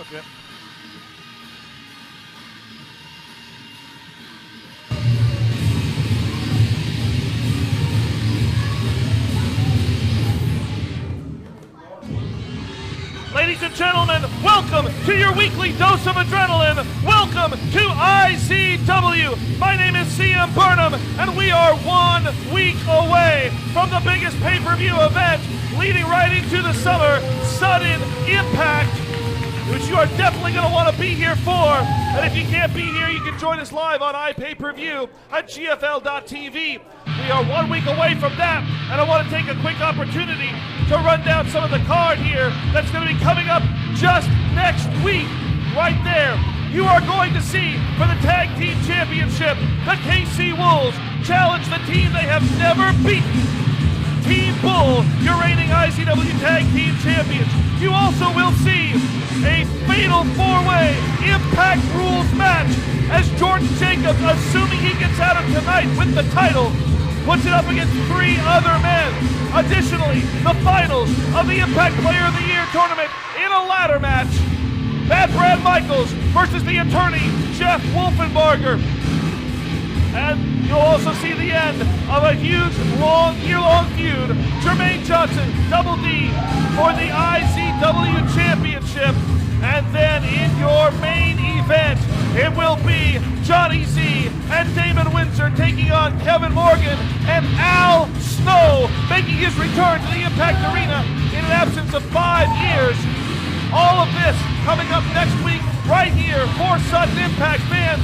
Okay. Ladies and gentlemen, welcome to your weekly dose of adrenaline. Welcome to IZW. My name is CM Burnham, and we are 1 week away from the biggest pay-per-view event leading right into the summer, Sudden Impact, which you are definitely going to want to be here for. And if you can't be here, you can join us live on iPay-per-view at GFL.tv. We are 1 week away from that, and I want to take a quick opportunity to run down some of the card here that's going to be coming up just next week. Right there, you are going to see, for the Tag Team Championship, the KC Wolves challenge the team they have never beaten, Team Bull, your reigning IZW Tag Team Champions. You also will see a fatal four-way Impact Rules match as Jordan Jacobs, assuming he gets out of tonight with the title, puts it up against 3 other men. Additionally, the finals of the Impact Player of the Year tournament in a ladder match. Bad Brad Michaels versus the attorney, Jeff Wolfenbarger. And you'll also see the end of a huge, year-long feud. Jermaine Johnson, Double D, for the IZW Championship. And then in your main event, it will be Johnny Z and Damon Windsor taking on Kevin Morgan and Al Snow, making his return to the Impact Arena in an absence of 5 years. All of this coming up next week right here for Sudden Impact fans.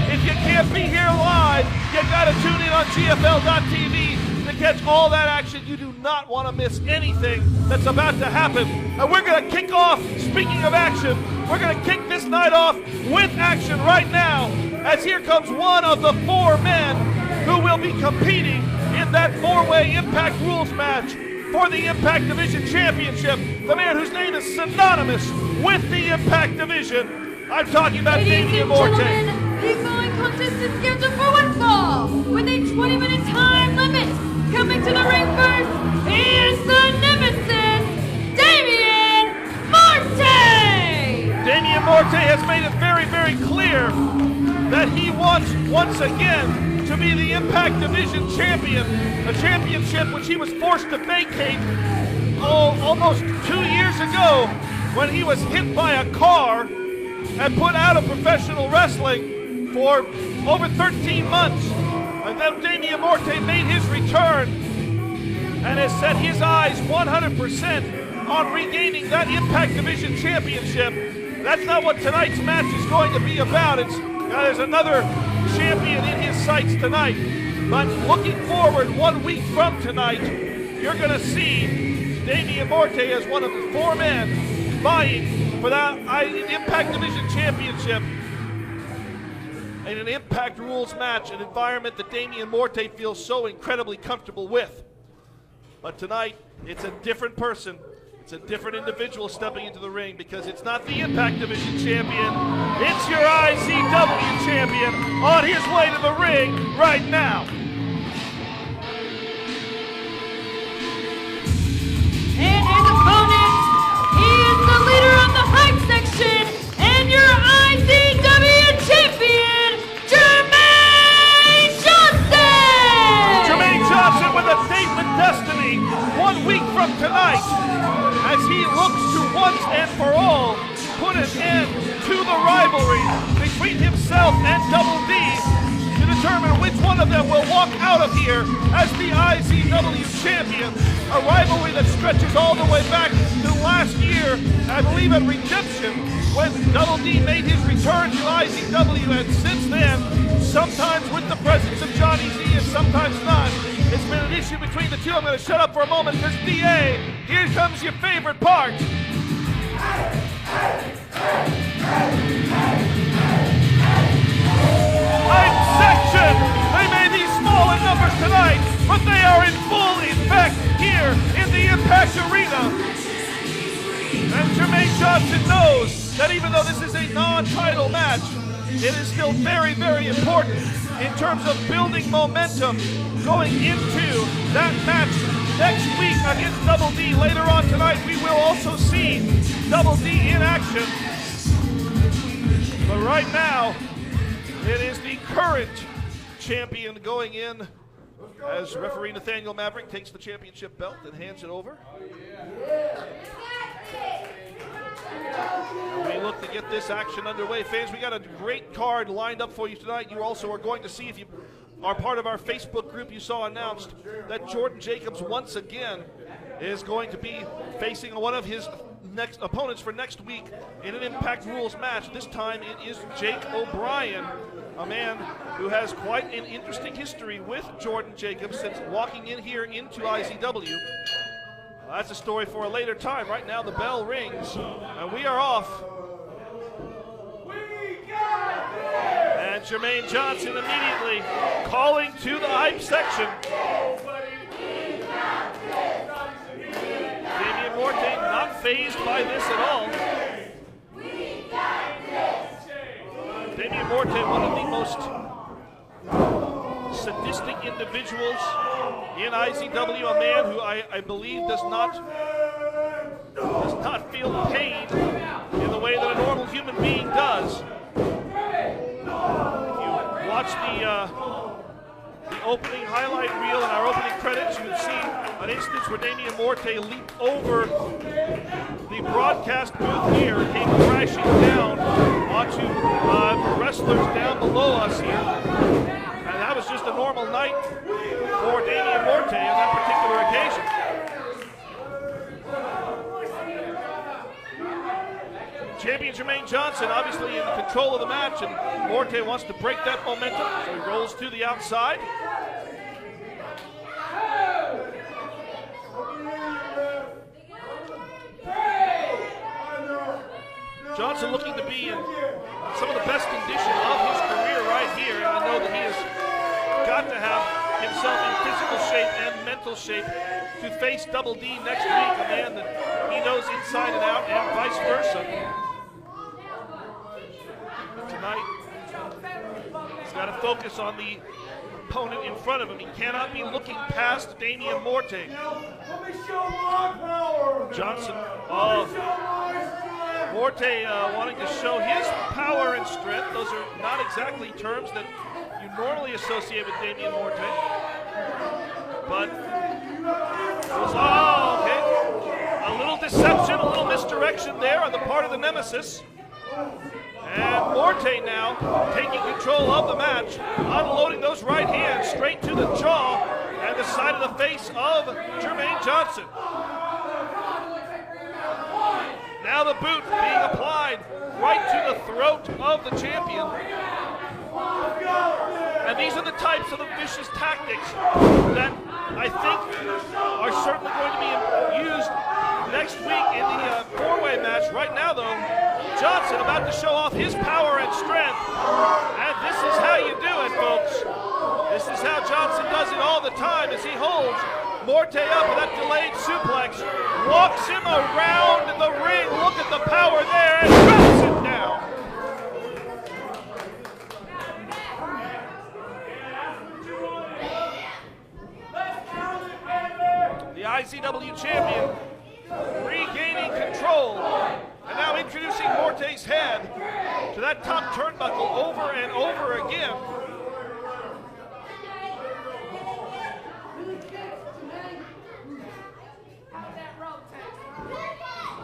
If you can't be here live, you gotta tune in on GFL.tv to catch all that action. You do not want to miss anything that's about to happen. And we're gonna kick off, speaking of action, we're gonna kick this night off with action right now, as here comes one of the 4 men who will be competing in that 4-way Impact Rules match for the Impact Division Championship. The man whose name is synonymous with the Impact Division. I'm talking about Damian Morte. The following contest is scheduled for one fall, with a 20-minute time limit. Coming to the ring first, here's the Nemesis, Damian Morte! Damian Morte has made it very, very clear that he wants, once again, to be the Impact Division champion, a championship which he was forced to vacate almost 2 years ago when he was hit by a car and put out of professional wrestling for over 13 months. And then Damian Morte made his return and has set his eyes 100% on regaining that Impact Division Championship. That's not what tonight's match is going to be about. There's another champion in his sights tonight. But looking forward 1 week from tonight, you're going to see Damian Morte as one of the 4 men vying for that Impact Division Championship in an Impact Rules match, an environment that Damian Morte feels so incredibly comfortable with. But tonight, it's a different person. It's a different individual stepping into the ring, because it's not the Impact Division champion. It's your IZW champion on his way to the ring right now. And his opponent, he is the leader of the hype section and your IZW champion, Jermaine Johnson! Jermaine Johnson with a date with destiny 1 week from tonight, as he looks to once and for all put an end to the rivalry between himself and Double D to determine which one of them will walk out of here as the IZW champion. A rivalry that stretches all the way back to last year, I believe at Redemption, when Double D made his return to IZW, and since then, sometimes with the presence of Johnny Z and sometimes not, it's been an issue between the two. I'm going to shut up for a moment because DA, here comes your favorite part. Hype section! They may be small in numbers tonight, but they are in full effect here in the Impact Arena. And Jermaine Johnson knows that even though this is a non-title match, it is still very, very important in terms of building momentum going into that match next week against Double D. Later on tonight, we will also see Double D in action But right now, it is the current champion going in as referee Nathaniel Maverick takes the championship belt and hands it over. And we look to get this action underway. Fans, we got a great card lined up for you tonight. You also are going to see, if you are part of our Facebook group, you saw announced that Jordan Jacobs once again is going to be facing one of his next opponents for next week in an Impact Rules match. This time it is Jake O'Brien, a man who has quite an interesting history with Jordan Jacobs since walking in here into IZW. That's a story for a later time. Right now the bell rings and we are off. And Jermaine Johnson immediately calling to the hype section. Damian Morte not fazed by this at all. Damian Morte, one of the most sadistic individuals in IZW, a man who I believe does not feel pain in the way that a normal human being does. If you watch the opening highlight reel and our opening credits, you would see an instance where Damian Morte leaped over the broadcast booth here, came crashing down onto wrestlers down below us here. And that was just a normal night for Damian Morte on that particular occasion. Champion Jermaine Johnson obviously in control of the match, and Morte wants to break that momentum, so he rolls to the outside. Johnson looking to be in some of the best condition of his career right here, and I know that he has got to have himself in physical shape and mental shape to face Double D next week, a man that he knows inside and out, and vice versa. Tonight, he's got to focus on the opponent in front of him. He cannot be looking past Damian Morte. Johnson, Morte wanting to show his power and strength. Those are not exactly terms that you normally associate with Damian Morte. But, okay. A little deception, a little misdirection there on the part of the Nemesis. And Morte now taking control of the match, unloading those right hands straight to the jaw and the side of the face of Jermaine Johnson. Now the boot being applied right to the throat of the champion. And these are the types of the vicious tactics that I think are certainly going to be used next week in the four-way match. Right now, though, Johnson about to show off his power and strength. And this is how you do it, folks. This is how Johnson does it all the time as he holds Morte up with that delayed suplex, walks him around the ring. Look at the power there, and drops him down. The IZW champion regaining control, and now introducing Morte's head to that top turnbuckle over and over again.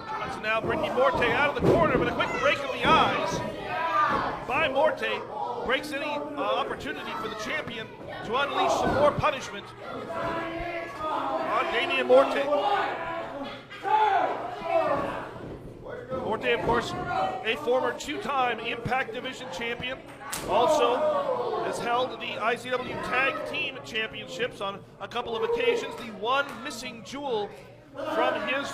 Johnson now bringing Morte out of the corner with a quick break of the eyes by Morte. Breaks any opportunity for the champion to unleash some more punishment on Damian Morte. Morte, of course, a former two-time Impact Division champion, also has held the IZW Tag Team Championships on a couple of occasions. The one missing jewel from his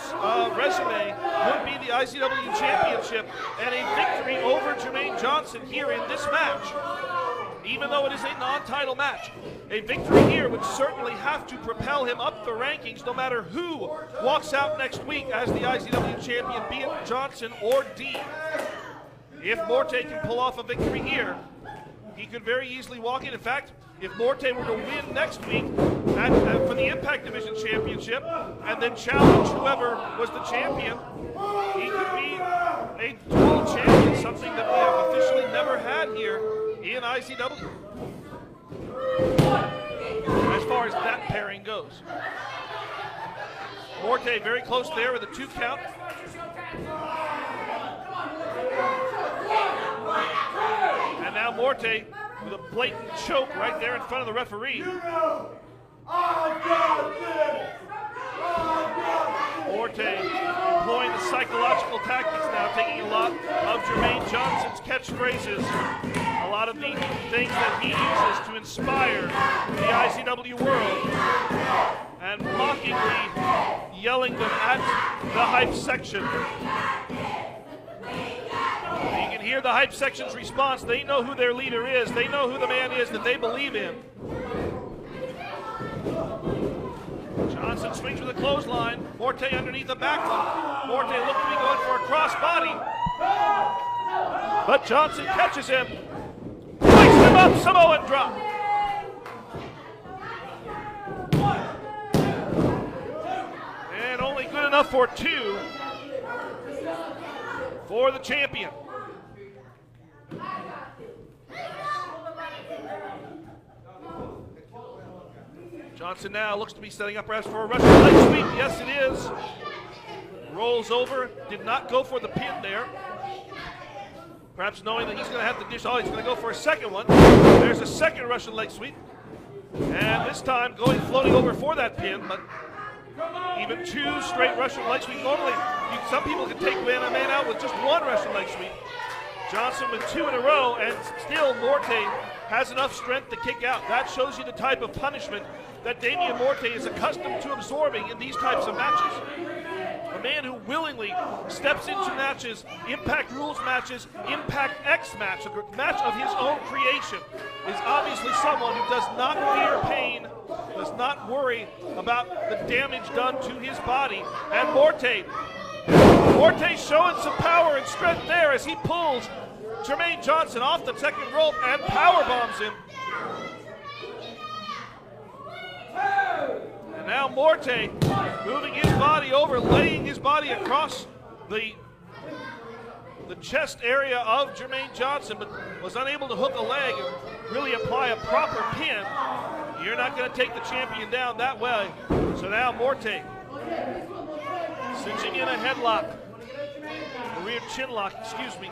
resume would be the IZW Championship and a victory over Jermaine Johnson here in this match. Even though it is a non-title match, a victory here would certainly have to propel him up the rankings no matter who walks out next week as the IZW champion, be it Johnson or D. If Morte can pull off a victory here, he could very easily walk in. In fact, if Morte were to win next week for the Impact Division Championship and then challenge whoever was the champion, he could be a dual champion, something that we have officially IZW. As far as that pairing goes. Morte very close there with a 2 count. And now Morte with a blatant choke right there in front of the referee. Morte employing the psychological tactics now, taking a lot of Jermaine Johnson's catchphrases, a lot of the things that he uses to inspire the IZW world, and mockingly yelling them at the hype section. You can hear the hype section's response. They know who their leader is. They know who the man is that they believe in. Johnson swings with a clothesline. Morte underneath the back one. Morte looks to be going for a crossbody. But Johnson catches him. Placed him up, Samoan drop. And only good enough for 2 for the champion. Johnson now looks to be setting up perhaps for a Russian leg sweep. Yes, it is. Rolls over. Did not go for the pin there. Perhaps knowing that he's going to have to dish. Oh, he's going to go for a second one. There's a second Russian leg sweep. And this time floating over for that pin, but even 2 straight Russian leg sweeps. Normally, some people can take man out with just 1 Russian leg sweep. Johnson with 2 in a row, and still Morte has enough strength to kick out. That shows you the type of punishment that Damian Morte is accustomed to absorbing in these types of matches. A man who willingly steps into matches, Impact Rules matches, Impact X match, a match of his own creation, is obviously someone who does not fear pain, does not worry about the damage done to his body. And Morte showing some power and strength there as he pulls Jermaine Johnson off the second rope and power bombs him. And now Morte moving his body over, laying his body across the chest area of Jermaine Johnson, but was unable to hook a leg and really apply a proper pin. You're not going to take the champion down that way. So now Morte cinching in a headlock, a rear chin lock, excuse me.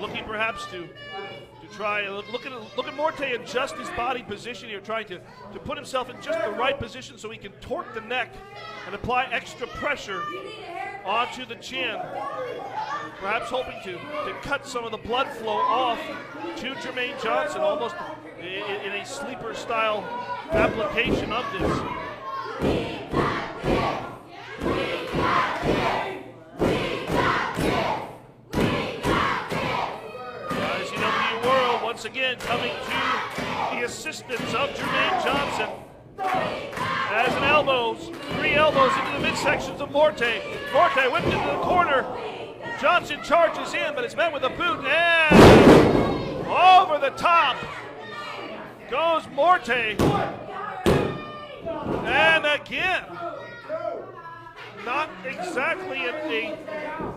Looking perhaps to try, look at Morte adjust his body position here, trying to put himself in just the right position so he can torque the neck and apply extra pressure onto the chin. Perhaps hoping to cut some of the blood flow off to Jermaine Johnson, almost in a sleeper style application of this. Once again coming to the assistance of Jermaine Johnson. As an elbows, 3 elbows into the midsections of Morte. Morte whipped into the corner. Johnson charges in, but it's met with a boot, and over the top goes Morte. And again, not exactly a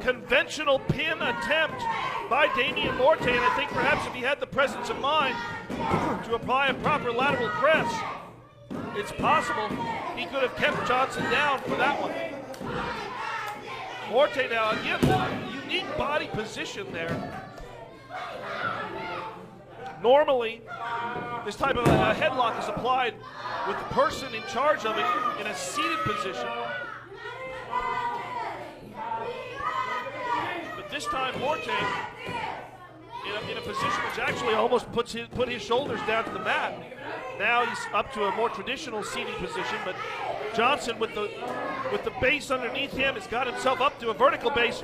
conventional pin attempt by Damian Morte, and I think perhaps if he had the presence of mind to apply a proper lateral press, it's possible he could have kept Johnson down for that one. Morte now, again, unique body position there. Normally, this type of a headlock is applied with the person in charge of it in a seated position. But this time, Morte, in a position which actually almost put his shoulders down to the mat. Now he's up to a more traditional seating position, but Johnson with the base underneath him has got himself up to a vertical base.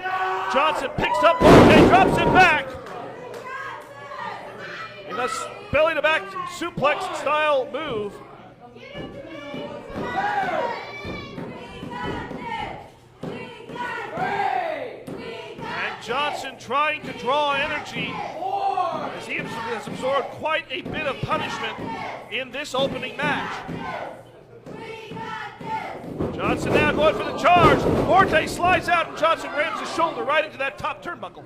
Johnson picks up Morte, drops it back. In a belly to back suplex style move. And Johnson trying to draw energy as he has absorbed quite a bit of punishment in this opening match. Johnson now going for the charge. Morte slides out and Johnson rams his shoulder right into that top turnbuckle.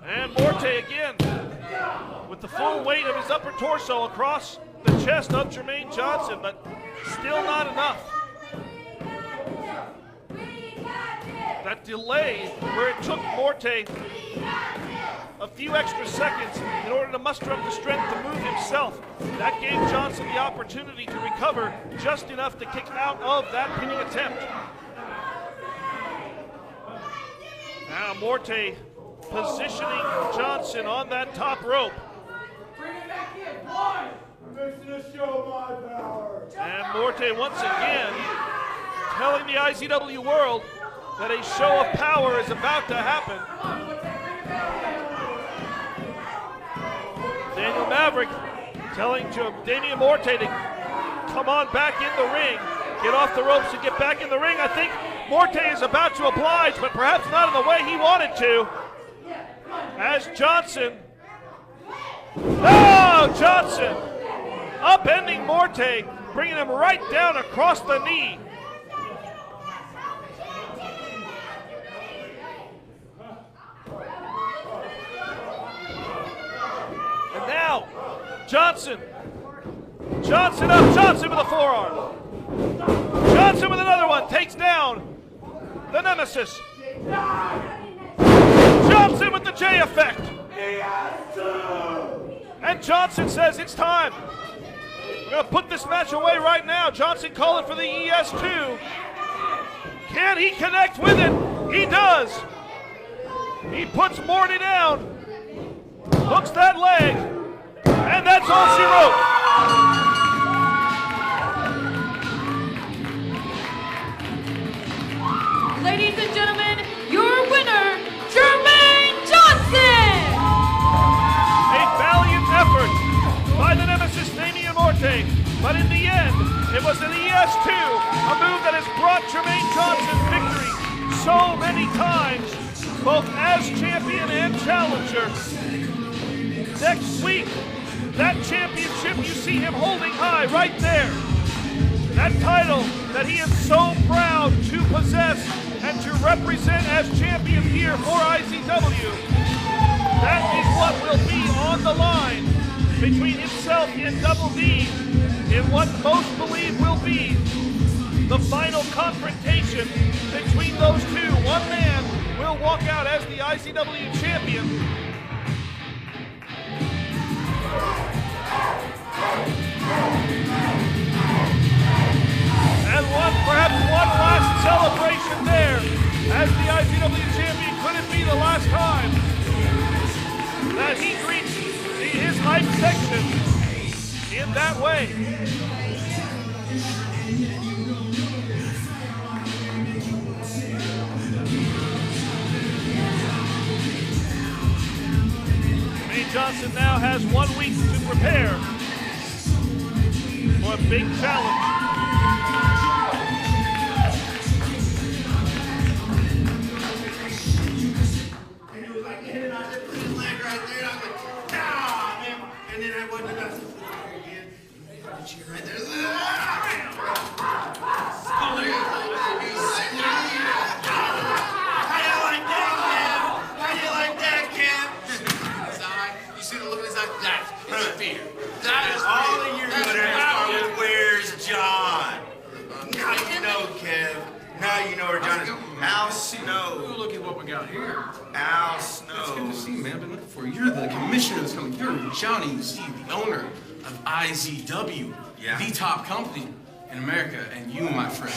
And Morte again, with the full weight of his upper torso across the chest of Jermaine Johnson, but still not enough. That delay where it took Morte a few extra seconds in order to muster up the strength to move himself, that gave Johnson the opportunity to recover just enough to kick out of that pinning attempt. Now Morte positioning Johnson on that top rope. And Morte once again telling the IZW world that a show of power is about to happen. Daniel Maverick telling Damian Morte to come on back in the ring, get off the ropes and get back in the ring. I think Morte is about to oblige, but perhaps not in the way he wanted to. As Johnson, Johnson upending Morte, bringing him right down across the knee. And now, Johnson up, Johnson with a forearm. Johnson with another one, takes down the Nemesis. Johnson with the J effect. And Johnson says it's time. We're going to put this match away right now. Johnson calling for the ES2. Can he connect with it? He does. He puts Morty down. Hooks that leg. And that's all she wrote. Ladies and gentlemen, your winner, Jermaine Johnson! A valiant effort by the Nemesis, Damian Morte, but in the end, it was an ES2, a move that has brought Jermaine Johnson victory so many times, both as champion and challenger. Next week, that championship, you see him holding high right there. That title that he is so proud to possess and to represent as champion here for IZW. That is what will be on the line between himself and Double D in what most believe will be the final confrontation between those two. One man will walk out as the IZW champion. And perhaps one last celebration there as the IZW champion. Could it be the last time that he greets his hype section in that way? Jermaine Johnson now has 1 week to prepare for a big challenge. Right there. How you like that, Cam? His eye. You see the look in his eye? That's fear. That is all that you're gonna start with. Where's John? Now you know, Kev. Now you know where John is. Al Snow. Ooh, look at what we got here. Al Snow. It's good to see you, man. Been looking for you. You're the commissioner that's coming. You're Johnny Z, the owner of IZW, the top company in America. And you, my friend,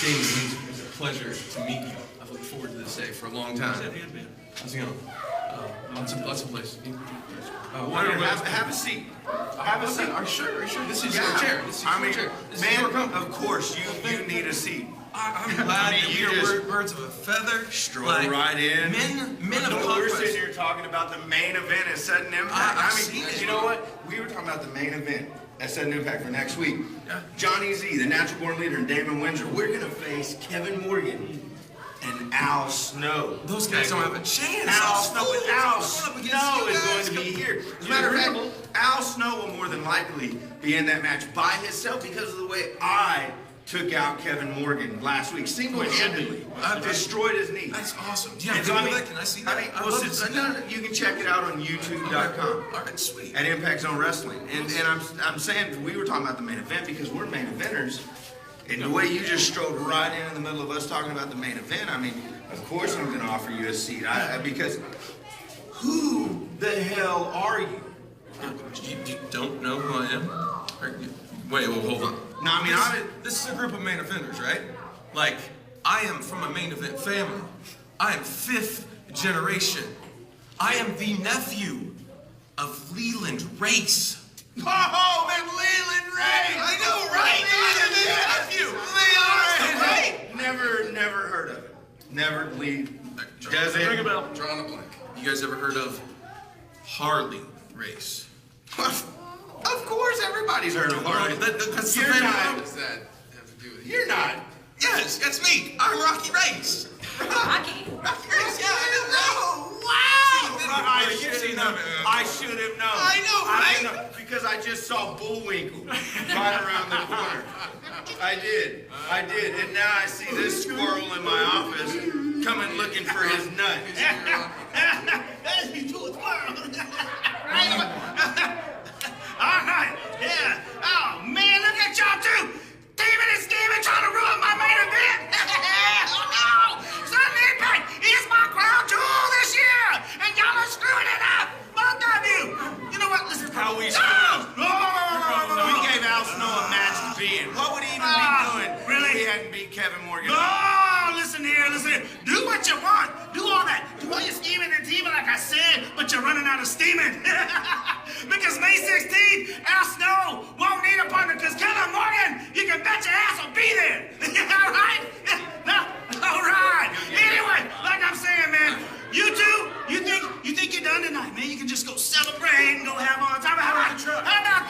David Windsor, it's a pleasure to meet you. I've looked forward to this day for a long time. How's it going? Lots of places. Have a seat. Have a seat. Are you sure? This is your chair. This is your chair. This is your company. Of course, you need a seat. I'm glad that we are birds of a feather. Stroll right in. Men of We're conquest. sitting here talking about the main event at Sudden Impact. You know what? We were talking about the main event at Sudden Impact for next week. Yeah. Johnny Z, the natural born leader, and Damon Windsor. We're going to face Kevin Morgan and Al Snow. Those guys don't have a chance. Al Snow is going to be here. As a matter of fact, Al Snow will more than likely be in that match by himself because of the way I took out Kevin Morgan last week, single-handedly. Destroyed his knee. That's awesome. Yeah, And so, can I see that? I love this. No, you can check it out on YouTube.com. All right, sweet. At Impact Zone Wrestling. And I'm saying we were talking about the main event because we're main eventers. And the way you just strode right in the middle of us talking about the main event, I mean, of course I'm going to offer you a seat. Because who the hell are you? You don't know who I am? Wait, well, hold on. No, I mean, this is a group of main eventers, right? Like, I am from a main event family. I am 5th generation. I am the nephew of Leland Race. Oh, man, Leland Ray! I know, right? I am the nephew. Leland Ray! Never heard of it. Never leave. Does it? Ring a bell. Drawing a blank. You guys ever heard of Harley Race? Of course, everybody's heard of Harley. That's the You're family. not. What does that have to do with it? You're not. Yes, that's me. I'm Rocky Race. Rocky. Rocky Race, yeah, I didn't know. Wow! I should have known. I know, right? Because I just saw Bullwinkle right around the corner. I did. And now I see this squirrel in my office coming looking for his nut. You two squirrel. All right, yeah. Oh, man, look at y'all two. Steven and Steven trying to ruin my main event. Oh, no. Sudden Impact is my crown jewel this year. And y'all are screwing it up. Both of you. You know what? Listen. How we No. We gave Al Snow a match to be in. What would he even be doing really? if he hadn't beat Kevin Morgan? Oh, listen here. Do what you want. Do all that. Do all your scheming and teaming like I said, but you're running out of steaming. Because May 16th, Al Snow won't need a partner because Kevin Morgan, you can bet your ass will be there. All right? No? All right. Anyway, like I'm saying, man, you two, you think you're done tonight, man? You can just go celebrate and go have on time. How about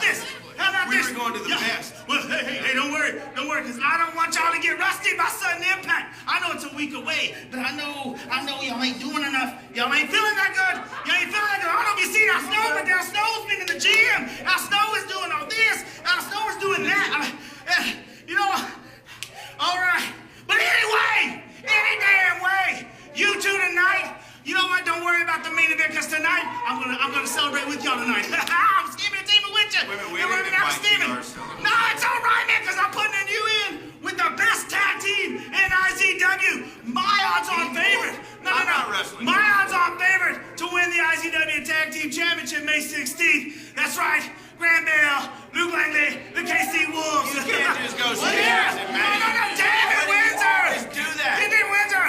this? How about We this? were going to the best. Well, hey, don't worry, because I don't want y'all to get rusty by sudden impact. I know it's a week away, but I know y'all ain't doing enough. Y'all ain't feeling that good. Y'all ain't feeling that good. I don't know if you seen Al Snow, but Al Snow's been in the gym. Al Snow is doing all this. Al Snow is doing that. You know, all right. But anyway, any damn way, you two tonight, you know what? Don't worry about the main event, because tonight I'm gonna celebrate with y'all tonight. I'm scheming a team with you. Wait a minute, we You're didn't running out of invite steaming. you ourselves. No, it's all right, man, because I'm putting you in with the best tag team in IZW. My odds-on favorite. No. I'm not wrestling. My odds-on favorite to win the IZW Tag Team Championship May 16th. That's right. Graham Bell, Luke Langley, the KC Wolves. You can't just go Well, see yeah. us, No, man. David Windsor. Just do that. David Windsor,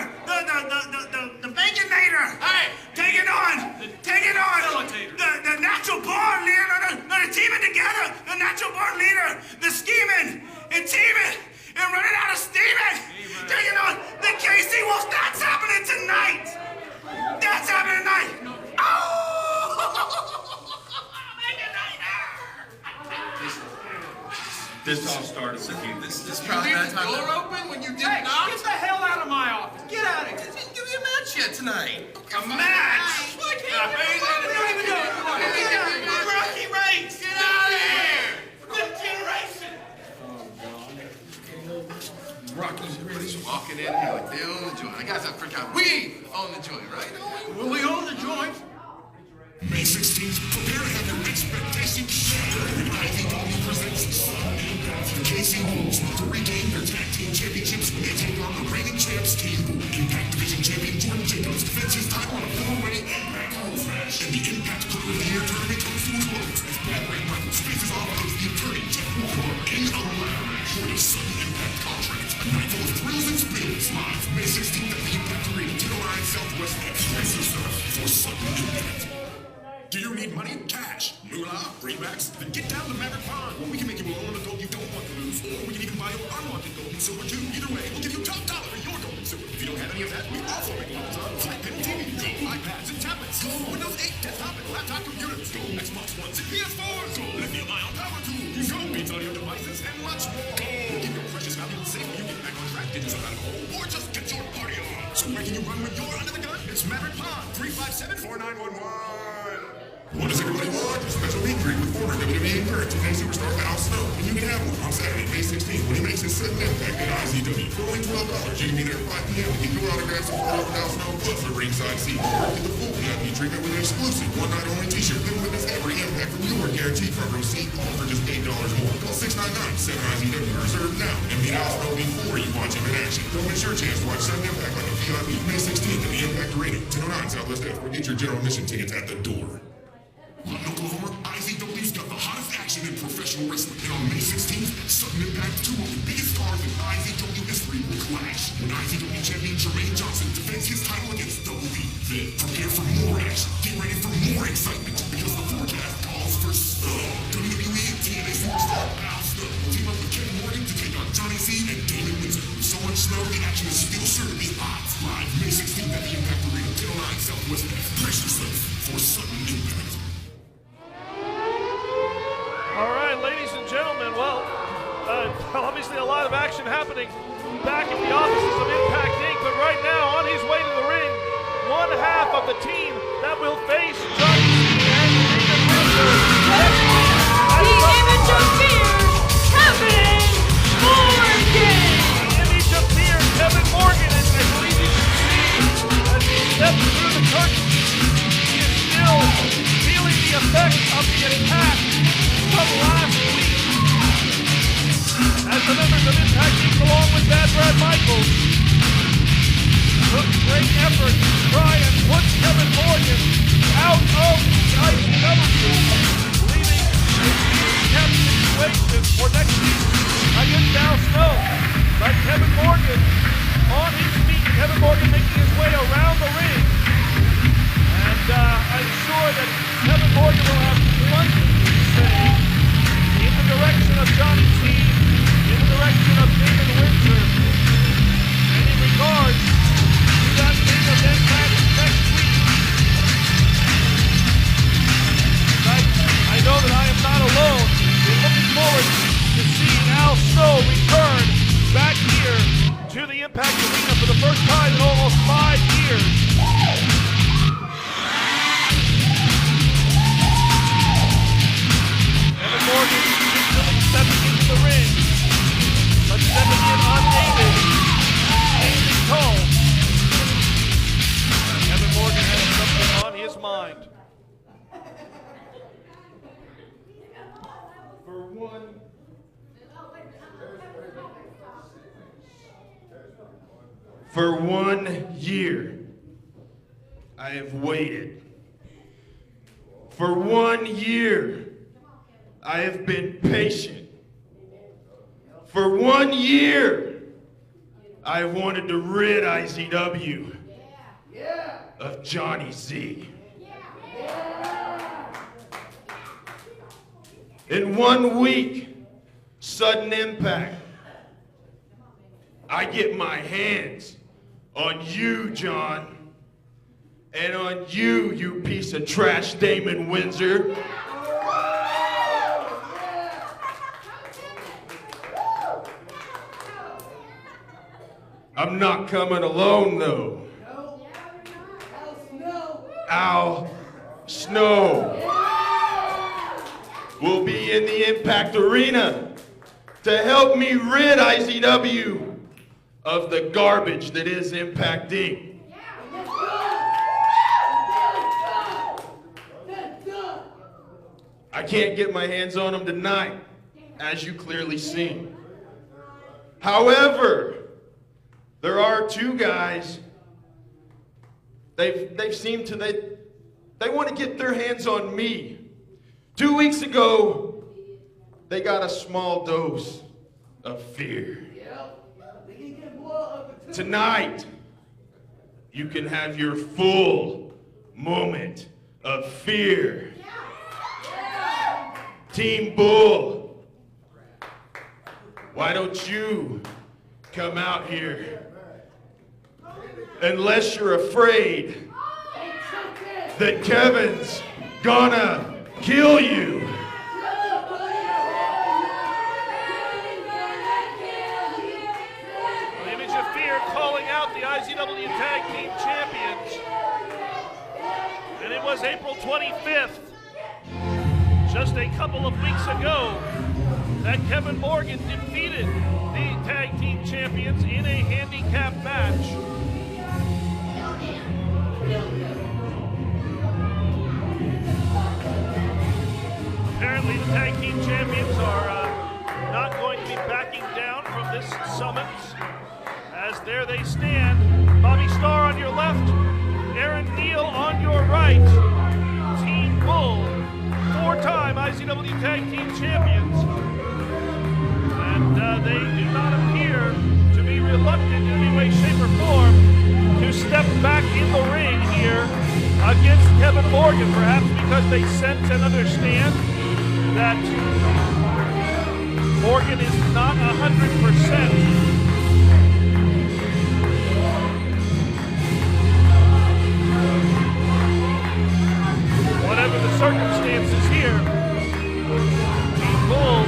the Baconator. Hey. Taking on the natural born leader. They're teaming together. The natural born leader. The scheming and teaming and running out of steaming. Taking on the KC Wolves. That's happening tonight. That's happening tonight. Oh! This all started with you. This is probably that time. Door open when you did not? Get the hell out of my office. Get out of here. Didn't give you a match yet tonight. A match! Why can't we don't even know. Rocky Race. Get out of here! Fifth generation. Rocky's Everybody's walking in here like they own the joint. I guess I forgot. We own the joint, right? Well, we own the joint. May 16th, prepare to have your expectations shattered. IZW presents Sudden Impact. The KC Wolves want to regain their tag team championships and take on the reigning champs team. Impact Division Champion Jordan Jacobs defends his title on a four-way Impact Hall Smash. And the Impact Player of the Year tournament comes to a close as Bad Ray Michaels faces off against the attorney Jeff Walker in a ladder match for the Sudden Impact contract. A night full of thrills and spins live May 16th at the Impact Arena, Tenderloin Southwest. Brace yourself for Sudden Impact. Do you need money? Cash? Moolah? Greenbacks? Then get down to Maverick Pond. We can make you a loan on a gold you don't want to lose. Or we can even buy your unwanted gold and silver too. Either way, we'll give you top dollar for your gold and silver. If you don't have any of that, we also make loans on flat panel TVs, gold iPads and tablets, gold Windows 8 desktop and laptop computers, gold Xbox Ones and PS4s, gold lithium-ion power tools, gold beats audio devices, and much more. We'll give your precious valuables safe when you get back on track, get yourself out of the hole, or just get your party on. So where can you run when you're under the gun? It's Maverick Pond, 357-4911. What does everybody want? A special meet and greet with former WWE and current 2K superstar Al Snow. And you can have one on Saturday, May 16th, when he makes his sudden impact at IZW. For only $12, you can be there at 5 p.m. and get your autographs and photos with Al Snow, plus a ringside seat. Get the full VIP treatment with an exclusive one-night-only t-shirt. Then witness every impact from your guaranteed front row seat, all for just $8 more. Call 699-7IZW to reserve now and meet Al Snow before you watch him in action. Don't miss your chance to watch sudden impact like a VIP May 16th at the Impact Arena, 1009 Southwest F, or get your general admission tickets at the door. Lawton, Oklahoma, IZW's got the hottest action in professional wrestling. And on May 16th, Sudden Impact, two of the biggest stars in IZW history will clash. When IZW champion Jermaine Johnson defends his title against Double D. Then prepare for more action. Get ready for more excitement, because the forecast calls for WWE and TNA superstar Al Snow will team up with Kevin Morgan to take on Johnny C and Damon Windsor. With so much snow, the action is still sure to be hot. Live May 16th at the Impact Arena, 1009 Southwest F. Brace yourself for Sudden Impact. All right, ladies and gentlemen, well, obviously a lot of action happening back in the offices of Impact Inc., but right now, on his way to the ring, one half of the team that will face Johnny C and Damon Windsor next week. The image of fear, Kevin Morgan! The image of fear, Kevin Morgan, and I believe you can see as he steps through the curtain, he is still feeling the effects of the attack from last week. As the members of Impact Inc. along with Bad Brad Michaels took great effort to try and put Kevin Morgan out of IZW, leaving a handicap situation for next week against Al Snow. But Kevin Morgan on his feet, Kevin Morgan making his way around the ring. And I'm sure that Kevin Morgan will have plenty to say in the direction of Johnny C, in the direction of Damon Windsor, and in regards to that King of Impact next week. I know that I am not alone in looking forward to seeing Al Snow return back here to the Impact Arena for the first time in almost 5 years. Kevin Morgan instantly stepping into the ring, but stepping in unaided, standing tall. Kevin Morgan has something on his mind. For 1 year, I have waited. For 1 year, I have been patient. For 1 year, I have wanted to rid IZW of Johnny Z. In 1 week, Sudden Impact, I get my hands on you, John, and on you, you piece of trash, Damon Windsor. I'm not coming alone, though. Al Snow will be in the Impact Arena to help me rid IZW of the garbage that is Impact Inc. I can't get my hands on him tonight, as you clearly see. However, there are two guys, they seem to, they want to get their hands on me. 2 weeks ago, they got a small dose of fear. Tonight, you can have your full moment of fear. Team Bull, why don't you come out here? Unless you're afraid that Kevin's gonna kill you. The image of fear calling out the IZW Tag Team Champions. And it was April 25th just a couple of weeks ago that Kevin Morgan defeated the tag team champions in a handicap match. Apparently the tag team champions are not going to be backing down from this summons, as there they stand. Bobby Starr on your left, Aaron Neal on your right. Team Bull, four-time IZW Tag Team Champions. And they do not appear to be reluctant in any way, shape, or form to step back in the ring here against Kevin Morgan, perhaps because they sense and understand that Morgan is not 100%. Whatever the circumstances here, Team Bull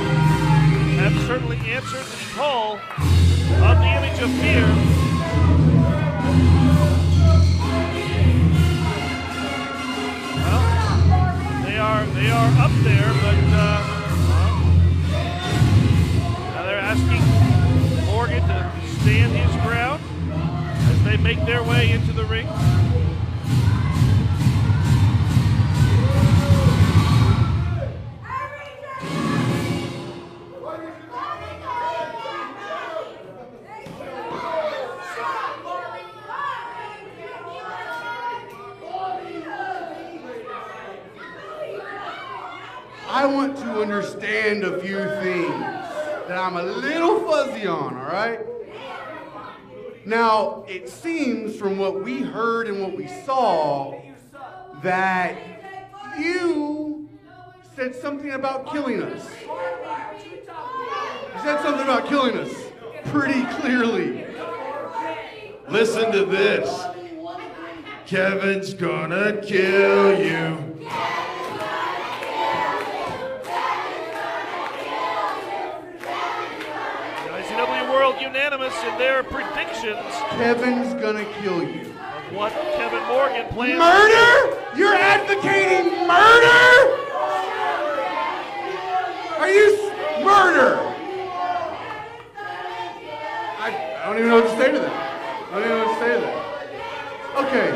have certainly answered the call of the Image of Fear. Well, they are up there, but now they're asking Morgan to stand his ground as they make their way into the ring. I want to understand a few things that I'm a little fuzzy on, all right? Now, it seems from what we heard and what we saw that you said something about killing us. You said something about killing us pretty clearly. Listen to this. Kevin's gonna kill you. Unanimous in their predictions. Kevin's gonna kill you. Of what Kevin Morgan plans. Murder? You're advocating murder? Are you murder? I don't even know what to say to that. Okay.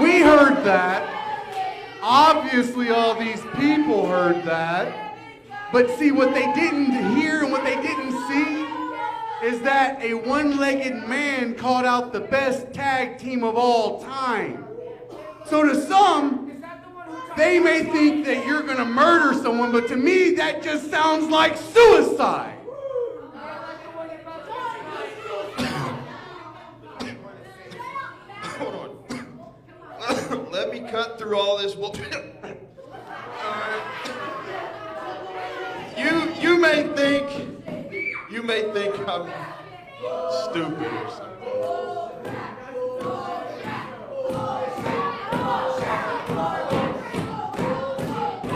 We heard that. Obviously, all these people heard that. But see, what they didn't hear and what they didn't see is that a one-legged man called out the best tag team of all time. So to some, they may think that you're gonna murder someone, but to me, that just sounds like suicide. Hold on. Let me cut through all this. You may think I'm stupid or something. Well,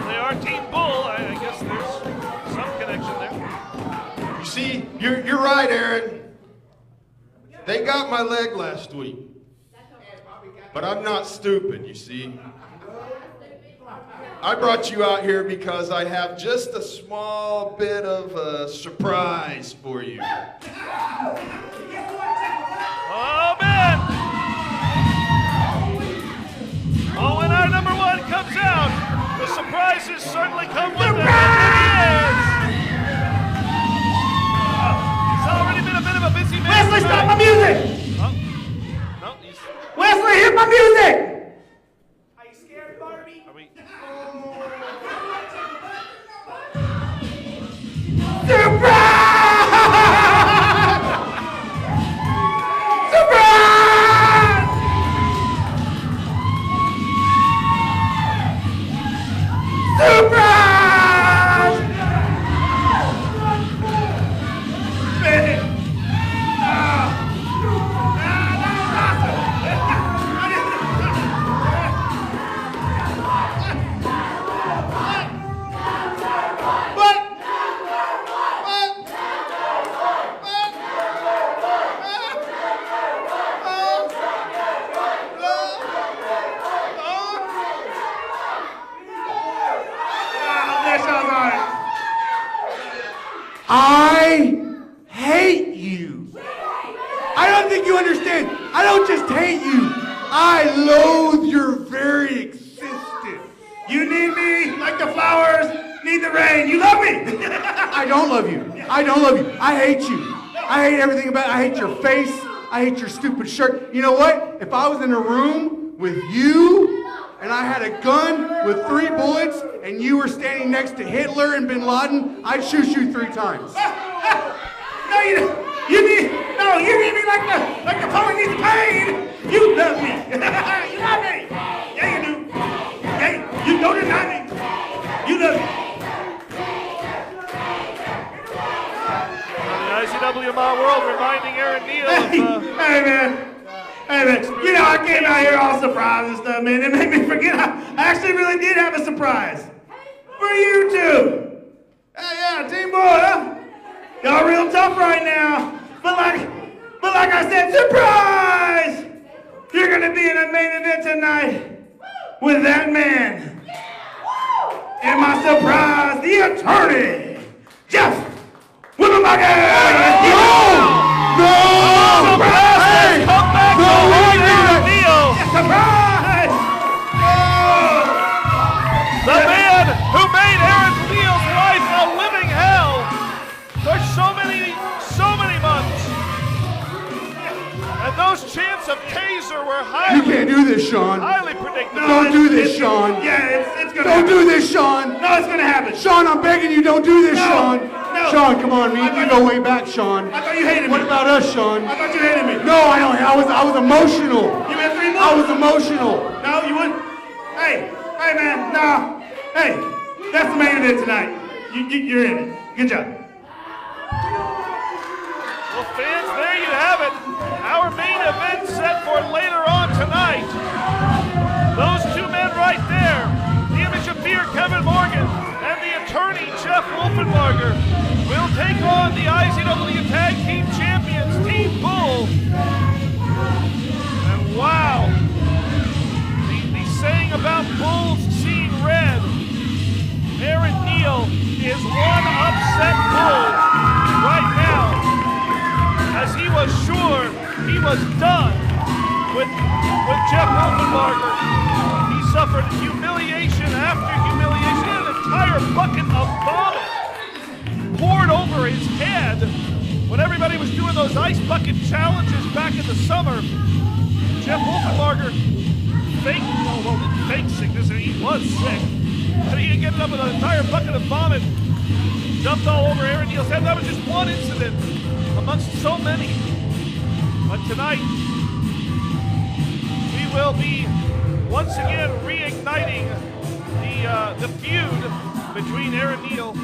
they are Team Bull. I guess there's some connection there. You see, you're right, Aaron. They got my leg last week. But I'm not stupid, you see. I brought you out here because I have just a small bit of a surprise for you. Oh, man! Oh, when our number one comes out, the surprises certainly come with them. It's already been a bit of a busy man. Wesley, stop my music! Oh. No, Wesley, hit my music! Are you scared, Barbie? Are we... Surprise! you. I don't think you understand. I don't just hate you. I loathe your very existence. You need me like the flowers need the rain. You love me. I don't love you. I don't love you. I hate you. I hate everything about it. I hate your face. I hate your stupid shirt. You know what? If I was in a room with you and I had a gun with 3 bullets and you were standing next to Hitler and Bin Laden, I'd shoot you 3 times. No, you need me like the pony needs the pain. You love me. You love me. Yeah, you do. Yeah, you don't deny me. You love me. The IZW My World reminding Aaron Neal of... Hey, man. You know, I came out here all surprised and stuff, man. It made me forget I actually really did have a surprise. For you two. Hey, yeah, team boy, huh? Y'all real tough right now. But like I said, surprise! You're gonna be in a main event tonight with that man. And my surprise, the attorney, Jeff Wimmelmacher! No! Surprise! Come back to Aaron Neal! Surprise! The man who made Aaron Neal's life a living hell for so many months. And those chants of taser were You can't do this, Sean. highly predictable. Don't do this, Sean. Yeah, it's gonna Don't happen. do this, Sean. No, it's gonna happen. Sean, I'm begging you, don't do this, No, Sean. no. Sean, come on, me and you go way back, Sean. I thought you hated me. What about us, Sean? I thought you hated me. No, I don't. I was emotional. You had 3 I was months. emotional. No, you wouldn't. Hey, man, no. Hey, that's the main event tonight. You're in it. Good job. Well, fans, there you have it. Our main event set for later on tonight. Those 2 men right there, the image of fear, Kevin Morgan, and the attorney, Jeff Wolfenbarger, will take on the IZW Tag Team Champions, Team Bull. And wow, the saying about bulls seeing red, Aaron Neal is one upset bull right now, as he was sure he was done with Jeff Wolfenbarger. He suffered humiliation after humiliation, an entire bucket of vomit poured over his head when everybody was doing those ice bucket challenges back in the summer. Jeff Wolfenbarger fake sickness, and he was sick. And he ended up with an entire bucket of vomit dumped all over Aaron Neal's head. That was just one incident amongst so many. But tonight, we will be once again reigniting the feud between Aaron Neal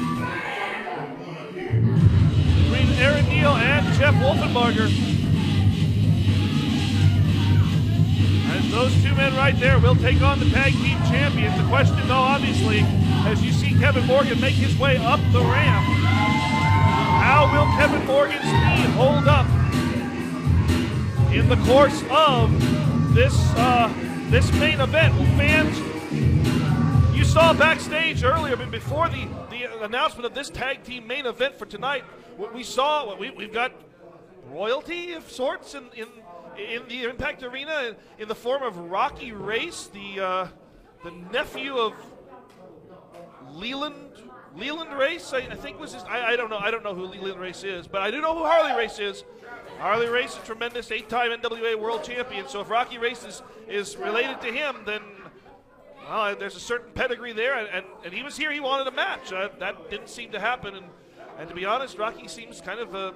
and Jeff Wolfenbarger. As those 2 men right there will take on the tag team champions. The question, though, obviously, as you see Kevin Morgan make his way up the ramp, how will Kevin Morgan's knee hold up in the course of this main event? Well, fans, you saw backstage earlier, but before the announcement of this tag team main event for tonight, we've got royalty of sorts in the Impact Arena in the form of Rocky Race, the nephew of Leland Race, I think was his. I don't know who Leland Race is, but I do know who Harley Race is. Harley Race, a tremendous 8-time NWA World Champion. So if Rocky Race is related to him, then well, there's a certain pedigree there. And he was here. He wanted a match. That didn't seem to happen. And to be honest, Rocky seems kind of a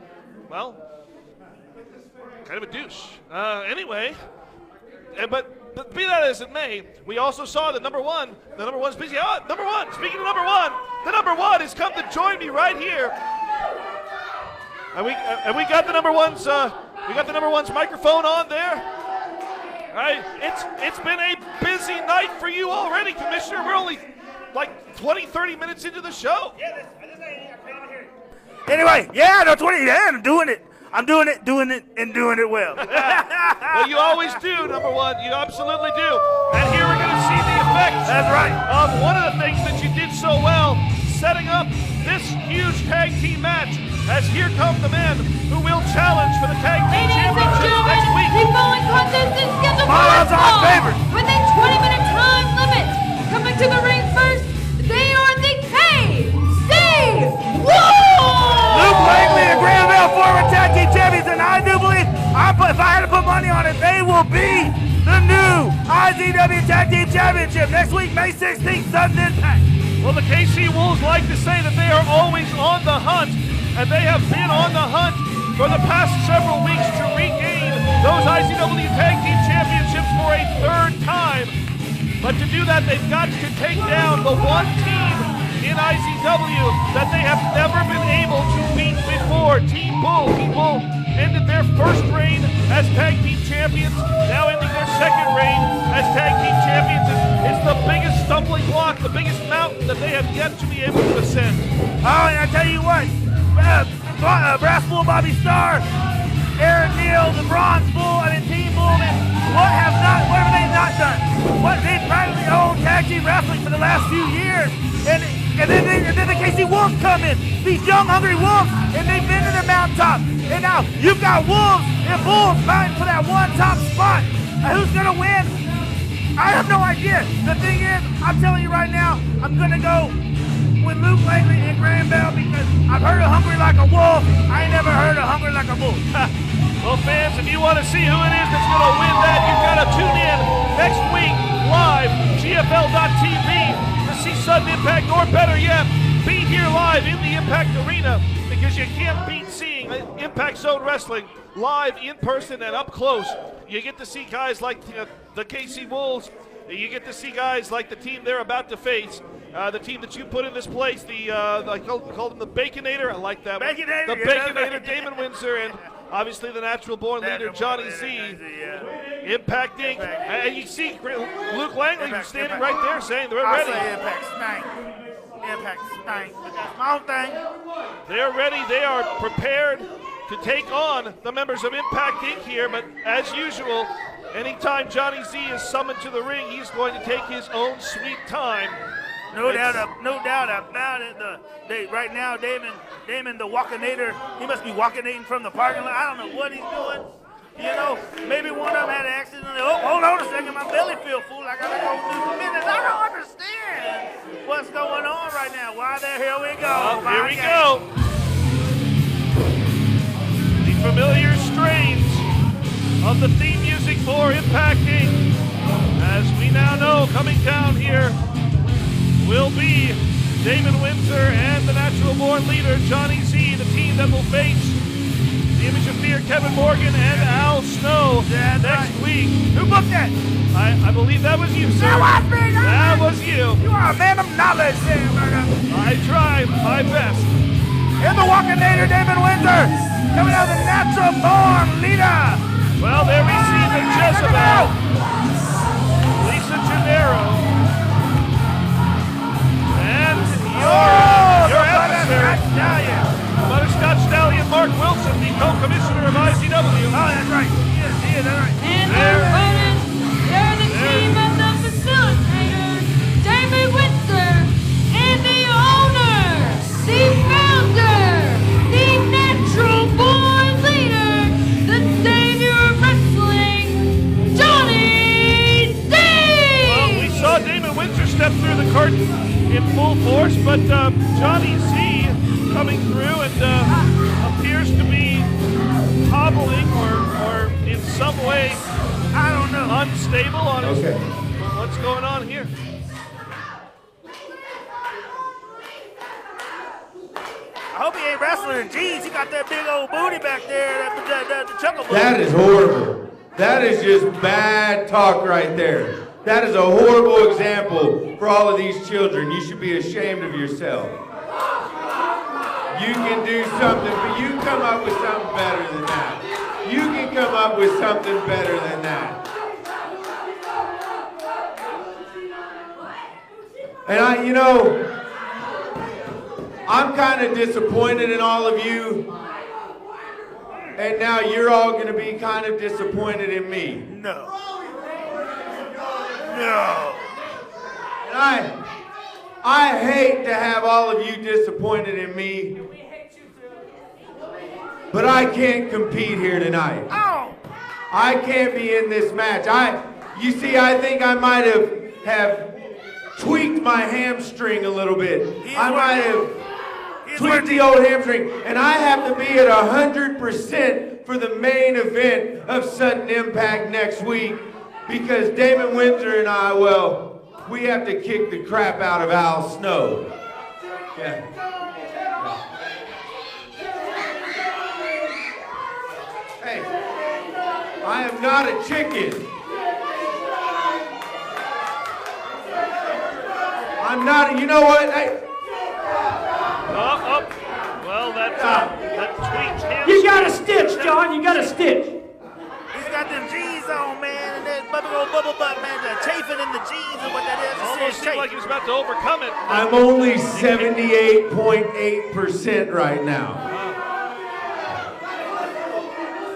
douche. Anyway, but be that as it may, we also saw the number one. The number one's busy. Oh, number one. Speaking of number one, the number one has come to join me right here. And we got the number one's microphone on there. All right, it's been a busy night for you already, Commissioner. We're only like 20, 30 minutes into the show. Anyway, no, 20. Yeah, I'm doing it, and doing it well. Well, you always do, number one. You absolutely do. And here we're going to see the effects. That's right. Of one of the things that you did so well, setting up this huge tag team match, as here come the men who will challenge for the tag team championship next week. The following contest is scheduled for Follow one our fall favorite. with a 20-minute time limit. Coming to the ring first, they are the KC Wolves! Luke Langley and Granville former tag team champions, and I do believe, if I had to put money on it, they will be the new IZW Tag Team Championship next week, May 16th, Sudden Impact. Well, the KC Wolves like to say that they are always on the hunt, and they have been on the hunt for the past several weeks to regain those IZW Tag Team Championships for a third time. But to do that, they've got to take down the one team in IZW that they have never been able to beat before, Team Bull. Team Bull ended their first reign as tag team champions, now ending their second reign as tag team champions. It's the biggest stumbling block, the biggest mountain that they have yet to be able to ascend. Oh, and I tell you what, Brass Bull Bobby Starr, Aaron Neal, the Bronze Bull, and Team Bull, what have they not done? What they privately owned tag team wrestling for the last few years, and then the KC Wolves come in, these young hungry wolves, and they've been to the mountaintop. And now you've got wolves and bulls fighting for that one top spot. Who's gonna win? I have no idea. The thing is, I'm telling you right now, I'm gonna go with Luke Langley and Granville because I've heard of hungry like a wolf. I ain't never heard of hungry like a bull. Well, fans, if you want to see who it is that's going to win that, you've got to tune in next week live, GFL.TV, to see Sudden Impact, or better yet, be here live in the Impact Arena, because you can't beat seeing Impact Zone Wrestling live in person and up close. You get to see guys like the KC Wolves. You get to see guys like the team they're about to face. The team that you put in this place, I call them the Baconator. I like that one. Baconator, The Baconator, Damon Windsor, and obviously the natural born leader, Johnny Z. Impact Inc. And you see Luke Langley standing right there saying they're ready. I say Impact stank. Impact stank. But that's my own thing. They're ready. They are prepared to take on the members of Impact Inc. here. But as usual, anytime Johnny Z is summoned to the ring, he's going to take his own sweet time. No doubt about it. Right now, Damon the Walkinator, he must be walkinating from the parking lot. I don't know what he's doing. You know, maybe one of them had an accident. Oh, hold on a second, my belly feel full. I gotta go do some business. I don't understand what's going on right now. Why there? Here we go. Here we go. The familiar strains of the theme music for Impact Inc. As we now know, coming down here will be Damon Windsor and the natural born leader, Johnny Z, the team that will face the Image of Fear, Kevin Morgan, and Al Snow next week. Who booked that? I believe that was you, sir. That was me. That was you. You are a man of knowledge, Sam. I tried my best. And the Walkinator, Damon Windsor, coming out of the natural born leader. Well, there we see the Jezebel, Lisa Gennaro, and your adversary, Butterscotch Stallion Mark Wilson, the co-commissioner of IZW. Oh, that's right. He is, that's right. And their opponents, they're the team of the facilitator, Damon Windsor, and the owner, the founder, the natural born leader, the savior of wrestling, Johnny Z! Well, we saw Damon Windsor step through the curtain in full force, but Johnny Z coming through and appears to be hobbling or in some way, I don't know, unstable on his. Okay. What's going on here? I hope he ain't wrestling. Jeez, he got that big old booty back there, the chuckle booty. That is horrible. That is just bad talk right there. That is a horrible example for all of these children. You should be ashamed of yourself. You can do something, but you come up with something better than that. You can come up with something better than that. And I'm kind of disappointed in all of you. And now you're all going to be kind of disappointed in me. No. And I hate to have all of you disappointed in me, but I can't compete here tonight. I can't be in this match. You see, I think I might have tweaked my hamstring a little bit. I might have tweaked the old hamstring, and I have to be at 100% for the main event of Sudden Impact next week, because Damon Windsor and I, well, we have to kick the crap out of Al Snow. Yeah. Hey, I am not a chicken. I'm not, you know what? Well, that tweaked hamstring. You got a stitch, John. You got a stitch. He's got them jeans on, man, and that bubble butt, man, the chafing in the jeans and what that is. Almost seemed like he was about to overcome it. I'm only 78.8% right now.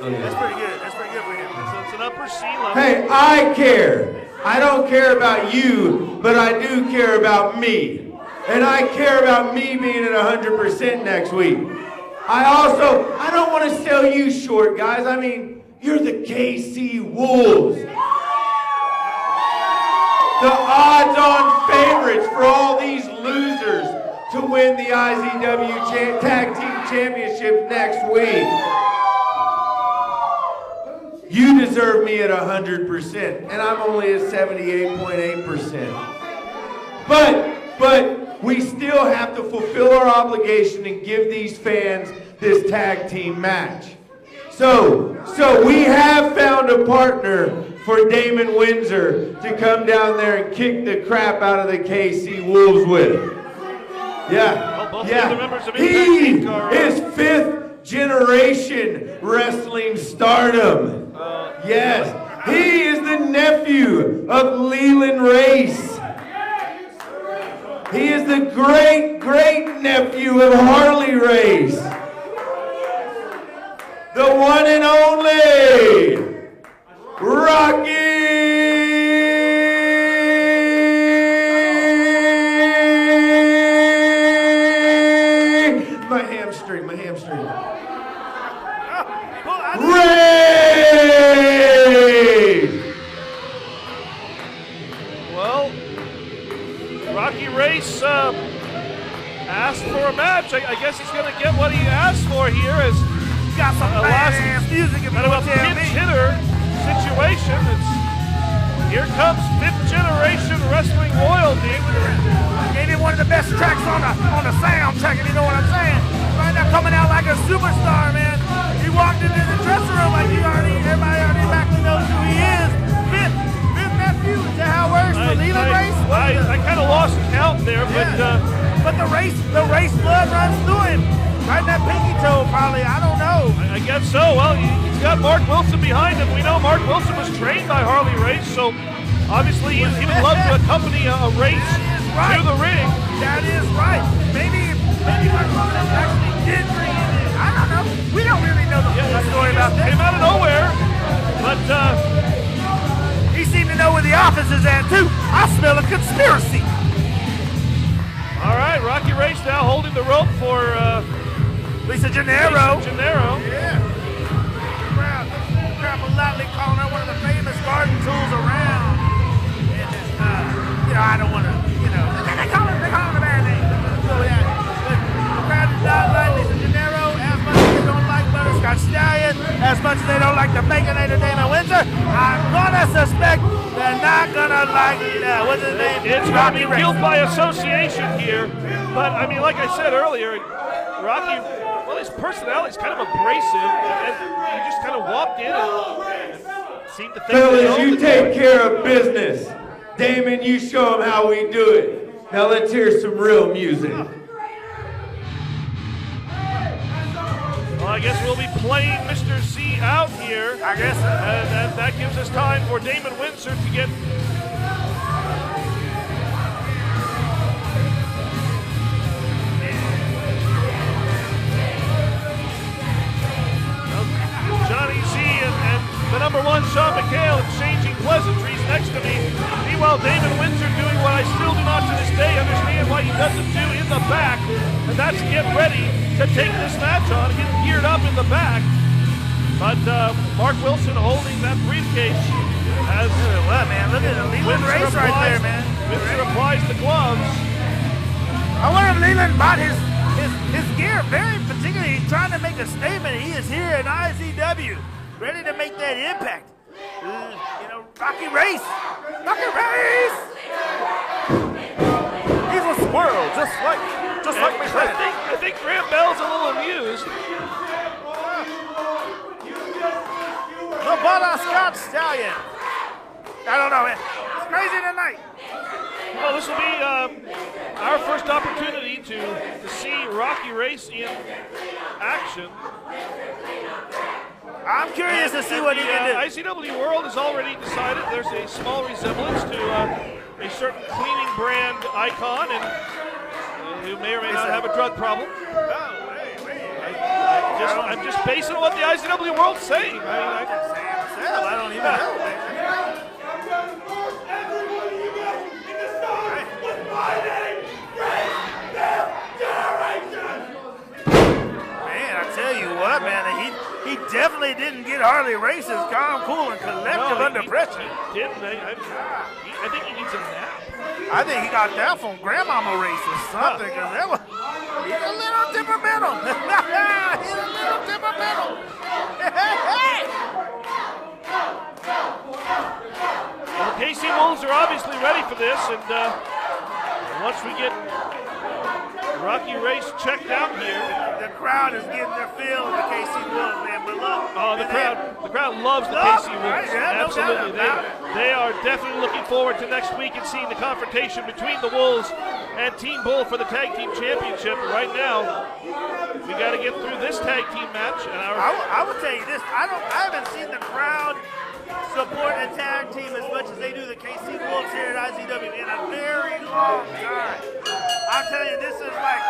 That's pretty good. That's pretty good for him. So it's an upper C level. Hey, I care. I don't care about you, but I do care about me. And I care about me being at 100% next week. I don't want to sell you short, guys. I mean, you're the KC Wolves. The odds-on favorites for all these losers to win the IZW Tag Team Championship next week. You deserve me at 100%, and I'm only at 78.8%. But we still have to fulfill our obligation and give these fans this tag team match. So we have found a partner for Damon Windsor to come down there and kick the crap out of the KC Wolves with. Yeah, both the members of Impact he Inc. are, is 5th generation wrestling stardom. Yes, he is the nephew of Leland Race. He is the great nephew of Harley Race. The one and only Rocky. My hamstring. Well, Rocky Race asked for a match. I guess he's going to get what he asked for here as Got some badass music if you kind of a want to tell pinch me. hitter situation. Here comes 5th generation wrestling royalty. Gave him one of the best tracks on the soundtrack, if you know what I'm saying. Right now, coming out like a superstar, man. He walked into the dressing room like everybody already exactly knows who he is. Fifth nephew to Hal Works for Leland Race. I kind of lost count there, but the race blood runs through him. Right in that pinky toe, probably. I don't know. I guess so. Well, he's got Mark Wilson behind him. We know Mark Wilson was trained by Harley Race, so obviously he would love to accompany a race to the ring. That is right. Maybe Mark Wilson actually did bring him in. I don't know. We don't really know the full story about this. Came out of nowhere, but he seemed to know where the office is at too. I smell a conspiracy. All right, Rocky Race now holding the rope for Lisa Gennaro. Yeah. Crap politely calling her one of the famous garden tools around. And I don't want to, they call her a bad name. So yeah, but the crowd does not like Lisa Gennaro as much as they don't like Butterscotch Stallion, as much as they don't like the Baconator Damon Windsor. I'm gonna suspect they're not gonna like what's his name? It's going to be guilt by association here, but I mean, like I said earlier, Rocky. Well, his personality is kind of abrasive, and he just kind of walked in and seemed to think. Fellas, you take care of business. Damon, you show him how we do it. Now let's hear some real music. Well, I guess we'll be playing Mr. Z out here. I guess. And that gives us time for Damon Windsor to get. Johnny Z and the #1 Sean McHale exchanging pleasantries next to me. Meanwhile, Damon Windsor doing what I still do not to this day understand why he doesn't do in the back, and that's get ready to take this match on, get geared up in the back. But Mark Wilson holding that briefcase as What, man? Look at the Leland race right there, man. Windsor applies the gloves. I wonder if Leland bought his gear very particularly. He's trying to make a statement. He is here in IZW, ready to make that impact. Rocky Race. Rocky Race. He's a squirrel, just like me. I think Graham Bell's a little amused. The Butter Scott Stallion. I don't know, man. It's crazy tonight. Well, this will be our first opportunity to see Rocky Race in action. I'm curious to see what he can do. IZW World has already decided there's a small resemblance to a certain cleaning brand icon, and who may or may not have a drug problem. I'm just basing on what the IZW World's saying. I don't even know, man. Man, I tell you what, man, he definitely didn't get Harley Race's calm, cool, and collective under pressure. He didn't. I think he needs a nap. I think he got that from Grandmama Race or something, because he's a little temperamental. He's a little temperamental. Well, the KC Wolves are obviously ready for this, and once we get Rocky Race checked out here, the crowd is getting their feel of the KC Wolves, man. But look, the crowd loves the KC Wolves. Right, yeah, absolutely, no doubt. they are definitely looking forward to next week and seeing the confrontation between the Wolves and Team Bull for the Tag Team Championship. Right now, we got to get through this tag team match. And I would tell you this: I haven't seen the crowd support a tag team as much as they do the KC Wolves here at IZW in a very long time. I'm telling you, this is like,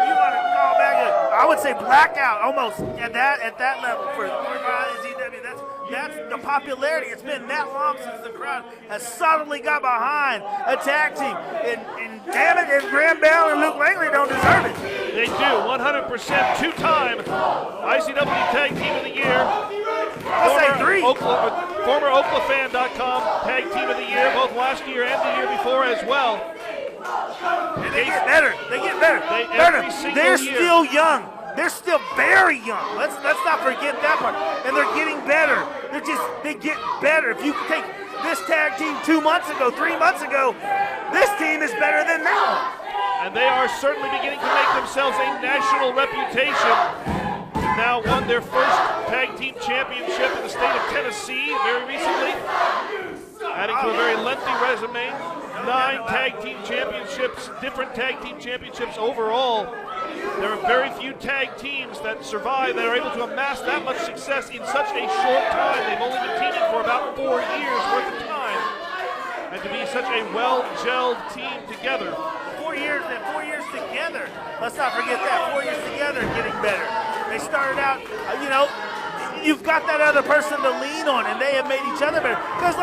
you want to call back I would say blackout almost at that level for IZW. That's the popularity. It's been that long since the crowd has suddenly got behind a tag team. And damn it, if Graham Bell and Luke Langley don't deserve it. They do, 100%, two-time ICW Tag Team of the Year. I'll say three. Former Oklafan.com Tag Team of the Year, both last year and the year before as well. And they get better. They're still young. They're still very young. Let's not forget that part. And they're getting better. They get better. If you take this tag team 2 months ago, 3 months ago, this team is better than that one. And they are certainly beginning to make themselves a national reputation. Now won their first tag team championship in the state of Tennessee very recently, adding to a very lengthy resume. 9 tag team championships, different tag team championships overall. There are very few tag teams that survive that are able to amass that much success in such a short time. They've only been teaming for about 4 years worth of time. And to be such a well-gelled team together. 4 years and 4 years together. Let's not forget that. 4 years together getting better. They started out, you've got that other person to lean on, and they have made each other better. Because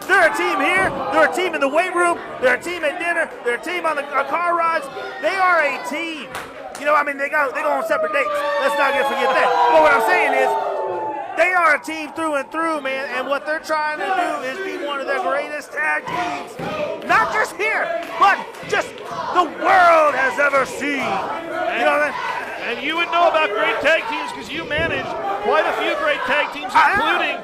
they're a team here, they're a team in the weight room, they're a team at dinner, they're a team on the car rides. They are a team. They go on separate dates. Let's not forget that. But what I'm saying is, they are a team through and through, man, and what they're trying to do is be one of the greatest tag teams. Not just here, but just the world has ever seen. You know what I mean? And you would know about great tag teams because you manage quite a few great tag teams, including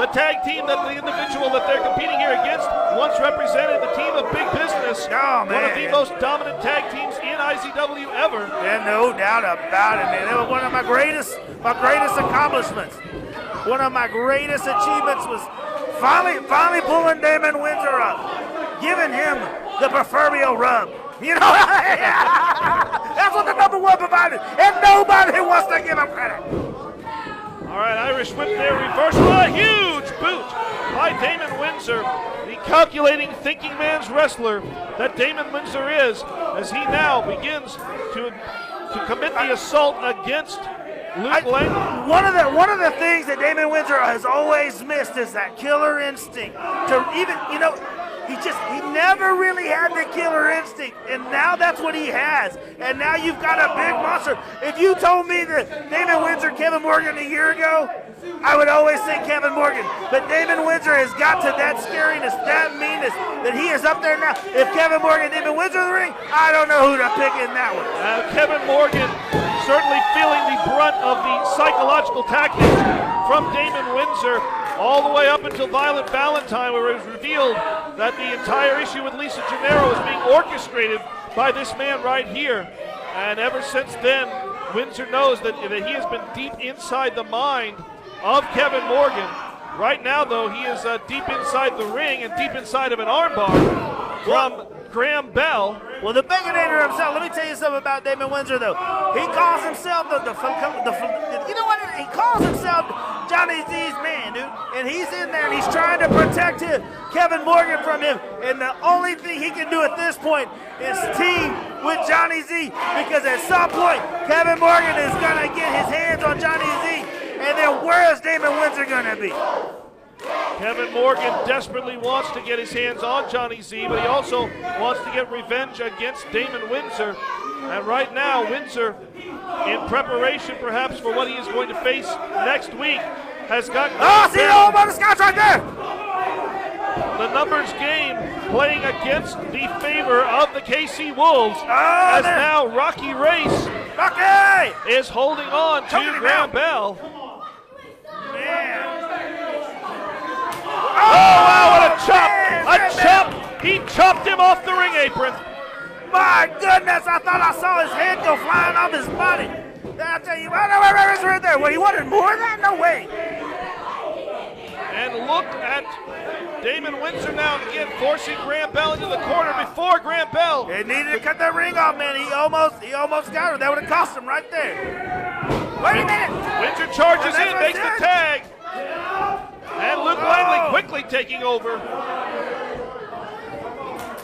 the tag team that the individual that they're competing here against once represented the team of Big Business. Oh, man. One of the most dominant tag teams in IZW ever. Yeah, no doubt about it, man. That was one of my greatest accomplishments. One of my greatest achievements was finally pulling Damon Windsor up, giving him the proverbial rub. That's what the number one provided, and nobody wants to give him credit. All right, Irish whip there, reversal, a huge boot by Damon Windsor, the calculating, thinking man's wrestler that Damon Windsor is, as he now begins to commit the assault against Luke Langley. One of the things that Damon Windsor has always missed is that killer instinct to even, He never really had the killer instinct, and now that's what he has. And now you've got a big monster. If you told me that Damon Windsor, Kevin Morgan a year ago, I would always say Kevin Morgan. But Damon Windsor has got to that scariness, that meanness, that he is up there now. If Kevin Morgan, Damon Windsor in the ring, I don't know who to pick in that one. Kevin Morgan certainly feeling the brunt of the psychological tactics from Damon Windsor all the way up until Violent Valentine, where it was revealed that the entire issue with Lisa Gennaro was being orchestrated by this man right here. And ever since then, Windsor knows that he has been deep inside the mind of Kevin Morgan. Right now, though, he is deep inside the ring and deep inside of an armbar from Graham Bell. Well, the Baconator himself, let me tell you something about Damon Windsor, though. He calls himself you know what? He calls himself Johnny Z's man, dude. And he's in there, and he's trying to protect Kevin Morgan from him. And the only thing he can do at this point is team with Johnny Z, because at some point, Kevin Morgan is going to get his hands on Johnny Z. And then where is Damon Windsor going to be? Kevin Morgan desperately wants to get his hands on Johnny Z, but he also wants to get revenge against Damon Windsor. And right now, Windsor, in preparation perhaps for what he is going to face next week, has got... Oh, see the whole butterscotch right there! The numbers game playing against the favor of the KC Wolves, as now Rocky Race is holding on to Graham Bell. Oh, wow, what a chop! A chop! He chopped him off the ring apron. My goodness, I thought I saw his head go flying off his body. I'll tell you, right there. What, he wanted more of that? No way. And look at Damon Windsor now again forcing Graham Bell into the corner before Graham Bell. They needed to cut that ring off, man. He almost got her. That would have cost him right there. Wait a minute. Windsor charges in, makes the tag. And Luke Langley quickly taking over.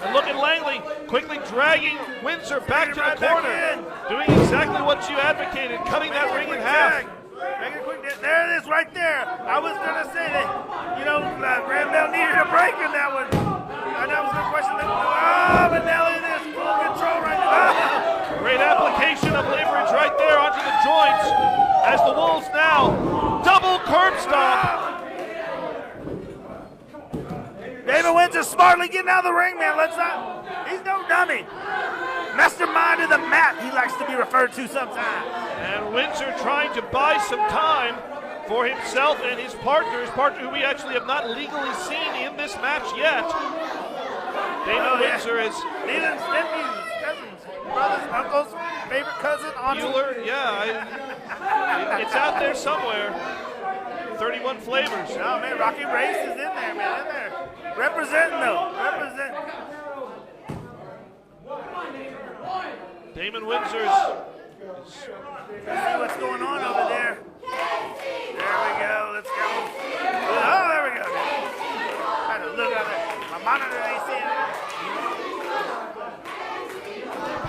And look at Langley quickly dragging Windsor back to the corner. Doing exactly what you advocated, cutting that ring in half. There it is right there. I was going to say that, Graham Bell needed a break in that one. And that was the question. But now it is full control right now. Great application of leverage right there onto the joints as the Wolves now double curb stomp. Damon Windsor smartly getting out of the ring, man. He's no dummy. Mastermind of the mat, he likes to be referred to sometimes. And Windsor trying to buy some time for himself and his partner who we actually have not legally seen in this match yet. Damon Windsor is... Leland's nephews, cousins, brothers, uncles, favorite cousin, auntie. Bueller, yeah. It's out there somewhere. 31 flavors. Oh, man, Rocky Race is in there, man, in there. Representing, though. Representing. Damon Windsor's. Let's see what's going on over there. There we go. Let's go. Oh, there we go. I had to look at it. My monitor ain't seeing it.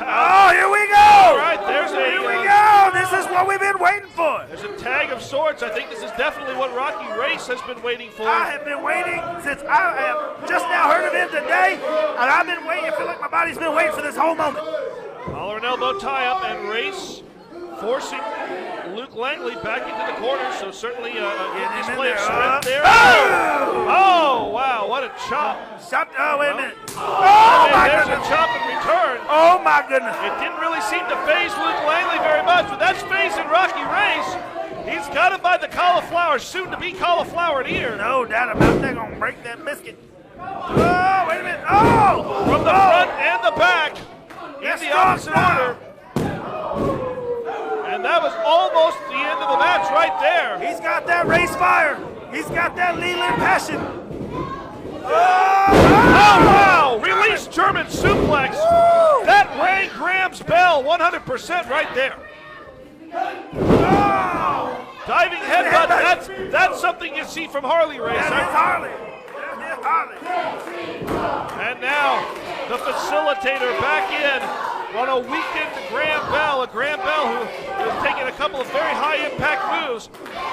Oh, here we go. All right, here we go. This is what we've been waiting for. There's a tag of sorts. I think this is definitely what Rocky Race has been waiting for. I have been waiting since I have just now heard of him today, and I've been waiting. I feel like my body's been waiting for this whole moment. Collar and elbow tie-up, and Race forcing Luke Langley back into the corner, so certainly a display of strength there. Oh, wow, what a chop. Oh, wait a minute. Oh, my goodness. There's a chop in return. Oh, my goodness. It didn't really seem to faze Luke Langley very much, but that's phasing Rocky Race. He's got him by the cauliflower, soon to be cauliflowered ear. No doubt about that, gonna break that biscuit. Oh, wait a minute. Oh! From the front and the back. In the opposite order. And that was almost the end of the match right there. He's got that race fire. He's got that Leland passion. Oh, wow. Release German suplex. Woo. That rang Graham's bell 100% right there. Oh. Diving headbutt. That's something you see from Harley Race. That is Harley. And now the facilitator back in on a weakened Graham Bell, a Graham Bell who has taken a couple of very high impact moves.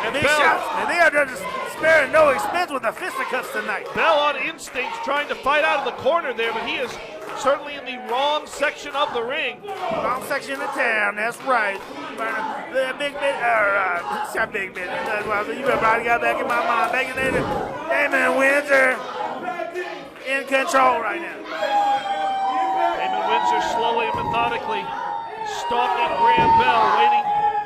And they are just sparing no expense with the fisticuffs tonight. Bell on instinct trying to fight out of the corner there, but he is certainly in the wrong section of the ring. Wrong section of town, that's right. The big bit, it's not big bit. You probably got back in my mind. Back in there, Damon Windsor in control right now. Damon Windsor slowly and methodically stalking Graham Bell,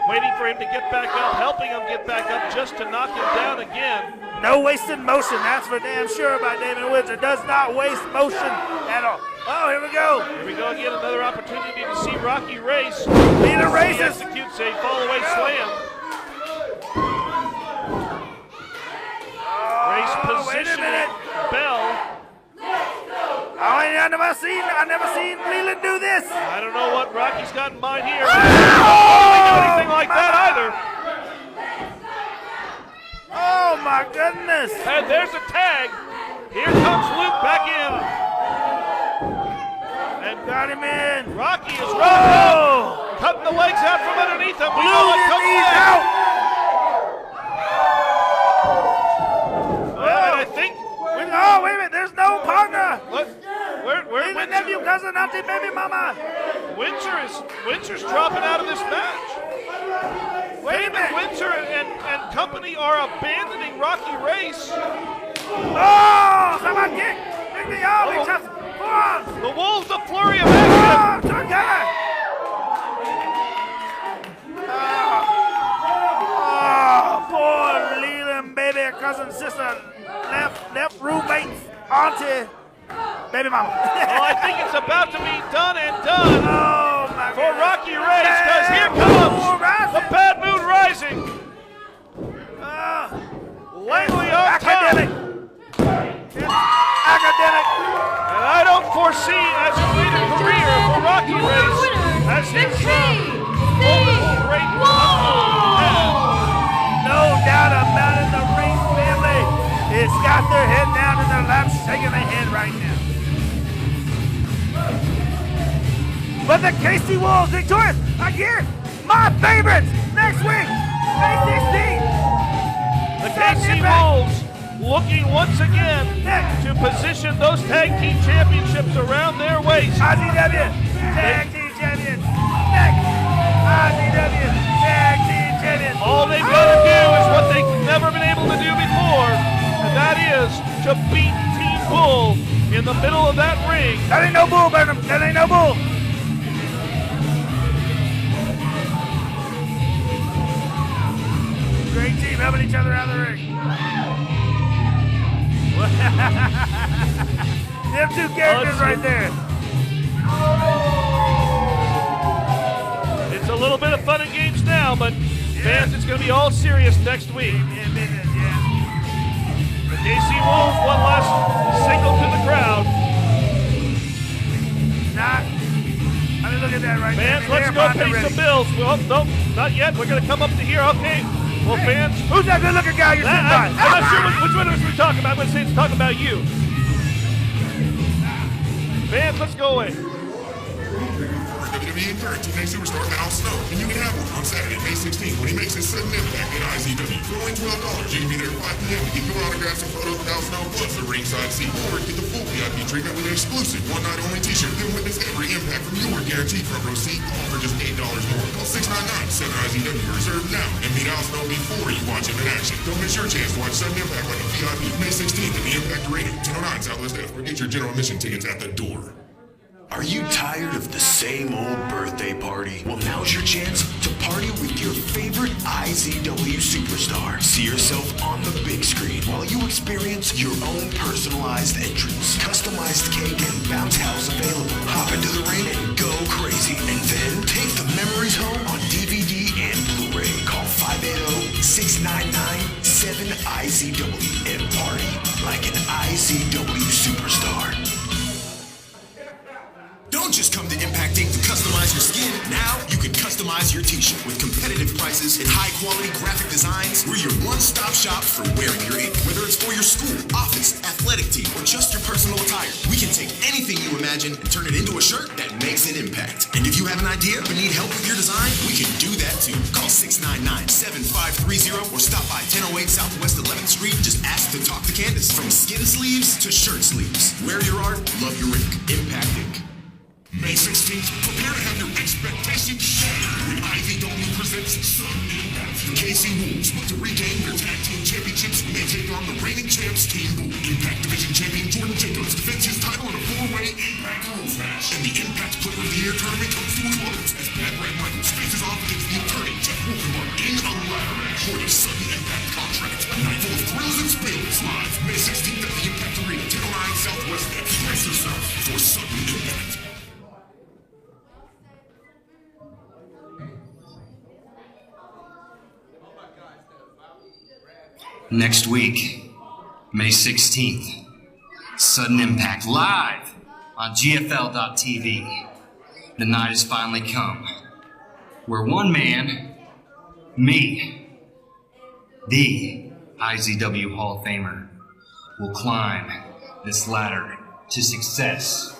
waiting for him to get back up, helping him get back up just to knock him down again. No wasted motion, that's for damn sure about Damon Windsor. Does not waste motion at all. Oh, here we go. Here we go again, another opportunity to see Rocky race. Leader races. He executes a fall-away slam. Race position. Wait a minute. Bell. I never seen Leland do this. I don't know what Rocky's got in mind here. Oh! He do anything like that either. Oh my goodness. And there's a tag. Here comes Luke back in. And got him in. Rocky is running up, cutting the legs out from underneath him. We know what comes next. Out. Well, and I think. Oh, wait a minute. There's no partner. Where Windsor? Nephew, cousin, auntie, baby mama. Windsor's dropping out of this match. Wait a minute. Windsor and company are abandoning Rocky Race. Oh, someone kick. Pick me up. He just, come on. The Wolves, the flurry of action. Oh, guy. Oh, poor Leland, baby, cousin, sister, left roommates, auntie, baby mama. Well, I think it's about to be done and done for Rocky Race, because here comes the Bad Mood Rising. Langley on top. Academic. And I don't foresee as a later career for Rocky Race as his great No doubt about it, the Race family has got their head down in their laps, shaking their head right now. But the KC Wolves victorious again. My favorites next week, May 16th. The KC Wolves looking once again to position those tag team championships around their waist. IZW tag team champions. Next, IZW tag team champions. All they've got to do is what they've never been able to do before, and that is to beat Team Bull in the middle of that ring. That ain't no bull, Burnham. That ain't no bull. Great team helping each other out of the ring. Them two characters right there. It's a little bit of fun and games now, but fans, it's going to be all serious next week. The KC Wolves, one last signal to the crowd. I mean, look at that right fans, there. Let's go pay some bills. Well, no, not yet. We're going to come up to here. Okay. Well, fans. Who's that good looking guy you're sitting by? I'm not sure which one of us we're talking about. I'm going to say it's talking about you. Fans, let's go away. WWE Impact Teenage Superstar Al Snow, and you can have one on Saturday, May 16th, when he makes his sudden impact at IZW. For only $12, you can be there at 5 p.m. to get your autographs and photos with Al Snow, plus a ringside seat, or get the full VIP treatment with an exclusive one-night-only t-shirt. Then witness every impact from your guaranteed front row seat, all for just $8 more. Call 699-7IZW to reserve now and meet Al Snow before you watch him in action. Don't miss your chance to watch Sudden Impact like a VIP May 16th in the Impact Arena, 1009 Southwest F, or get your general admission tickets at the door. Are you tired of the same old birthday party? Well, now's your chance to party with your favorite IZW superstar. See yourself on the big screen while you experience your own personalized entrance. Customized cake and bounce house available. Hop into the ring and go crazy. And then take the memories home on DVD and Blu-ray. Call 580-699-7IZW and party like an IZW superstar. Don't just come to Impact Impacting to customize your skin. Now you can customize your t-shirt with competitive prices and high-quality graphic designs. We're your one-stop shop for wearing your ink. Whether it's for your school, office, athletic team, or just your personal attire, we can take anything you imagine and turn it into a shirt that makes an impact. And if you have an idea but need help with your design, we can do that too. Call 699-7530 or stop by 1008 Southwest 11th Street. Just ask to talk to Candace. From skin sleeves to shirt sleeves. Wear your art, love your ink. Impact Ink. May 16th, prepare to have your expectations shattered when IZW presents Sudden Impact. The KC Wolves look to regain their tag team championships when they take on the reigning champs, Team Boom. Impact Division champion Jordan Jacobs defends his title in a four-way Impact rules match. And the Impact Player of the Year tournament comes to a close as Bad Brad Michaels faces off against the attorney, Jeff Wolfenbarger, in a ladder match for the Sudden Impact contract. A night full of thrills and spills. Live May 16th at the Impact Arena, 1009 Southwest. Express yourself for Sudden Impact. Next week, May 16th, Sudden Impact live on GFL.TV. The night has finally come, where one man, me, the IZW Hall of Famer, will climb this ladder to success.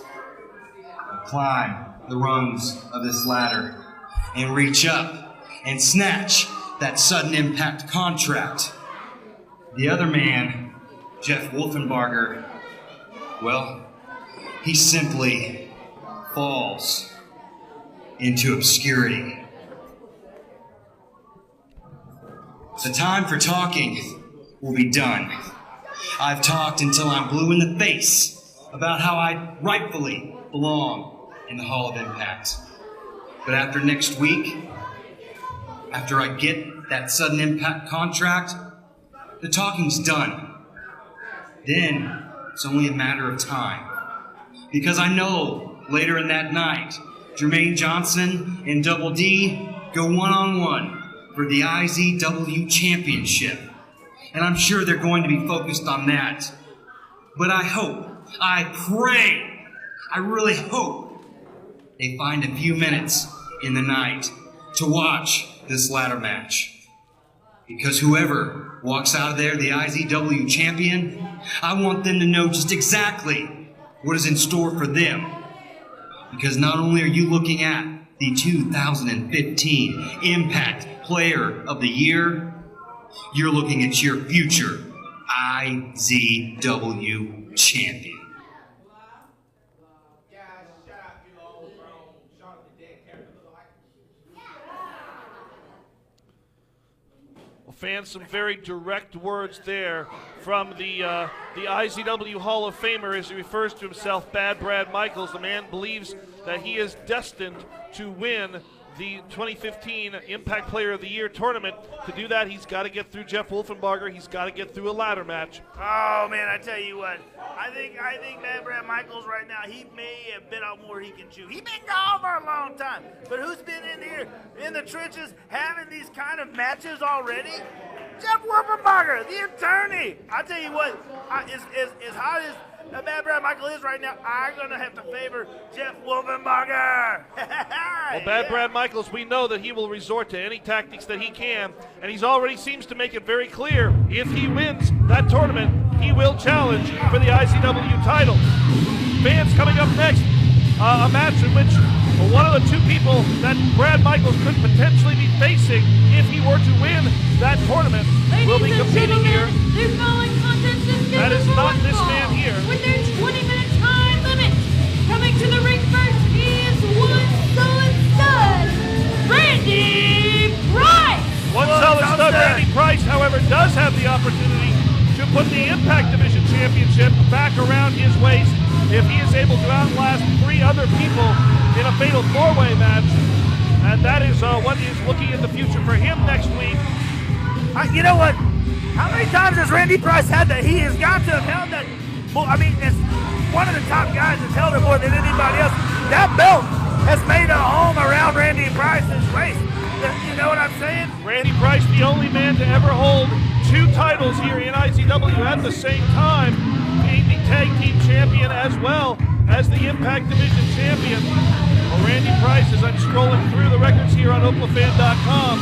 Will climb the rungs of this ladder and reach up and snatch that Sudden Impact contract. The other man, Jeff Wolfenbarger, well, he simply falls into obscurity. The time for talking will be done. I've talked until I'm blue in the face about how I rightfully belong in the Hall of Impact. But after next week, after I get that Sudden Impact contract, the talking's done. Then it's only a matter of time. Because I know later in that night, Jermaine Johnson and Double D go one-on-one for the IZW Championship. And I'm sure they're going to be focused on that. But I hope, I pray, I really hope they find a few minutes in the night to watch this ladder match. Because whoever walks out of there the IZW champion, I want them to know just exactly what is in store for them. Because not only are you looking at the 2015 Impact Player of the Year, you're looking at your future IZW champion. Fans, some very direct words there from the IZW Hall of Famer as he refers to himself, Bad Brad Michaels. The man believes that he is destined to win the 2015 Impact Player of the Year tournament. To do that, he's got to get through Jeff Wolfenbarger. He's got to get through a ladder match. Oh, man, I tell you what. I think Bad Brad Michaels right now, he may have bit out more he can chew. He's been gone for a long time. But who's been in here in the trenches having these kind of matches already? Jeff Wolfenbarger, the attorney. I tell you what, as hot as Bad Brad Michael is right now, I'm going to have to favor Jeff Wolfenbarger. Well, Bad Brad Michaels, we know that he will resort to any tactics that he can, and he's already seems to make it very clear, if he wins that tournament, he will challenge for the IZW title. Fans, coming up next, a match in which one of the two people that Brad Michaels could potentially be facing if he were to win that tournament will be competing here. That is not this man here. With their 20-minute time limit, coming to the ring first is one solid stud, Randy Price. One solid stud, Randy Price, however, does have the opportunity to put the Impact Division Championship back around his waist if he is able to outlast three other people in a fatal four-way match. And that is what is looking in the future for him next week. You know what? How many times has Randy Price had that? He has got to have held that. Well, I mean, it's one of the top guys that's held it more than anybody else. That belt has made a home around Randy Price's waist. You know what I'm saying? Randy Price, the only man to ever hold two titles here in IZW at the same time, being the tag team champion as well as the Impact Division champion. A Randy Price, as I'm scrolling through the records here on Oklafan.com,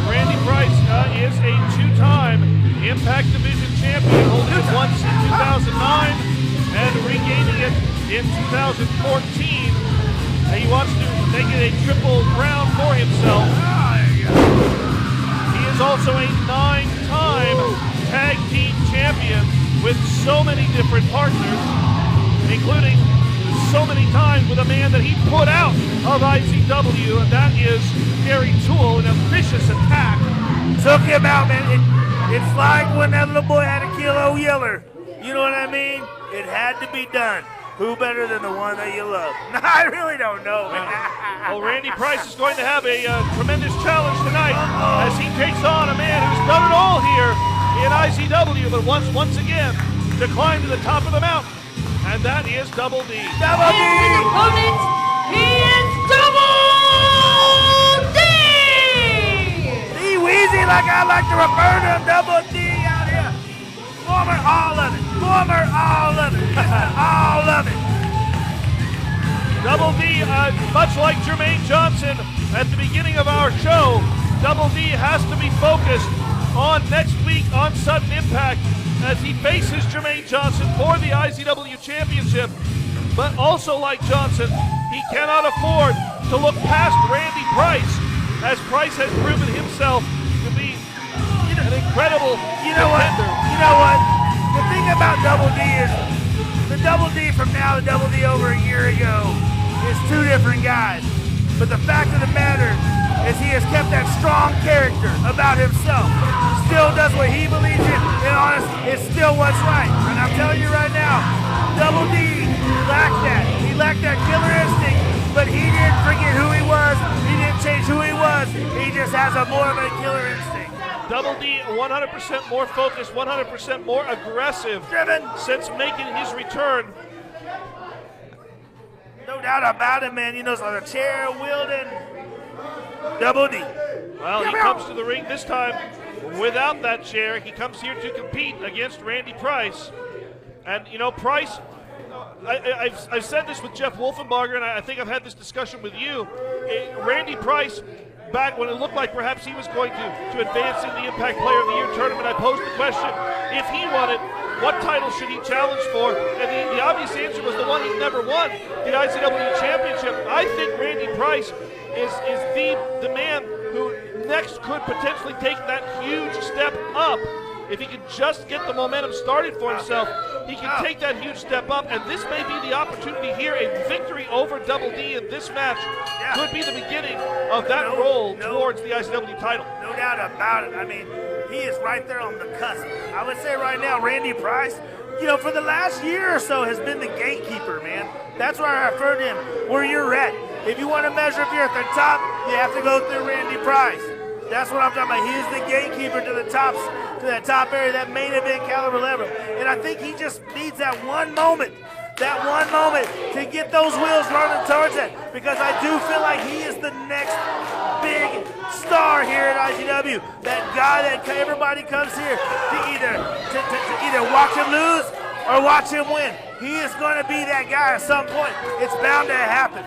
Randy Price is a two-time Impact Division champion, holding it once in 2009 and regaining it in 2014. He wants to make it a triple crown for himself. He is also a 9-time tag team champion with so many different partners, including so many times with a man that he put out of IZW, and that is Gary Toole, in a vicious attack. Took him out, man. It's like when that little boy had to kill old Yeller. You know what I mean? It had to be done. Who better than the one that you love? I really don't know, man. Well, Randy Price is going to have a tremendous challenge tonight as he takes on a man who's done it all here in IZW, but once again to climb to the top of the mountain, and that is Double D. Double D! His opponent, he is Double D! D-Weezy, like I like to refer to him, Double D out here. Former all of it. Former all of it. All of it. Double D, much like Jermaine Johnson at the beginning of our show, Double D has to be focused on next week on Sudden Impact as he faces Jermaine Johnson for the IZW Championship. But also like Johnson, he cannot afford to look past Randy Price, as Price has proven himself to be an incredible contender. You know what? The thing about Double D is the Double D from now to Double D over a year ago is two different guys. But the fact of the matter is he has kept that strong character about himself. Still does what he believes in, and honest, it's still what's right. And I'm telling you right now, Double D lacked that. He lacked that killer instinct, but he didn't forget who he was. He didn't change who he was. He just has a more of a killer instinct. Double D 100% more focused, 100% more aggressive, driven since making his return. No doubt about it, man. He knows how to chair wielding. Double D. Well, he comes to the ring this time without that chair. He comes here to compete against Randy Price. And, you know, Price, I've said this with Jeff Wolfenbarger, and I think I've had this discussion with you. Randy Price, back when it looked like perhaps he was going to advance in the Impact Player of the Year tournament, I posed the question, if he won it, what title should he challenge for? And the obvious answer was the one he's never won, the IZW Championship. I think Randy Price is the man who next could potentially take that huge step up. If he can just get the momentum started for himself, he can take that huge step up, and this may be the opportunity here. A victory over Double D in this match could be the beginning of that roll towards the IZW title. No doubt about it. I mean, he is right there on the cusp. I would say right now, Randy Price, you know, for the last year or so has been the gatekeeper, man. That's why I refer to him where you're at. If you want to measure if you're at the top, you have to go through Randy Price. That's what I'm talking about. He is the gatekeeper to the tops, to that top area, that main event caliber level. And I think he just needs that one moment to get those wheels running towards it. Because I do feel like he is the next big star here at IZW. That guy that everybody comes here to either watch him lose or watch him win. He is going to be that guy at some point. It's bound to happen.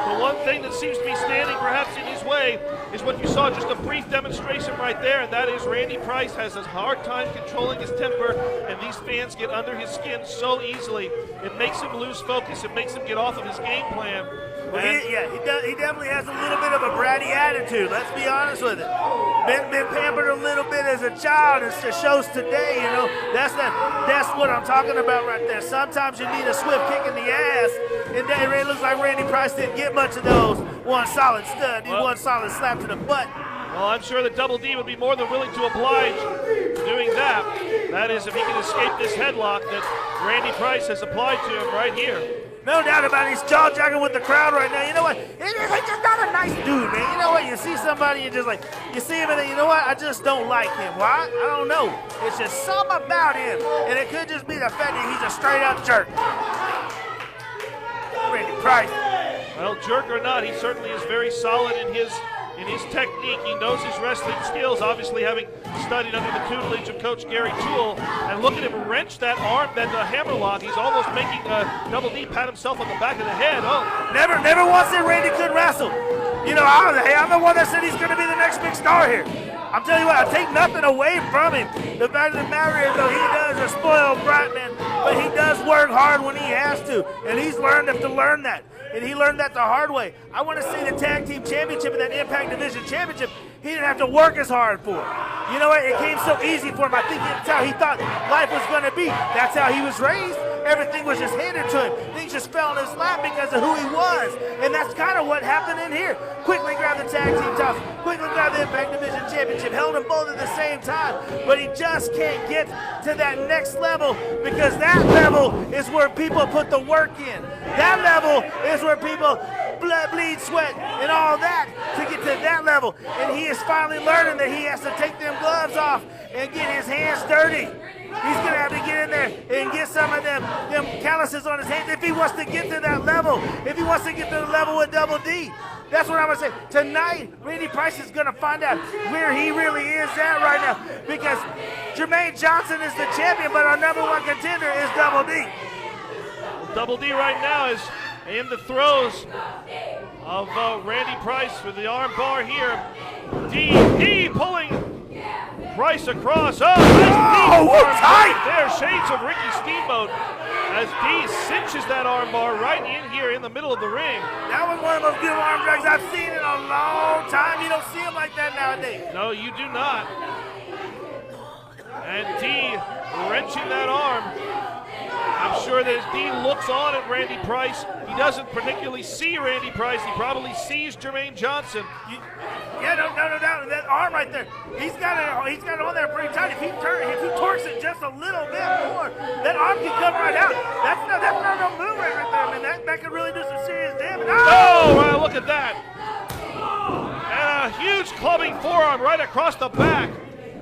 The one thing that seems to be standing perhaps in his way is what you saw, just a brief demonstration right there, and that is Randy Price has a hard time controlling his temper, and these fans get under his skin so easily. It makes him lose focus. It makes him get off of his game plan. Well, he definitely has a little bit of a bratty attitude. Let's be honest with it. Been pampered a little bit as a child. It just shows today, you know. That's what I'm talking about right there. Sometimes you need a swift kick in the ass, and it looks like Randy Price didn't get much of those. One solid stud, one solid slap to the butt. Well, I'm sure that Double D would be more than willing to oblige doing that. That is, if he can escape this headlock that Randy Price has applied to him right here. No doubt about it. He's jaw-jacking with the crowd right now. You know what? He's just not a nice dude, man. You know what? You see somebody and just like, you see him and then, you know what? I just don't like him. Why? I don't know. It's just something about him. And it could just be the fact that he's a straight-up jerk. Randy Price. Well, jerk or not, he certainly is very solid in his in his technique. He knows his wrestling skills, obviously having studied under the tutelage of Coach Gary Toole. And look at him wrench that arm, that hammerlock. He's almost making Double D pat himself on the back of the head. Oh, Never once said Randy couldn't wrestle. You know, I'm the one that said he's going to be the next big star here. I'm telling you what, I take nothing away from him. The fact of the matter is, though, he does a spoiled brat, man, but he does work hard when he has to, and he's learned to learn that. And he learned that the hard way. I want to see the Tag Team Championship and that Impact Division Championship. He didn't have to work as hard for it. You know what? It came so easy for him. I think that's how he thought life was going to be. That's how he was raised. Everything was just handed to him. Things just fell in his lap because of who he was. And that's kind of what happened in here. Quickly grabbed the Tag Team titles. Quickly grabbed the Impact Division Championship. Held them both at the same time. But he just can't get to that next level because that level is where people put the work in. That level is where people blood, bleed, sweat, and all that to get to that level. And he is finally learning that he has to take them gloves off and get his hands dirty. He's going to have to get in there and get some of them calluses on his hands if he wants to get to that level. If he wants to get to the level with Double D. That's what I'm going to say. Tonight, Randy Price is going to find out where he really is at right now. Because Jermaine Johnson is the champion, but our number one contender is Double D. Double D right now is in the throes of Randy Price with the arm bar here. D pulling Price across. Oh, nice tight there. Shades of Ricky Steamboat as D cinches that arm bar right in here in the middle of the ring. That was one of those good arm drags I've seen in a long time. You don't see them like that nowadays. No, you do not. And D wrenching that arm. I'm sure that as D looks on at Randy Price, he doesn't particularly see Randy Price. He probably sees Jermaine Johnson. Yeah, no doubt. That arm right there, he's got it on there pretty tight. If he torques it just a little bit more, that arm can come right out. That's not no movement right there. I mean, that could really do some serious damage. Oh, wow, look at that. And a huge clubbing forearm right across the back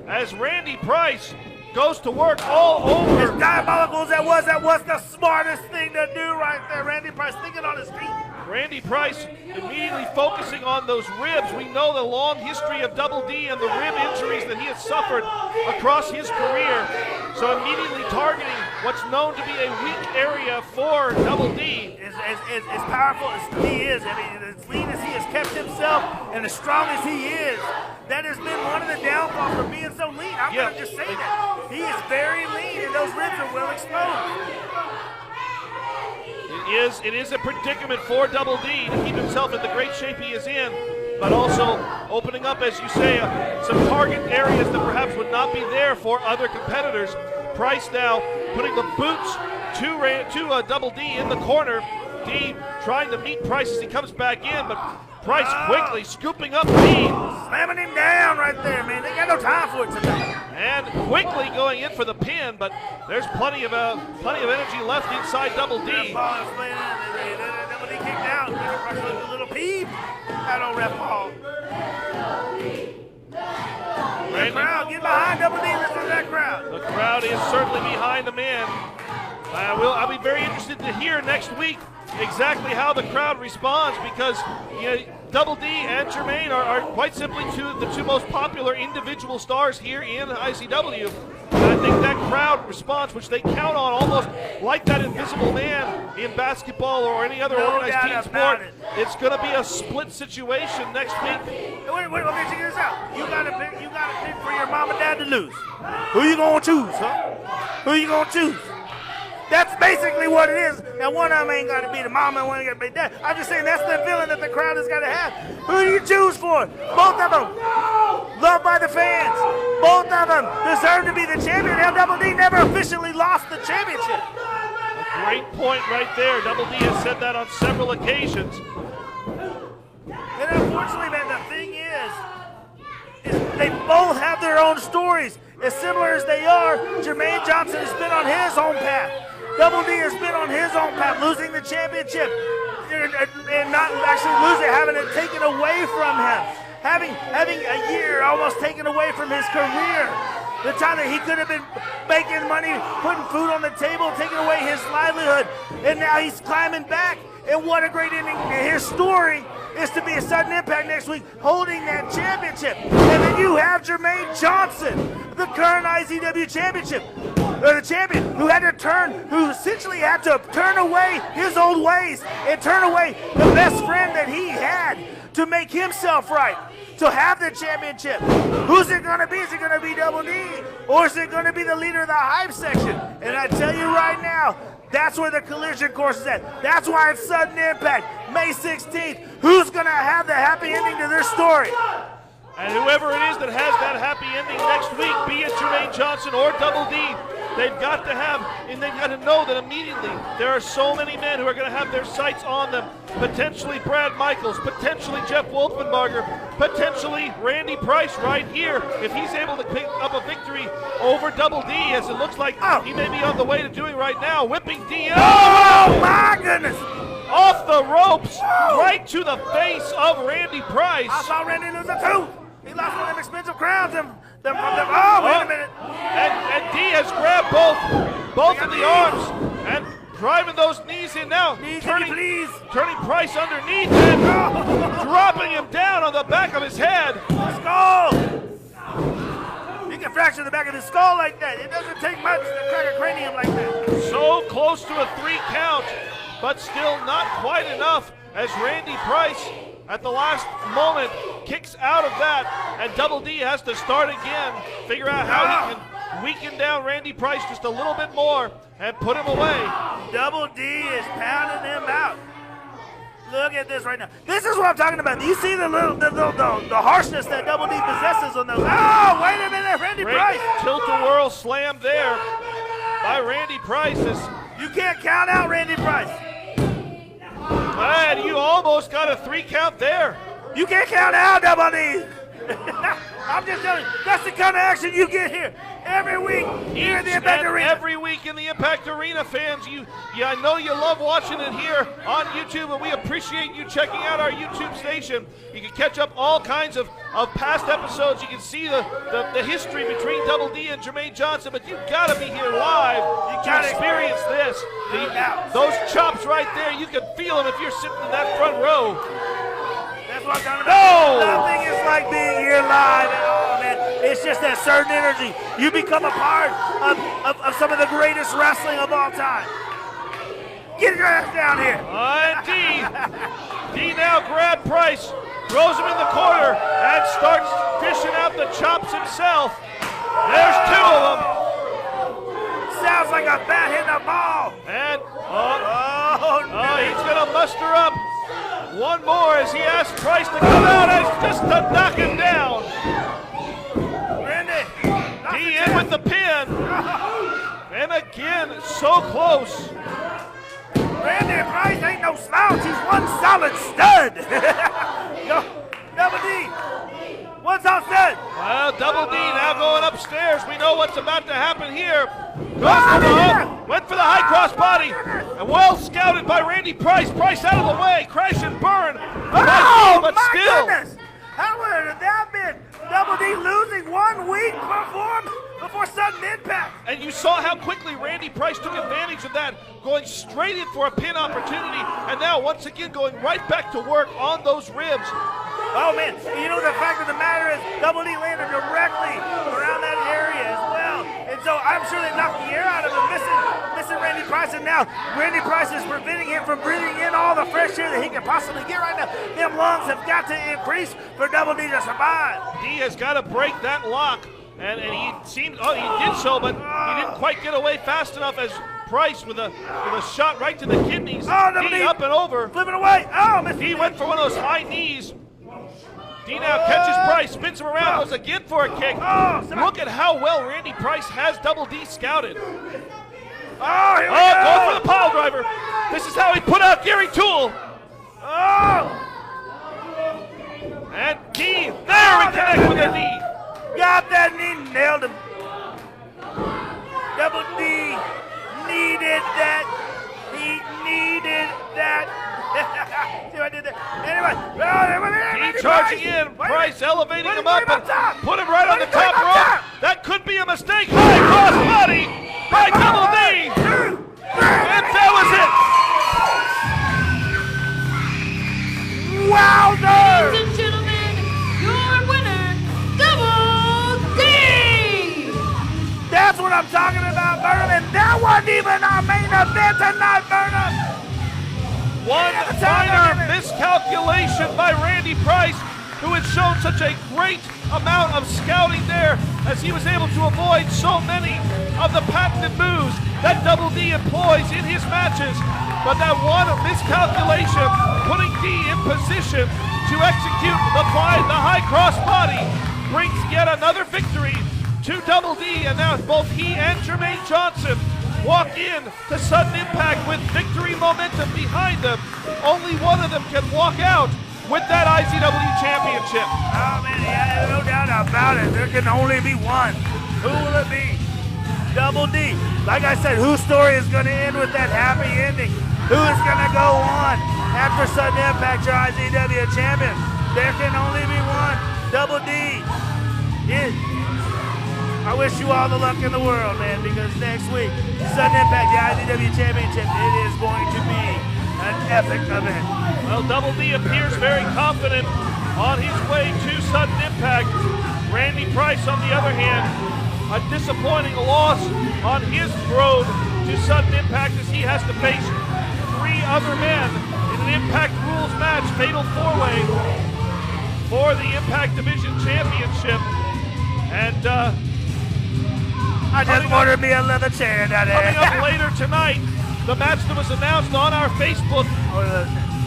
as Randy Price goes to work all over. As diabolical as that was the smartest thing to do right there. Randy Price thinking on his feet. Randy Price immediately focusing on those ribs. We know the long history of Double D and the rib injuries that he has suffered across his career. So immediately targeting what's known to be a weak area for Double D. As powerful as he is, I mean, as lean as he has kept himself and as strong as he is, that has been one of the downfalls for being so lean. I'm going to just say that. He is very lean and those ribs are well exposed. It is a predicament for Double D to keep himself in the great shape he is in, but also opening up, as you say, some target areas that perhaps would not be there for other competitors. Price now putting the boots to Double D in the corner. D trying to meet Price as he comes back in, but Price quickly scooping up D. Slamming him down right there, man. They got no time for it today. And quickly going in for the pin, but there's plenty of energy left inside Double D. Double D kicked out. Price looked a little peeved. That old ref ball. The crowd, get behind Double D. Listen to that crowd. The crowd is certainly behind the man. I'll be very interested to hear next week exactly how the crowd responds because Double D and Jermaine are quite simply the two most popular individual stars here in IZW. And I think that crowd response, which they count on almost like that invisible man in basketball or any other organized team sport, it's going to be a split situation next week. Wait, okay, check this out. You got to pick for your mom and dad to lose. Who you going to choose, huh? Who you going to choose? That's basically what it is. Now, one of them ain't got to be the mama and one ain't got to be the dad. I'm just saying that's the feeling that the crowd has got to have. Who do you choose for? Both of them. Loved by the fans. Both of them deserve to be the champion. Now, Double D never officially lost the championship. A great point right there. Double D has said that on several occasions. And unfortunately, man, the thing is they both have their own stories. As similar as they are, Jermaine Johnson has been on his own path. Double D has been on his own path, losing the championship and not actually losing it, having it taken away from him. Having a year almost taken away from his career. The time that he could have been making money, putting food on the table, taking away his livelihood. And now he's climbing back. And what a great ending to his story. is to be a sudden impact next week holding that championship. And then you have Jermaine Johnson, the current IZW championship, or the champion, who essentially had to turn away his old ways and turn away the best friend that he had to make himself right, to have the championship. Who's it gonna be? Is it gonna be Double D? Or is it gonna be the leader of the hype section? And I tell you right now, that's where the collision course is at. That's why it's sudden impact, May 16th. Who's gonna have the happy ending to their story? And whoever it is that has that happy ending next week, be it Jermaine Johnson or Double D, they've got to have, and they've got to know that immediately there are so many men who are going to have their sights on them. Potentially Brad Michaels, potentially Jeff Wolfenbarger, potentially Randy Price right here. If he's able to pick up a victory over Double D, as it looks like he may be on the way to doing right now, whipping D in. Oh my goodness! Off the ropes, right to the face of Randy Price. I saw Randy lose a tooth. He lost one of them expensive crowns. Oh, wait a minute. And D has grabbed both of the arms and driving those knees in now. Turning Price underneath and dropping him down on the back of his head. Skull. You can fracture the back of his skull like that. It doesn't take much to crack a cranium like that. So close to a 3 count, but still not quite enough as Randy Price at the last moment kicks out of that, and Double D has to start again, figure out how he can weaken down Randy Price just a little bit more and put him away. Double D is pounding him out. Look at this right now. This is what I'm talking about. Do you see the harshness that Double D possesses on those? Oh, wait a minute, Randy Price. Tilt-a-whirl slam there by Randy Price. You can't count out Randy Price. And you almost got a 3 count there. You can't count out Double D. I'm just telling you, that's the kind of action you get here every week here in the Impact Arena. Every week in the Impact Arena, fans. I know you love watching it here on YouTube, and we appreciate you checking out our YouTube station. You can catch up all kinds of past episodes. You can see the history between Double D and Jermaine Johnson, but you've got to be here live to experience this. Those chops right there, you can feel them if you're sitting in that front row. That's what I'm talking about. Nothing is like being here live at all, man. It's just that certain energy. You become a part of some of the greatest wrestling of all time. Get your ass down here. D now grabbed Price, throws him in the corner, and starts fishing out the chops himself. There's 2 of them. Sounds like a bat hitting a ball. And he's going to muster up one more as he asks Price to come out as just to knock him down. Randy. D in with the pin. And again, so close. Randy Price ain't no slouch. He's one solid stud. Double D. One solid stud. Well, Double D now going upstairs. We know what's about to happen here. Went for the high cross body. And well scouted by Randy Price. Price out of the way. Crash and burn. But my still. Goodness. How would that been? Double D losing 1 week before sudden impact. And you saw how quickly Randy Price took advantage of that, going straight in for a pin opportunity, and now once again going right back to work on those ribs. Oh man, you know the fact of the matter is Double D landed directly around that area as well. And so I'm sure they knocked the air out of him, missing Randy Price, and now Randy Price is preventing him from breathing in all the fresh air that he can possibly get right now. Them lungs have got to increase for Double D to survive. D has got to break that lock, and he seemed, he did so, but he didn't quite get away fast enough as Price with a shot right to the kidneys. D up and over. Flipping away. D went for one of those high knees. D now catches Price, spins him around, goes again for a kick. Look at how well Randy Price has Double D scouted. Here we go. Going for the pile driver. This is how he put out Gary Toole. And D, there we connect with the knee. Got that knee, nailed him. Double D needed that. He needed that. See what I did there? Anyway, D charging in. Price elevating him up and put him right on the top rope. That could be a mistake. High cross body by Double D. And that was it. Wow, wasn't even our main event tonight, Burnham. One minor miscalculation by Randy Price, who had shown such a great amount of scouting there as he was able to avoid so many of the patented moves that Double D employs in his matches. But that one miscalculation, putting D in position to execute the high cross body, brings yet another victory to Double D, and now both he and Jermaine Johnson walk in to Sudden Impact with victory momentum behind them. Only one of them can walk out with that IZW Championship. Oh man, yeah, no doubt about it. There can only be one. Who will it be? Double D. Like I said, whose story is going to end with that happy ending? Who is going to go on after Sudden Impact, your IZW champion? There can only be one. Double D. I wish you all the luck in the world, man, because next week, Sudden Impact, the IZW Championship, it is going to be an epic event. Well, Double D appears very confident on his way to Sudden Impact. Randy Price, on the other hand, a disappointing loss on his road to Sudden Impact as he has to face 3 other men in an Impact Rules match, fatal 4-way for the Impact Division Championship. And I just ordered me a leather chair down there. Coming up later tonight, the match that was announced on our Facebook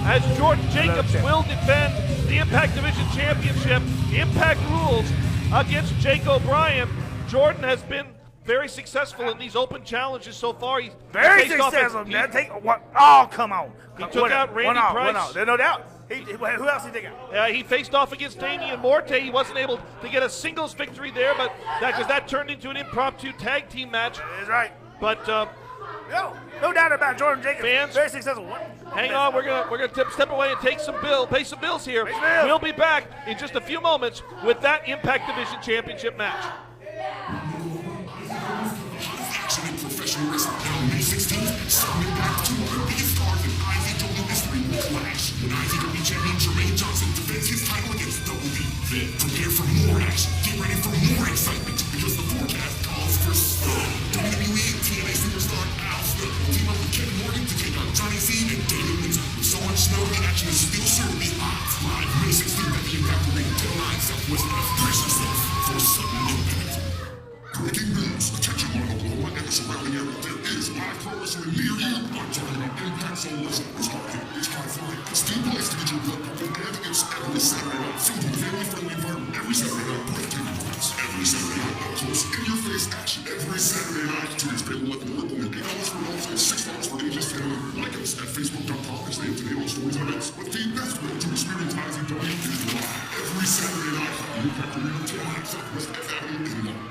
as Jordan Jacobs will defend the Impact Division Championship, Impact Rules, against Jake O'Brien. Jordan has been very successful in these open challenges so far. He's very successful. Oh, come on. He took out Randy Price. There's no doubt. Who else did he take out? He faced off against Damian Morte. He wasn't able to get a singles victory there, but because that turned into an impromptu tag team match. That is right. But no doubt about Jordan Jacobs. Fans, very successful. Hang on, we're gonna step away and pay some bills here. We'll be back in just a few moments with that Impact Division Championship match. Action in professional wrestling. On May 16th, Sudden Impact 2 of the biggest stars in IZW history will clash when IZW champion Jermaine Johnson defends his title against Double D. Then prepare for more action. Get ready for more excitement because the forecast calls for Stud. WWE TNA superstar Al Snow will team up with Kevin Morgan to take on Johnny C and David Windsor. With so much snow, the action is still sure to be hot. Live May 16th at the Impact Arena, 1009 Southwest F. Brace yourself for Sudden Impact. Breaking news. Attention, Oklahoma and the surrounding area. There is live pro wrestling near you. I'm talking about Impact Zone Wrestling. It's hard for it. Steve likes to get your blood pumping, and it's every Saturday night. Filled with family-friendly environment. Every Saturday night, breathtaking events. Every Saturday night, up close, in-your-face action. Every Saturday night. Tickets available at the work only $8 for adults and $6 for ages 10 and under. Like us at Facebook.com and stay up to date on stories and events. But the best way to experience IZW is live. Every Saturday night, Impact Arena, 1009 Southwest F Avenue in Lawton.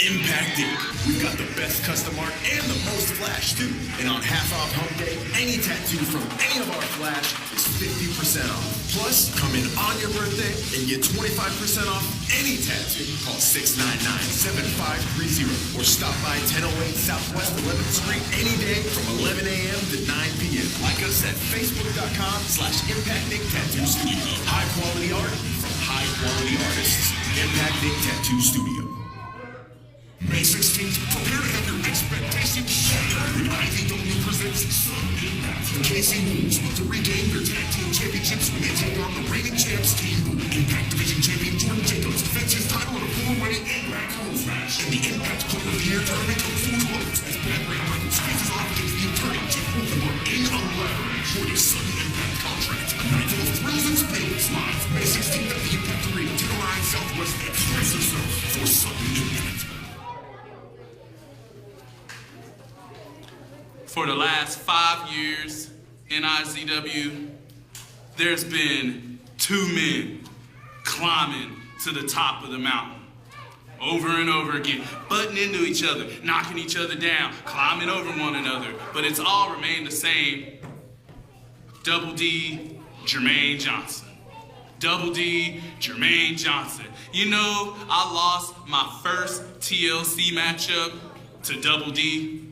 Impact Inc. We've got the best custom art and the most flash too. And on Half Off Hump Day, any tattoo from any of our flash is 50% off. Plus, come in on your birthday and get 25% off any tattoo. Call 699-7530 or stop by 1008 Southwest 11th Street any day from 11 a.m. to 9 p.m. Like us at Facebook.com/Impact Inc. Tattoo Studio. High quality art from high quality artists. Impact Inc. Tattoo Studio. May 16th, prepare to have your expectations shattered when IZW presents Sudden Impact. Casey Moves to regain their tag team championships when they take on the reigning champs Team Blue. Impact Division champion Jordan Jacobs defends his title in a 4-way Impact Rules match. And the Impact Player of the Year tournament comes full close as Bad Ray Michaels faces off against the attorney Jeff Wolfenberg in a ladder for the Sudden Impact contract. A night full of thrills and spills. Live May 16th at the Impact Arena, 1009 Southwest. Brace yourself for Sudden Impact. For the last 5 years in IZW, there's been 2 men climbing to the top of the mountain over and over again, butting into each other, knocking each other down, climbing over one another, but it's all remained the same. Double D, Jermaine Johnson. Double D, Jermaine Johnson. You know, I lost my first TLC matchup to Double D.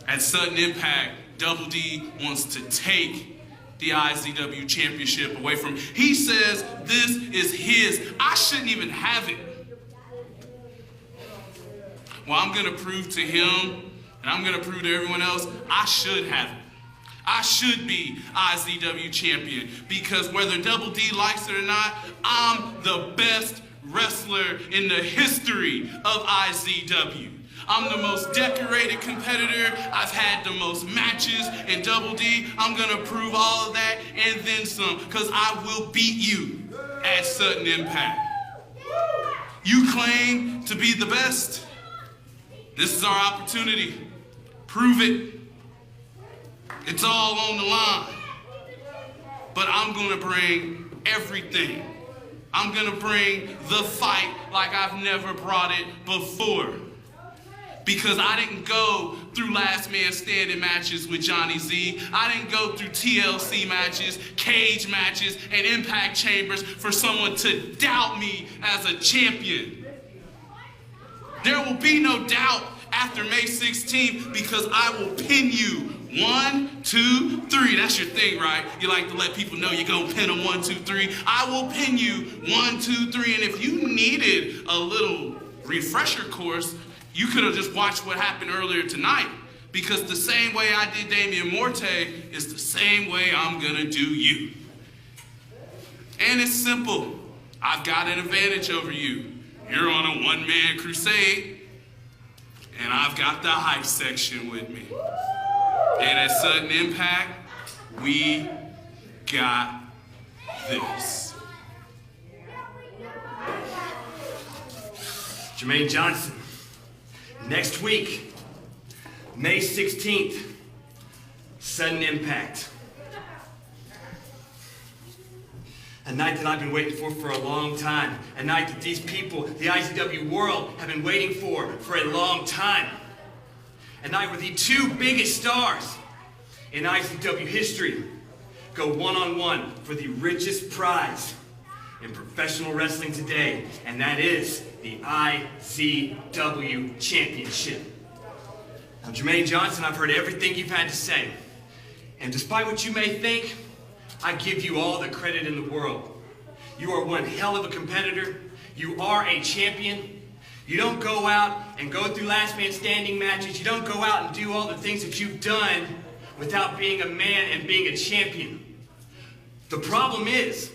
At Sudden Impact, Double D wants to take the IZW Championship away from him. He says this is his. I shouldn't even have it. Well, I'm gonna prove to him, and I'm gonna prove to everyone else, I should have it. I should be IZW champion, because whether Double D likes it or not, I'm the best wrestler in the history of IZW. I'm the most decorated competitor. I've had the most matches in Double D. I'm gonna prove all of that and then some, because I will beat you at sudden impact. You claim to be the best. This is our opportunity. Prove it. It's all on the line. But I'm gonna bring everything. I'm gonna bring the fight like I've never brought it before. Because I didn't go through last man standing matches with Johnny Z. I didn't go through TLC matches, cage matches, and impact chambers for someone to doubt me as a champion. There will be no doubt after May 16th, because I will pin you 1, 2, 3. That's your thing, right? You like to let people know you're gonna pin them 1, 2, 3. I will pin you 1, 2, 3. And if you needed a little refresher course, you could have just watched what happened earlier tonight, because the same way I did Damian Morte is the same way I'm gonna do you. And it's simple. I've got an advantage over you. You're on a one-man crusade, and I've got the hype section with me. And at Sudden Impact, we got this. Jermaine Johnson. Next week, May 16th, Sudden Impact. A night that I've been waiting for a long time. A night that these people, the IZW world, have been waiting for a long time. A night where the two biggest stars in IZW history go one-on-one for the richest prize in professional wrestling today, and that is the IZW Championship. Now, Jermaine Johnson, I've heard everything you've had to say, and despite what you may think, I give you all the credit in the world. You are one hell of a competitor. You are a champion. You don't go out and go through last man standing matches. You don't go out and do all the things that you've done without being a man and being a champion. The problem is,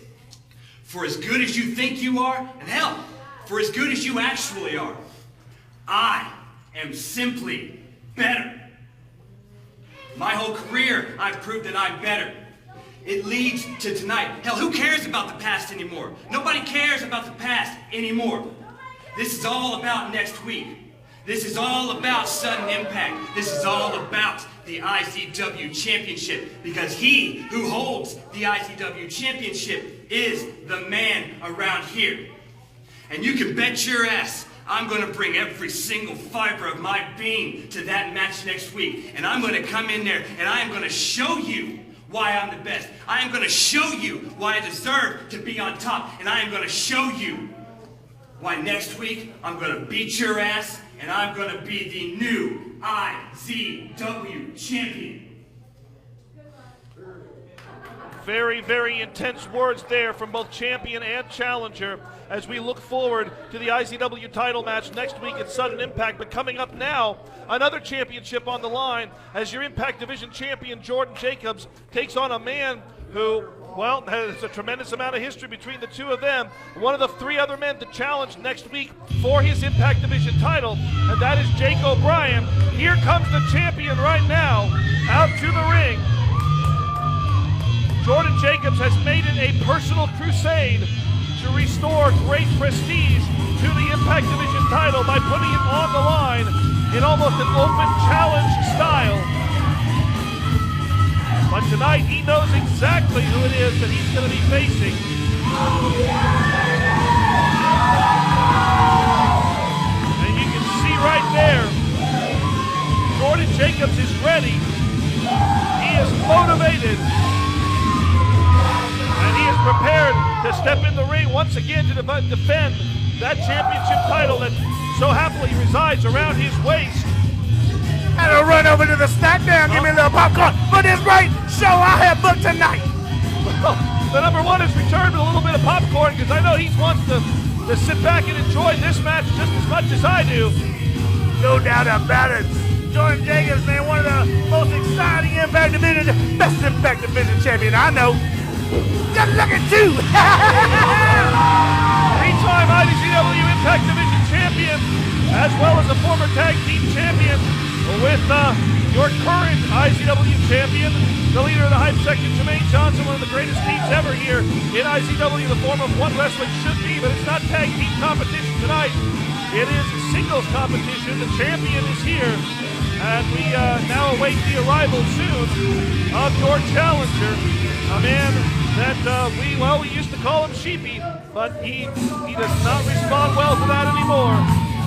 for as good as you think you are, and hell, for as good as you actually are, I am simply better. My whole career, I've proved that I'm better. It leads to tonight. Hell, who cares about the past anymore? Nobody cares about the past anymore. This is all about next week. This is all about Sudden Impact. This is all about the IZW Championship, because he who holds the IZW Championship is the man around here. And you can bet your ass I'm going to bring every single fiber of my being to that match next week. And I'm going to come in there and I am going to show you why I'm the best. I am going to show you why I deserve to be on top. And I am going to show you why next week I'm going to beat your ass and I'm going to be the new IZW champion. Very, very intense words there from both champion and challenger as we look forward to the IZW title match next week at Sudden Impact. But coming up now, another championship on the line as your Impact Division champion Jordan Jacobs takes on a man who, well, has a tremendous amount of history between the two of them. One of the three other men to challenge next week for his Impact Division title, and that is Jake O'Brien. Here comes the champion right now, out to the ring. Jordan Jacobs has made it a personal crusade to restore great prestige to the Impact Division title by putting it on the line in almost an open challenge style. But tonight he knows exactly who it is that he's going to be facing. And you can see right there, Jordan Jacobs is ready. He is motivated. And he is prepared to step in the ring once again to defend that championship title that so happily resides around his waist. And a run over to the snack down. Give me a little popcorn for this great show I have booked tonight. Well, the number one has returned with a little bit of popcorn because I know he wants to sit back and enjoy this match just as much as I do. No doubt about it. Jordan Jacobs, man, one of the most exciting Impact Division, best Impact Division champion I know. Good looking too. Three-time IZW Impact Division champion, as well as a former tag team champion with your current IZW champion, the leader of the hype section, Jermaine Johnson, one of the greatest teams ever here in IZW, the form of what wrestling should be, but it's not tag team competition tonight. It is singles competition. The champion is here, and we now await the arrival soon of your challenger, a man that we used to call him Sheepy, but he does not respond well to that anymore.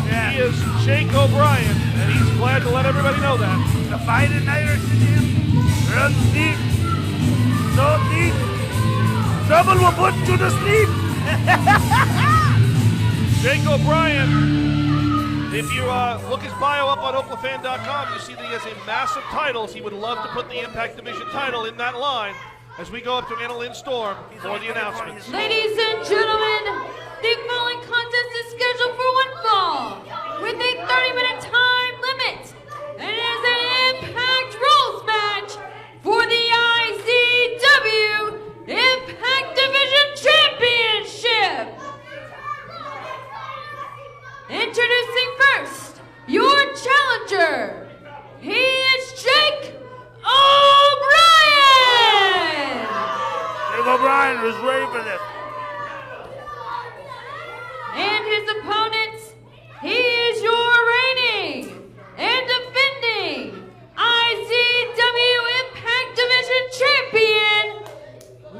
Yeah. He is Jake O'Brien, and he's glad to let everybody know that. The fighting Irish in him runs deep, so deep, trouble will put you to sleep. Jake O'Brien, if you look his bio up on Oklafan.com, you see that he has a massive titles. He would love to put the Impact Division title in that line as we go up to Annalyn Storm for the announcements. Ladies and gentlemen, the following contest is scheduled for one fall with a 30-minute time limit. It is an Impact Rules match for the IZW Impact Division Championship. Introducing first, your challenger. He is Jake O'Brien. Jake O'Brien is ready for this. And his opponent, he is your reigning and defending IZW Impact Division champion,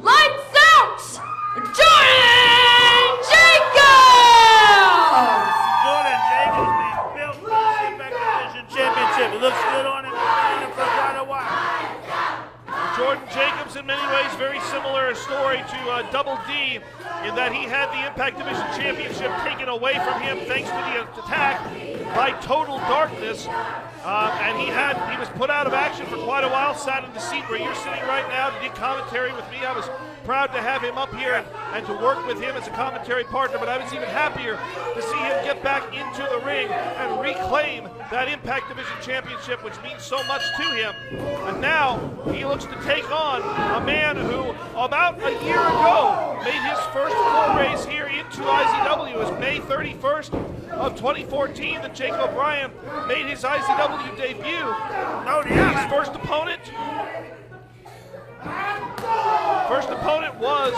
Lights Out, Jordan Jacobs! Jordan Jacobs being built for the Impact Division championship. It looks good on him. He's been in it for quite a while. Jordan Jacobs, in many ways, very similar story to Double D, in that he had the Impact Division Championship taken away from him thanks to the attack by Total Darkness, and he was put out of action for quite a while. Sat in the seat where you're sitting right now to do commentary with me. I was proud to have him up here and to work with him as a commentary partner, but I was even happier to see him get back into the ring and reclaim that Impact Division Championship, which means so much to him. And now he looks to take on a man who about a year ago made his first forays here into IZW. It was May 31st of 2014 that Jake O'Brien made his IZW debut. His first opponent was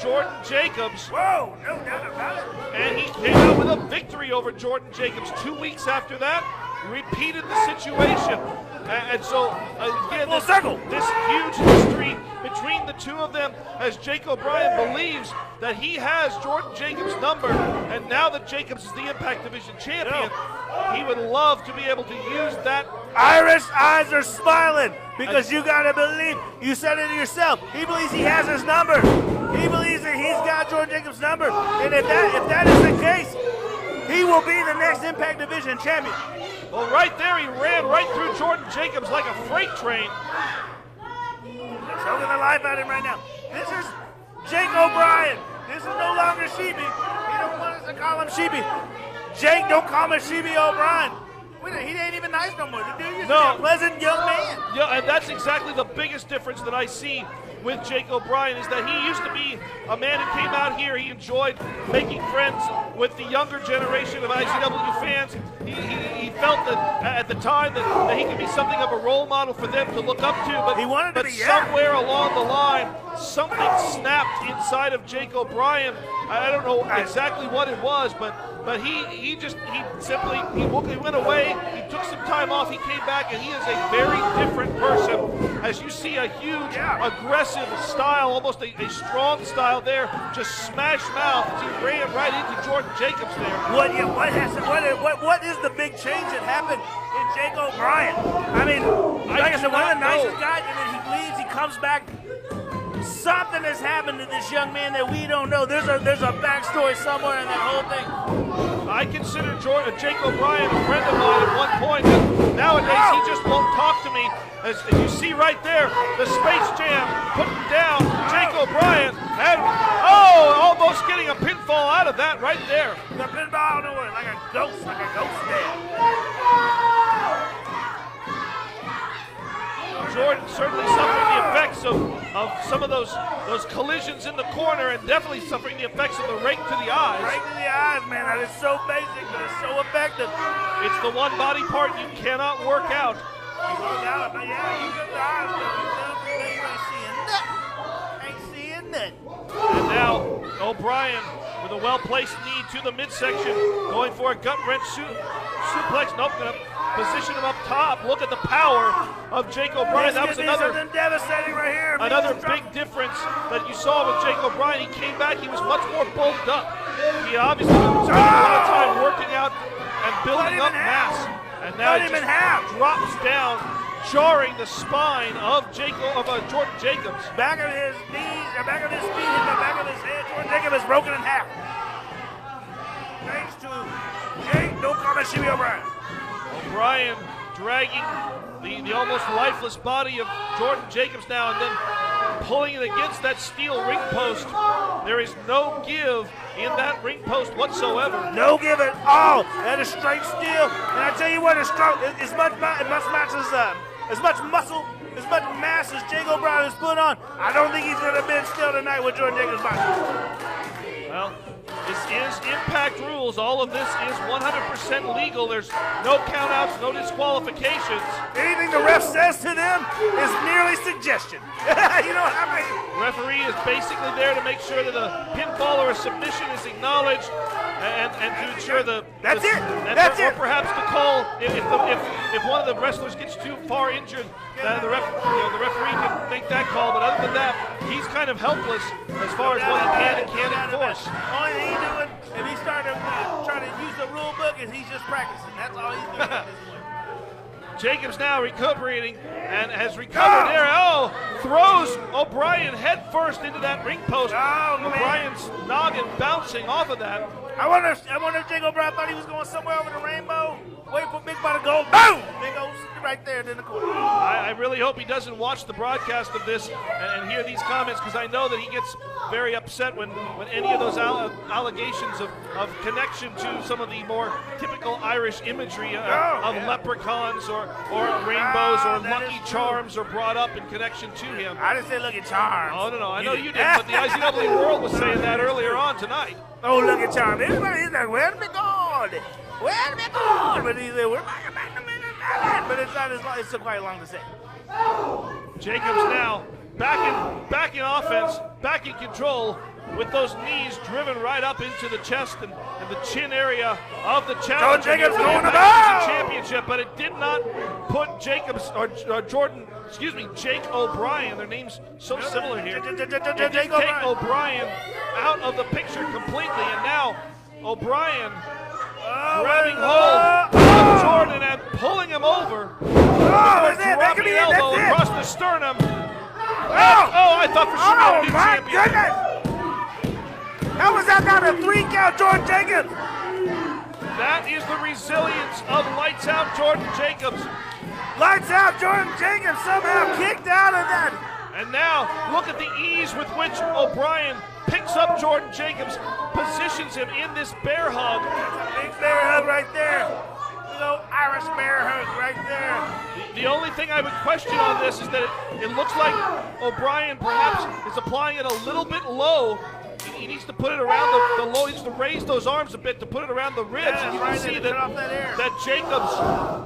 Jordan Jacobs. Whoa, no doubt about it. And he came out with a victory over Jordan Jacobs. 2 weeks after that, repeated the situation. And so, again, this huge history between the two of them, as Jake O'Brien believes that he has Jordan Jacobs' number, and now that Jacobs is the Impact Division champion, he would love to be able to use that. Irish eyes are smiling because you gotta believe, you said it yourself, he believes he has his number. He believes that he's got Jordan Jacobs' number, and if that is the case, he will be the next Impact Division champion. Well, right there, he ran right through Jordan Jacobs like a freight train. They're choking the life out of him right now. This is Jake O'Brien. This is no longer Sheepy. He don't want us to call him Sheepy. Jake, don't call him Sheepy O'Brien. He ain't even nice no more. The dude used to be a pleasant young man. Yeah, and that's exactly the biggest difference that I see with Jake O'Brien, is that he used to be a man who came out here. He enjoyed making friends with the younger generation of IZW fans. He felt that at the time that he could be something of a role model for them to look up to, but somewhere along the line, something snapped inside of Jake O'Brien. I don't know exactly what it was, but he went away. He took some time off. He came back, and he is a very different person. As you see, a huge, aggressive style, almost a strong style there, just smash mouth as he ran right into Jordan Jacobs there. What is the big change that happened in Jake O'Brien? I mean, like I said, one of the nicest guys, and then he leaves, he comes back. Something has happened to this young man that we don't know. There's a backstory somewhere in that whole thing. I consider Jake O'Brien a friend of mine at one point. And nowadays, he just won't talk to me. As you see right there, the Space Jam putting down Jake O'Brien. And, almost getting a pinfall out of that right there. The pinball, like a ghost there. Jordan certainly suffering the effects of some of those collisions in the corner, and definitely suffering the effects of the rake to the eyes. Rake to the eyes, man. That is so basic, but it's so effective. It's the one body part you cannot work out. You work out, but yeah, you got the eyes, though. You ain't seeing nothing. Ain't seeing nothing. And now O'Brien with a well-placed knee to the midsection, going for a gut-wrench suplex. Nope, gonna position him up top. Look at the power of Jake O'Brien. That was another devastating right here. Another big difference that you saw with Jake O'Brien. He came back. He was much more bulked up. He obviously was spending a lot of time working out and building up mass. And now he just drops down, jarring the spine of Jordan Jacobs. Back of his knees, back of his feet, and the back of his head. Jordan Jacobs is broken in half. Thanks to Jake, no comment, Jimmy O'Brien. O'Brien dragging the almost lifeless body of Jordan Jacobs now, and then pulling it against that steel ring post. There is no give in that ring post whatsoever. No give at all. That is straight steel. And I tell you what, as much muscle, as much mass as Jake O'Brien has put on, I don't think he's going to bend still tonight with Jordan Jacobs' body. Well, this is Impact rules. All of this is 100% legal. There's no countouts, no disqualifications. Anything the ref says to them is merely suggestion. You know what I mean? Referee is basically there to make sure that a pinfall or a submission is acknowledged, and to ensure That's it. Or perhaps to call if one of the wrestlers gets too far injured, the referee can make that call. But other than that, he's kind of helpless as far as what he can and can't enforce. Only thing he's doing, if he's starting to try to use the rule book, is he's just practicing. That's all he's doing at this point. Jacobs now recuperating and has recovered there. Throws O'Brien head first into that ring post. O'Brien's noggin bouncing off of that. I wonder if Jake O'Brien thought he was going somewhere over the rainbow. Wait for Big Body to go. Boom! Big old right there in the corner. I really hope he doesn't watch the broadcast of this and hear these comments, because I know that he gets very upset when any of those allegations of connection to some of the more typical Irish imagery of leprechauns or rainbows or Lucky Charms are brought up in connection to him. I didn't say Lucky Charms. Oh, no, I know you didn't, but the IZW World was saying that earlier on tonight. Oh, Lucky Charms. Everybody's like, where'd it gone? Where'd it gone? But he said, we're back to but it's not as long, it's still quite long to say. Jacobs now back in offense, back in control, with those knees driven right up into the chest and the chin area of the challenger. Jacobs going to championship, but it did not put Jake O'Brien, their names so similar here. It did take O'Brien out of the picture completely, and now O'Brien grabbing hold of Jordan and pulling him over. Dropping the elbow across the sternum. I thought for sure he had a new champion. Goodness! How was that not a 3-count, Jordan Jacobs? That is the resilience of Lights Out Jordan Jacobs. Lights Out Jordan Jacobs somehow kicked out of that. And now, look at the ease with which O'Brien picks up Jordan Jacobs, positions him in this bear hug. Big bear hug right there. Little Irish bear hug right there. The only thing I would question on this is that it looks like O'Brien perhaps is applying it a little bit low. He needs to put it around the low. He needs to raise those arms a bit to put it around the ribs. And you can see that Jacobs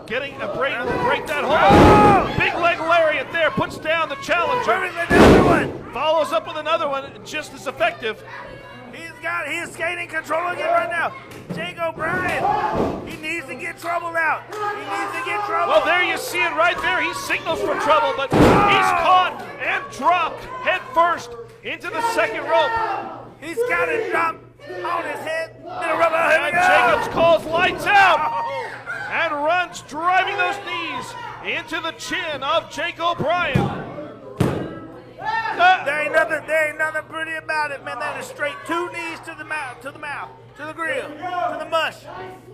getting a break that hold. Big leg lariat there, puts down the challenger. Another one. Follows up with another one, just as effective. He is gaining control again right now. Jake O'Brien, he needs to get trouble out. He needs to get trouble. Well, there you see it right there. He signals for trouble, but he's caught and dropped head first into the second rope. He's got it dropped on his head. And Jacobs calls lights out and runs, driving those knees into the chin of Jake O'Brien. There ain't nothing pretty about it, man. That is straight 2 knees to the mouth, to the grill, to the mush.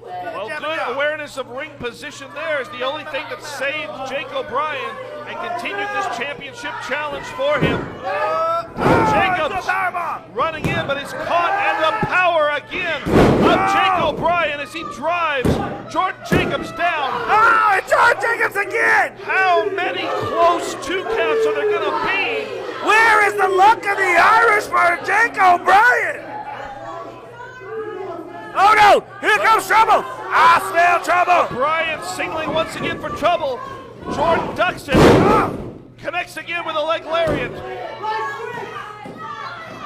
Well, good awareness of ring position there is the only thing that saved Jake O'Brien and continued this championship challenge for him. Jacobs running in, but is caught, and the power again of Jake O'Brien as he drives Jordan Jacobs down. Oh, it's Jordan Jacobs again! How many close 2 counts are there going to be? Where is the luck of the Irish for Jake O'Brien? Oh no! Here comes trouble! I smell trouble! O'Brien signaling once again for trouble. Jordan ducks it. Connects again with a leg lariat.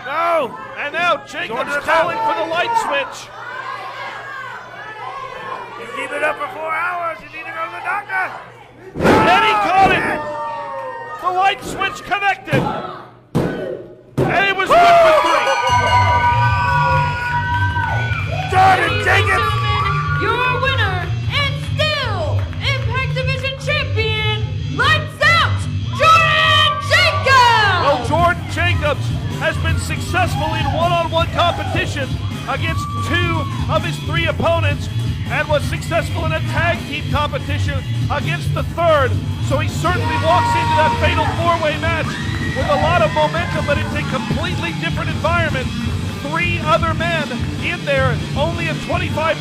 No! And now Jacobs calling for the light switch. You keep it up for 4 hours, you need to go to the doctor! And he caught it! The light switch connected. And it was good for 3. Jordan Jacobs! Your winner and still Impact Division champion, lights out, Jordan Jacobs! Well, Jordan Jacobs has been successful in one-on-one competition against 2 of his 3 opponents and was successful in a tag team competition against the 3rd. So he certainly walks into that fatal 4-way match with a lot of momentum, but it's a completely different environment. 3 other men in there, only a 25%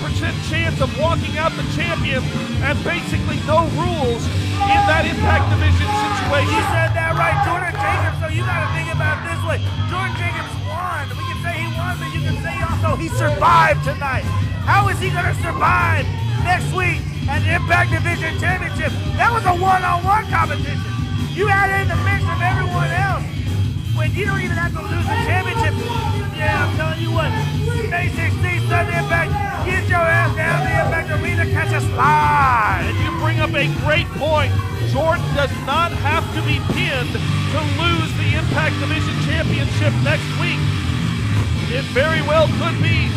chance of walking out the champion, and basically no rules in that Impact Division situation. You said that right, Jordan Jacobs, so you gotta think about it this way. Jordan Jacobs won. We can say he won, but you can say also he survived tonight. How is he gonna survive next week at the Impact Division Championship? That was a one-on-one competition. You add in the mix of everyone else. When you don't even have to lose the championship. Yeah, I'm telling you what, May 16th, Sunday Impact, get your ass down to the Impact Arena, catch a slide. And you bring up a great point. Jordan does not have to be pinned to lose the Impact Division Championship next week. It very well could be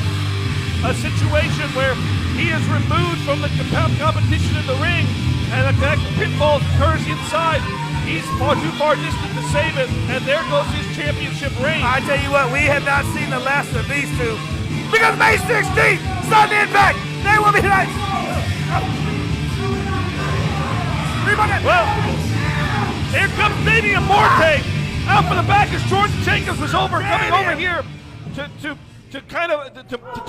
a situation where he is removed from the competition in the ring, and that pinfall occurs inside. He's too far distant to save it, and there goes his championship reign. I tell you what, we have not seen the last of these 2. Because May 16th, Sunday Impact, they will be tonight. Well, here comes Damian Morte out for the back as Jordan Jacobs was coming over here to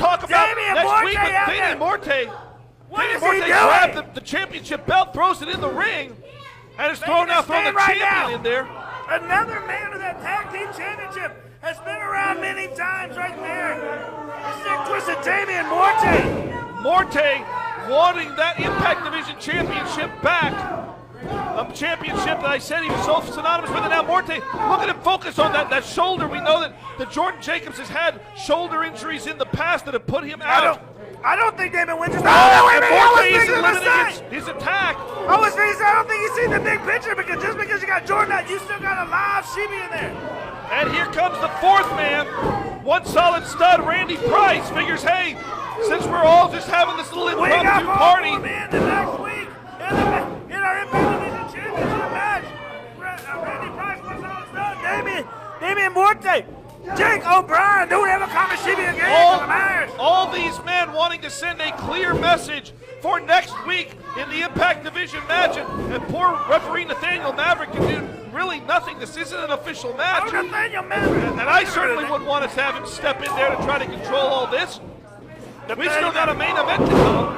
talk about next week. But Damian Morte grabbed the championship belt, throws it in the ring. And it's thrown the champion in there. Another man of that tag team championship has been around many times right there. Sick twisted Damian Morte. Morte wanting that Impact Division championship back. A championship that I said he was so synonymous with. And now Morte, look at him focus on that shoulder. We know that Jordan Jacobs has had shoulder injuries in the past that have put him out. I don't think Damon Winters. Morte is limiting his attack. I don't think you see the big picture because just because you got Jordan out, you still got a live Shibi in there. And here comes the 4th man. One solid stud, Randy Price, figures, hey, since we're all just having this little impromptu party. The next week in our Impact Division Championship match. Randy Price, one solid stud, Damian Morte. Jake O'Brien, don't have a common Shibi again. All these men wanting to send a clear message for next week in the Impact Division match, and poor referee Nathaniel Maverick can do really nothing. This isn't an official match. Oh, Nathaniel Maverick. And I certainly wouldn't want us to have him step in there to try to control all this. We still got a main event to go.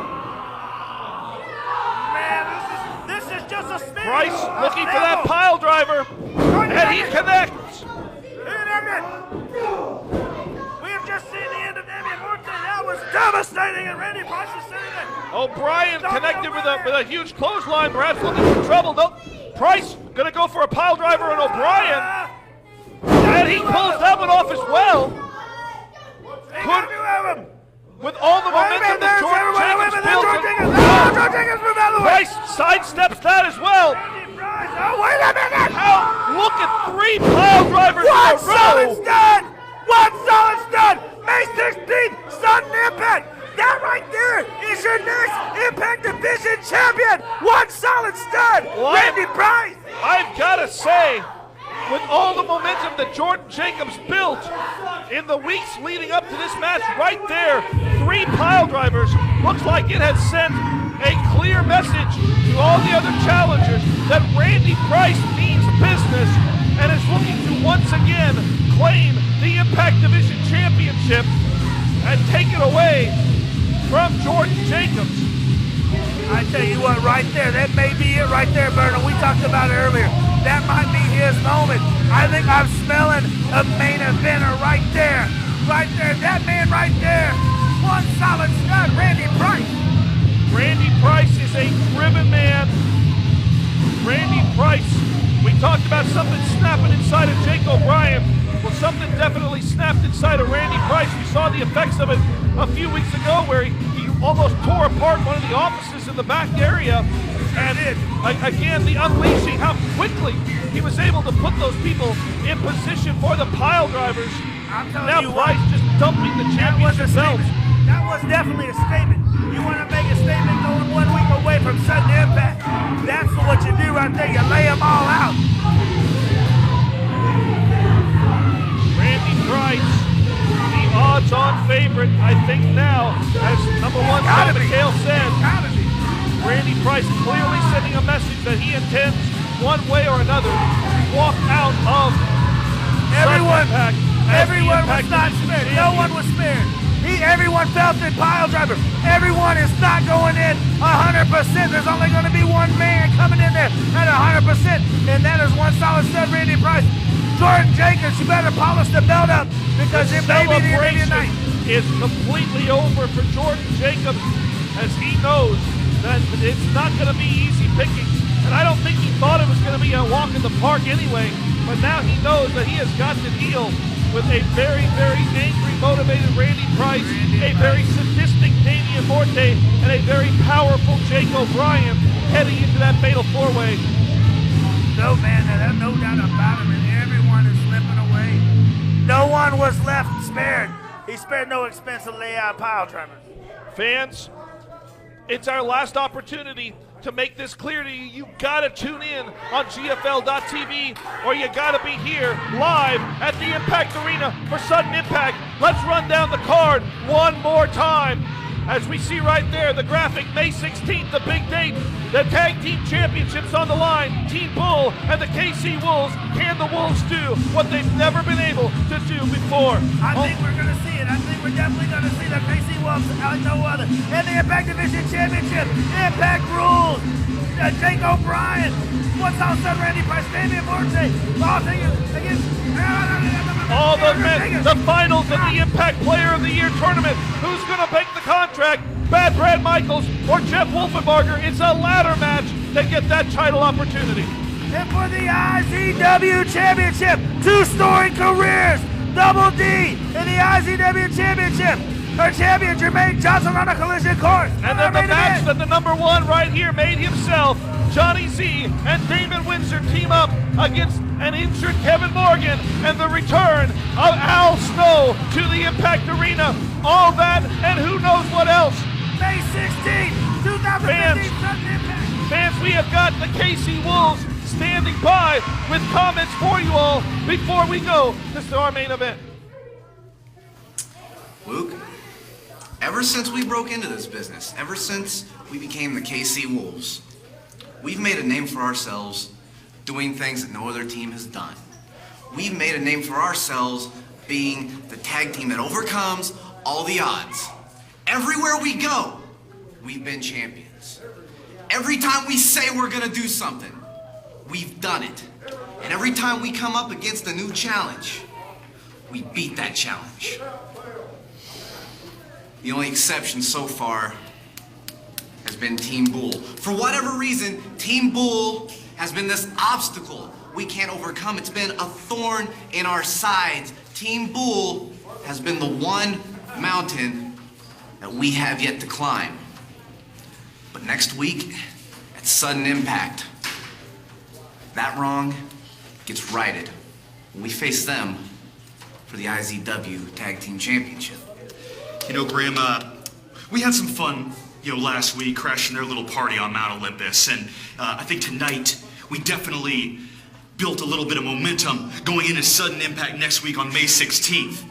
Man, this is just a spin. Price looking for that pile driver, and he connects. We have just seen the end of Damian Morte. That was devastating, and Randy Price is saying that. O'Brien connected with a huge clothesline, perhaps looking for trouble. Nope. Price gonna go for a pile driver on O'Brien, and he pulls that one off as well. With all the momentum that Jordan Jacobs built. Jordan Jacobs moved out of the way. Price sidesteps that as well. Oh, wait a minute! Look at 3 pile drivers in a row. One solid stud! May 16th, sudden impact! That right there is your next Impact Division champion! One solid stud! Randy Price! I've got to say, with all the momentum that Jordan Jacobs built in the weeks leading up to this match right there, 3 pile drivers, looks like it has sent a clear message to all the other challengers that Randy Price means business and is looking to once again claim the Impact Division Championship and take it away from Jordan Jacobs. I tell you what, right there, that may be it right there, Burnham. We talked about it earlier. That might be his moment. I think I'm smelling a main eventer right there. Right there, that man right there. One solid stud, Randy Price. Randy Price is a driven man. Randy Price, we talked about something snapping inside of Jake O'Brien. Well, something definitely snapped inside of Randy Price. We saw the effects of it a few weeks ago where he almost tore apart one of the offices in the back area. And again, the unleashing, how quickly he was able to put those people in position for the pile drivers. I'm telling now you Price what, just dumping the championship belt. That was definitely a statement. You want to make a statement going 1 week away from sudden impact. That's what you do right there. You lay them all out. Randy Price, the odds-on favorite, I think now, as number 1 Scott McHale said. Randy Price clearly sending a message that he intends, one way or another, to walk out of Everyone was not spared. No one was spared. Everyone felt it, pile driver. Everyone is not going in 100%. There's only going to be one man coming in there at 100%, and that is one solid stud, Randy Price. Jordan Jacobs, you better polish the belt up because it may be the end of the night. Is completely over for Jordan Jacobs as he knows that it's not going to be easy picking. And I don't think he thought it was going to be a walk in the park anyway, but now he knows that he has got to deal with a very, very angry, motivated Randy Price, a very sadistic Damian Morte, and a very powerful Jake O'Brien heading into that fatal 4-way. No, man, there's no doubt about it, and everyone is slipping away. No one was left spared. He spared no expense to lay out pile drivers. Fans, it's our last opportunity to make this clear to you. You gotta tune in on GFL.tv, or you gotta be here live at the Impact Arena for sudden impact. Let's run down the card one more time. As we see right there, the graphic, May 16th, the big date, the tag team championships on the line. Team Bull and the KC Wolves. Can the Wolves do what they've never been able to do before? I think we're going to see it. I think we're definitely going to see the KC Wolves like no other. And the Impact Division Championship. Impact rules. Jake O'Brien. What's on Stud Randy Price? Damian Morte. All the men, the finals of the Impact Player of the Year tournament. Who's going to make the contract? Bad Brad Michaels or Jeff Wolfenbarger? It's a ladder match to get that title opportunity. And for the IZW Championship, 2 storied careers, Double D in the IZW Championship. Our champion, Jermaine Johnson on a collision course. And then the match that the number 1 right here made himself, Johnny Z and Damon Windsor team up against an injured Kevin Morgan, and the return of Al Snow to the Impact Arena. All that and who knows what else. May 16, 2015, Fans, we have got the KC Wolves standing by with comments for you all before we go to our main event. Luke, ever since we broke into this business, ever since we became the KC Wolves, we've made a name for ourselves doing things that no other team has done. We've made a name for ourselves being the tag team that overcomes all the odds. Everywhere we go, we've been champions. Every time we say we're gonna do something, we've done it. And every time we come up against a new challenge, we beat that challenge. The only exception so far has been Team Bull. For whatever reason, Team Bull has been this obstacle we can't overcome. It's been a thorn in our sides. Team Bull has been the one mountain that we have yet to climb. But next week, at Sudden Impact, that wrong gets righted when we face them for the IZW Tag Team Championship. You know, Graham, we had some fun, last week crashing their little party on Mount Olympus, and I think tonight we definitely built a little bit of momentum going into Sudden Impact next week on May 16th.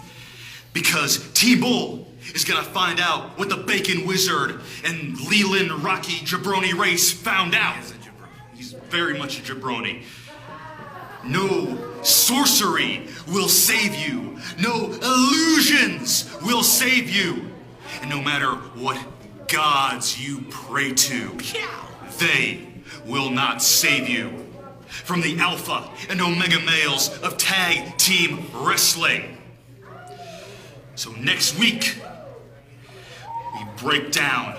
Because T-Bull is gonna find out what the Bacon Wizard and Leland Rocky Jabroni race found out. He's very much a jabroni. No sorcery will save you. No illusions will save you. And no matter what gods you pray to, they will not save you. From the Alpha and Omega males of tag team wrestling. So next week, we break down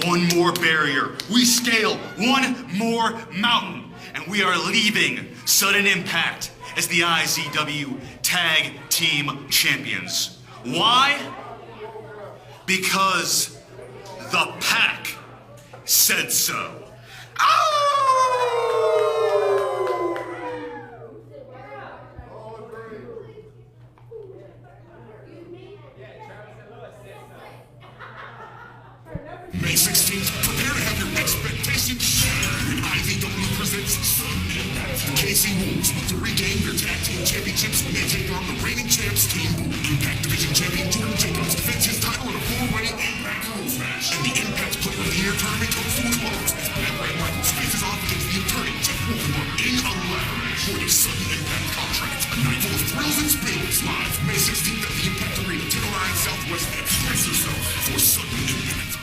one more barrier. We scale one more mountain. And we are leaving Sudden Impact as the IZW Tag Team Champions. Why? Because the Pack said so. May 16th, prepare to have your expectations shattered when IZW presents Sudden Impact. Casey Wolves look to regain their tag team championships when they take on the reigning champs Team Boom. Impact Division champion Jordan Jacobs defends his title in a four-way Impact rules match. And the Impact Player of the Year tournament comes to a close as Bad Ray Michaels faces off against the attorney Jeff Wolfenbrook in a ladder match for the Sudden Impact contract. A night full of thrills and spills live May 16th at the Impact Arena, 1009 Southwest Ave. Brace yourself for Sudden Impact.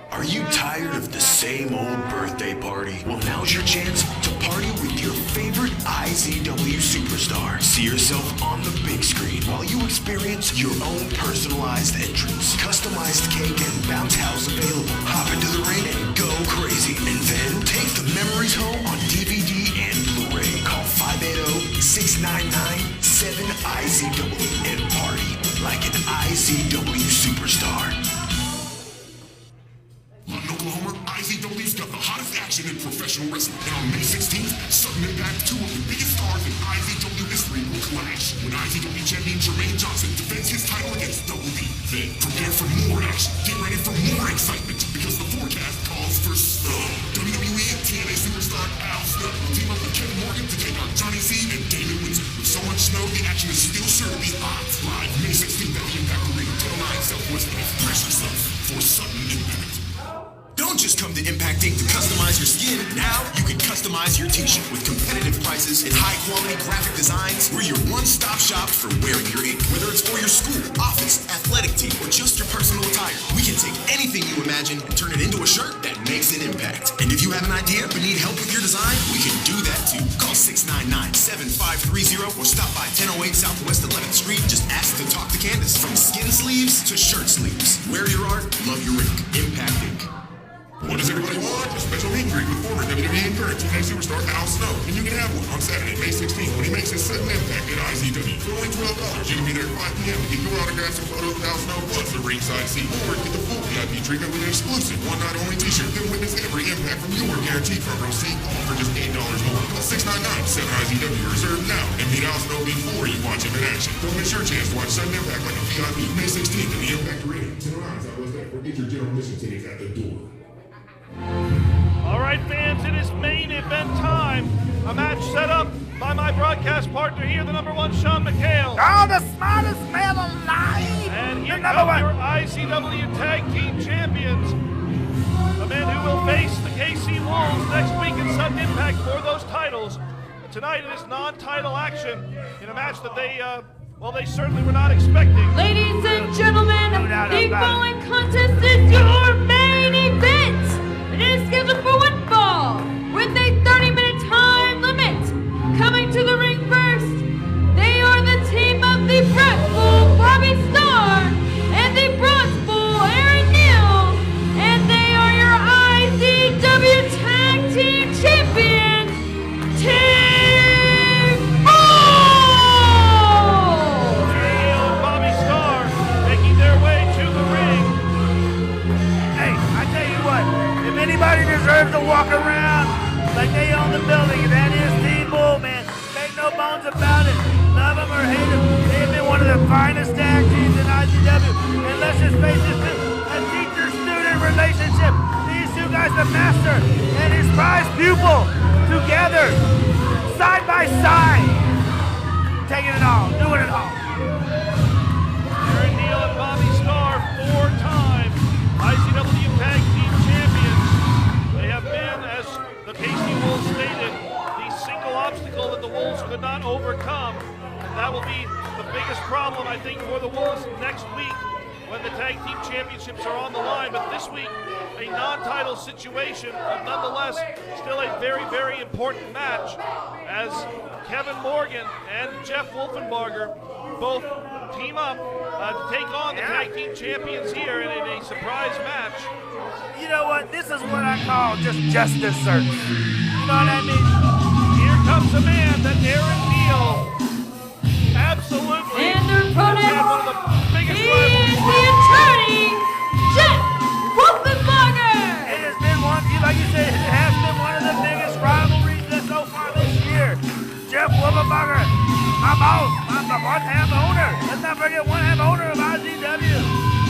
Are you tired of the same old birthday party? Well, now's your chance to party with your favorite IZW superstar. See yourself on the big screen while you experience your own personalized entrance. Customized cake and bounce house available. Hop into the ring and go crazy. And then take the memories home on DVD and Blu-ray. Call 580-699-7IZW and party like an IZW superstar. Lawton, Oklahoma, IZW's got the hottest action in professional wrestling. And on May 16th, Sudden Impact, two of the biggest stars in IZW history will clash. When IZW champion Jermaine Johnson defends his title against Double D. Then prepare for more action. Get ready for more excitement because the forecast calls for snow. WWE and TNA superstar Al Snow will team up with Kevin Morgan to take on Johnny C and Damon Windsor. With so much snow, the action is still sure to be hot. Live May 16th at the Impact Arena, 1009 Southwest Ave. Brace yourself for Sudden Impact. Don't just come to Impact Inc. to customize your skin. Now you can customize your t-shirt with competitive prices and high-quality graphic designs. We're your one-stop shop for wearing your ink. Whether it's for your school, office, athletic team, or just your personal attire, we can take anything you imagine and turn it into a shirt that makes an impact. And if you have an idea but need help with your design, we can do that too. Call 699-7530 or stop by 1008 Southwest 11th Street. Just ask to talk to Candace. From skin sleeves to shirt sleeves. Wear your art, love your ink. Impact Inc. What does everybody want? A special meet and greet with former WWE and current TNA superstar Al Snow. And you can have one on Saturday, May 16th, when he makes his Sudden Impact at IZW. For only $12, you can be there at 5 p.m. to get your autographs and photos with Al Snow, plus the ringside seat. Or get the full VIP treatment with an exclusive one-night-only t-shirt. Then witness every impact from your guaranteed front row seat, all for just $8 more. Call 699-7IZW. Reserve now and meet Al Snow before you watch him in action. Don't miss your chance to watch Sudden Impact like a VIP, May 16th at the Impact Arena, 1009 Southwest Ave. Or get your general admission tickets at the door. All right, fans, it is main event time. A match set up by my broadcast partner here, the number one Sean McHale. Oh, the smartest man alive! And here come your IZW Tag Team Champions. The man who will face the KC Wolves next week in Sudden Impact for those titles. But tonight it is non-title action in a match that they certainly were not expecting. Ladies and gentlemen, the following contest is your main event. It is scheduled for one fall with a 30-minute time limit. Coming to the ring first, they are the team of the Brat Bull, Bobby Starr, and the Bronze Bull, Aaron Neal, and they are your IZW Tag Team Champions, Team Bull! Neal and Bobby Starr making their way to the ring. Hey, I tell you what, if anybody deserves to walk around like they own the building, that is Team Bull, man. Make no bones about it. Love them or hate them, they've been one of the finest tag teams in IZW. And let's just face it, a teacher-student relationship. These two guys, the master and his prized pupil, together, side by nice side. Taking it all, doing it all. Aaron Neal and Bobby Starr, 4-time IZW Tag Team Champions. They have been, as the Casey Wolves stated, the single obstacle that the Wolves could not overcome. And that will be the biggest problem, I think, for the Wolves next week when the Tag Team Championships are on the line. But this week, a non-title situation, but nonetheless, still a very, very important match as Kevin Morgan and Jeff Wolfenbarger both team up to take on the Tag Team Champions here in a surprise match. You know what? This is what I call just justice search. You know what I mean? Here comes a man that Aaron Neal absolutely And their opponent, had one of the biggest he is the attorney, Jeff Wolfenbarger. It has been one, like you said, it has been one of the biggest rivalries so far this year. Jeff Wolfenbarger, my boss, I'm the one-half owner. Let's not forget one-half owner of IZW.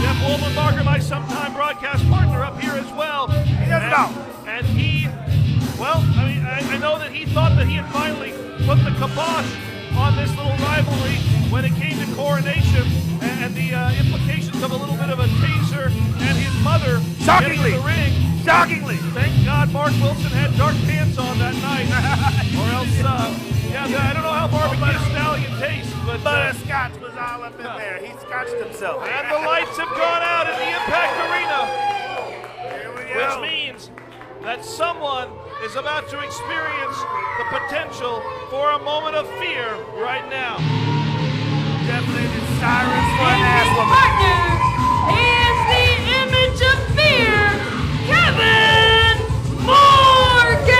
Jeff Wolfenbarger, my sometime broadcast partner up here as well. He does it all. And he, well, I mean, I know that he thought that he had finally put the kibosh on this little rivalry when it came to Coronation and the implications of a little bit of a taser and his mother getting in the ring. Shockingly! Thank God Mark Wilson had dark pants on that night, or else, I don't know how barbecue stallion tastes, but Scotch was all up in there. He scotched himself. And the lights have gone out in the Impact Arena, Here we which go. means that someone is about to experience the potential for a moment of fear right now. Definitely the sirens for an And ass his woman. partner is the image of fear, Kevin Morgan.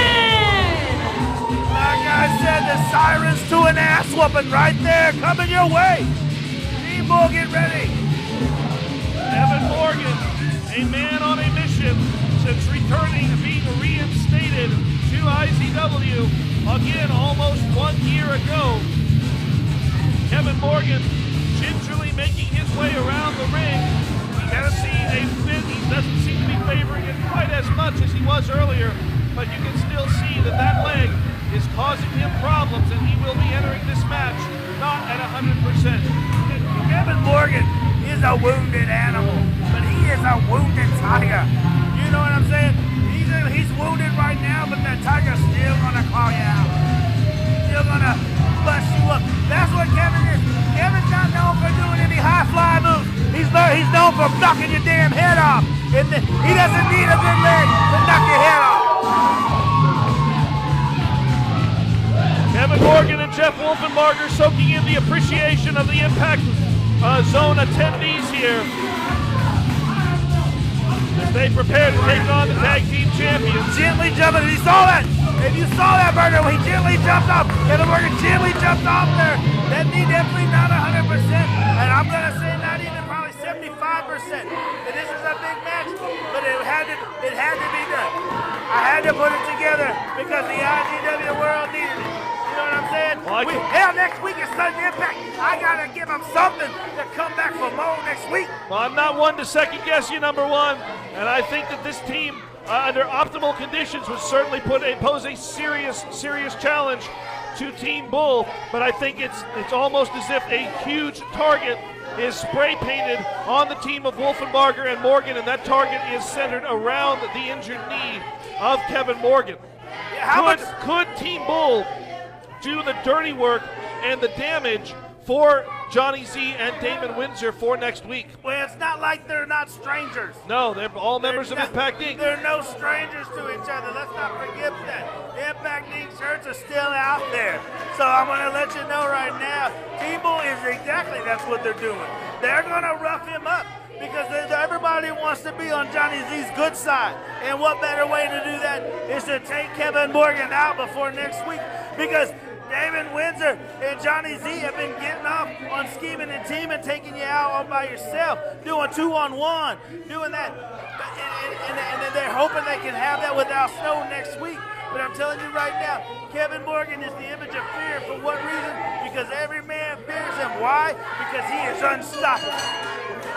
Like I said, the sirens to an ass whooping right there, coming your way. Team Bull, get ready. Kevin Morgan, a man on a mission since returning and being reinstated to IZW again almost 1 year ago. Kevin Morgan gingerly making his way around the ring. He doesn't seem to be favoring it quite as much as he was earlier, but you can still see that leg is causing him problems, and he will be entering this match not at 100%. Kevin Morgan is a wounded animal, but he is a wounded tiger. You know what I'm saying? He's wounded right now, but that tiger's still gonna claw you out. Still gonna bust you up. That's what Kevin is. Kevin's not known for doing any high fly moves. He's known for knocking your damn head off. And he doesn't need a good leg to knock your head off. Kevin Morgan and Jeff Wolfenbarger soaking in the appreciation of the Impact Zone attendees here as they prepare to take on the Tag Team Champions. Gently jumping, if you saw that, Burger, when he gently jumped off, Kevin Morgan gently jumped off there. That knee definitely not 100%, and I'm gonna say not even probably 75%. And this is a big match, but it had to be done. I had to put it together because the IZW world needed it. You know what I'm saying? Hell, next week is Sudden Impact. I gotta give them something to come back for more next week. Well, I'm not one to second guess you, number one, and I think that this team, under optimal conditions, would certainly pose a serious challenge to Team Bull. But I think it's almost as if a huge target is spray painted on the team of Wolfenbarger and Morgan, and that target is centered around the injured knee of Kevin Morgan. Could Team Bull do the dirty work and the damage for Johnny Z and Damon Windsor for next week? Well, it's not like they're not strangers. No, they're all members of Impact Inc. They're no strangers to each other. Let's not forget that. Impact Inc. shirts are still out there. So I'm going to let you know right now, Team Bull is exactly that's what they're doing. They're going to rough him up because everybody wants to be on Johnny Z's good side. And what better way to do that is to take Kevin Morgan out before next week, because Damon Windsor and Johnny Z have been getting off on scheming and teaming, taking you out all by yourself, doing 2-on-1, doing that. And they're hoping they can have that without Snow next week. But I'm telling you right now, Kevin Morgan is the image of fear. For what reason? Because every man fears him. Why? Because he is unstoppable.